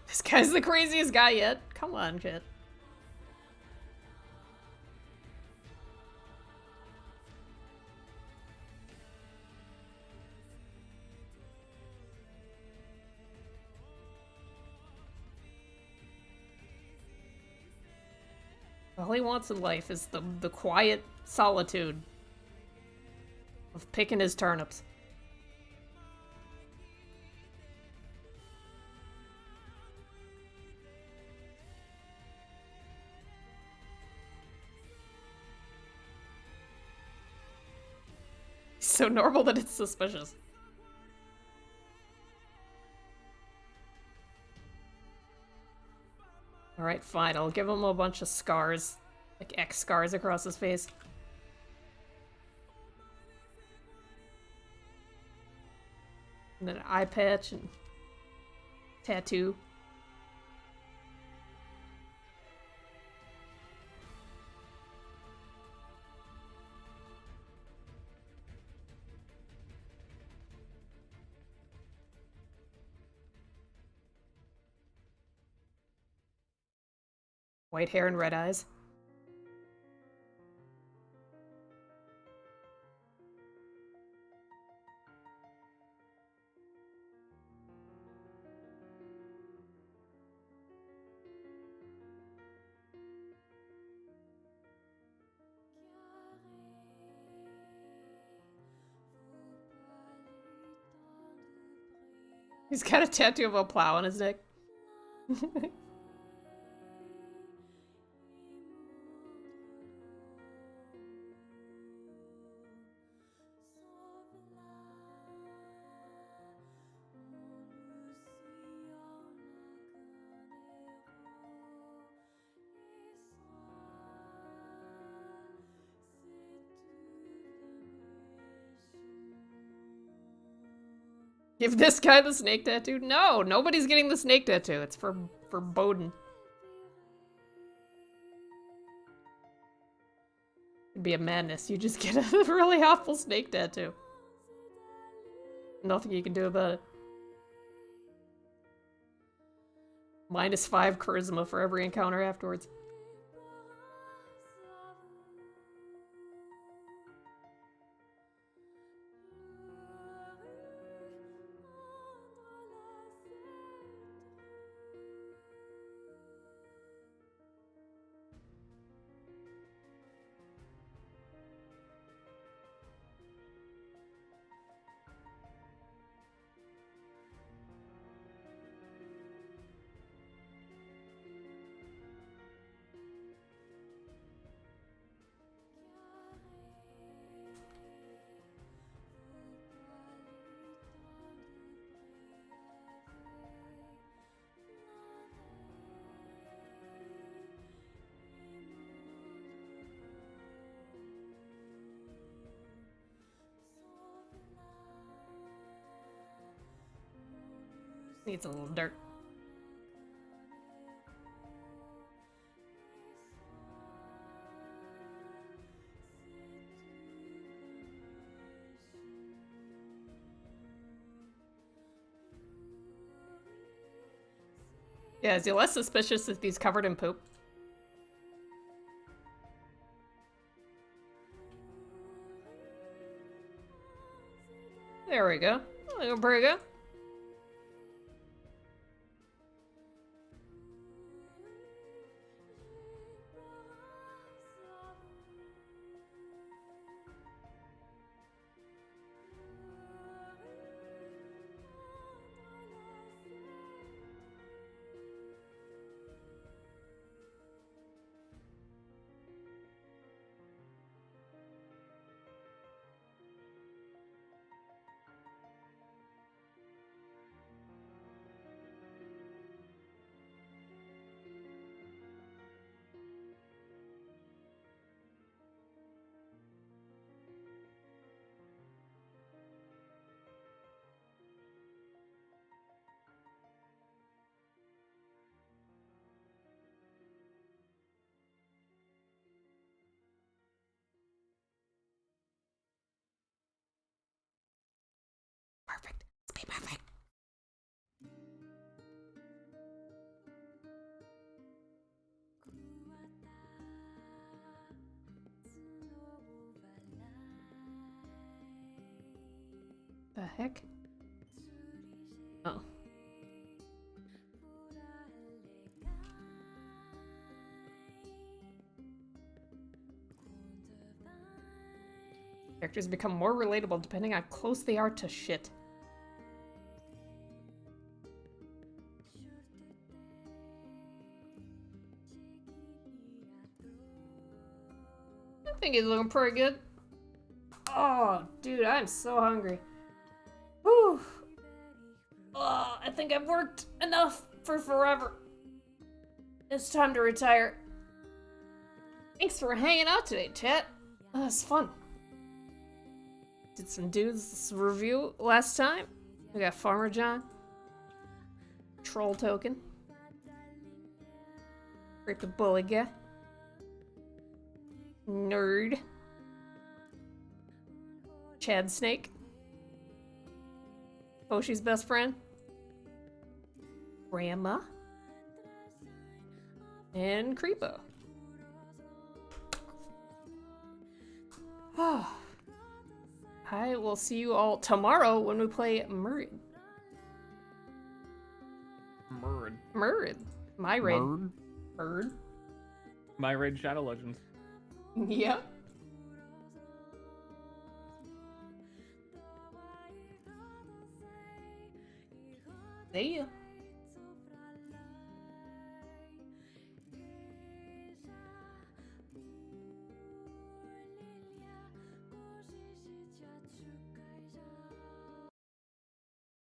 This guy's the craziest guy yet. Come on, kid. All he wants in life is the quiet solitude of picking his turnips. So normal that it's suspicious. Alright, fine. I'll give him a bunch of scars. Like X scars across his face. And then an eye patch and tattoo. White hair and red eyes. He's got a tattoo of a plow on his neck. Give this guy the snake tattoo? No, nobody's getting the snake tattoo. It's for Bowden. It'd be a madness. You just get a really awful snake tattoo. Nothing you can do about it. -5 charisma for every encounter afterwards. Needs a little dirt. Yeah, is he less suspicious if he's covered in poop? There we go. Oh, pretty good. Perfect. Let's be perfect. The heck? Oh. Characters become more relatable depending on how close they are to shit. I think he's looking pretty good. Oh, dude, I'm so hungry. Whew. Oh, I think I've worked enough for forever. It's time to retire. Thanks for hanging out today, chat. That was fun. Did some dudes review last time. We got Farmer John. Troll Token. Break the Bully guy. Nerd. Chad Snake. Hoshi's best friend. Grandma. And Creepo. I will see you all tomorrow when we play Myriad. Myriad. Myriad. Bird. Myriad Shadow Legends. Yeah. See ya.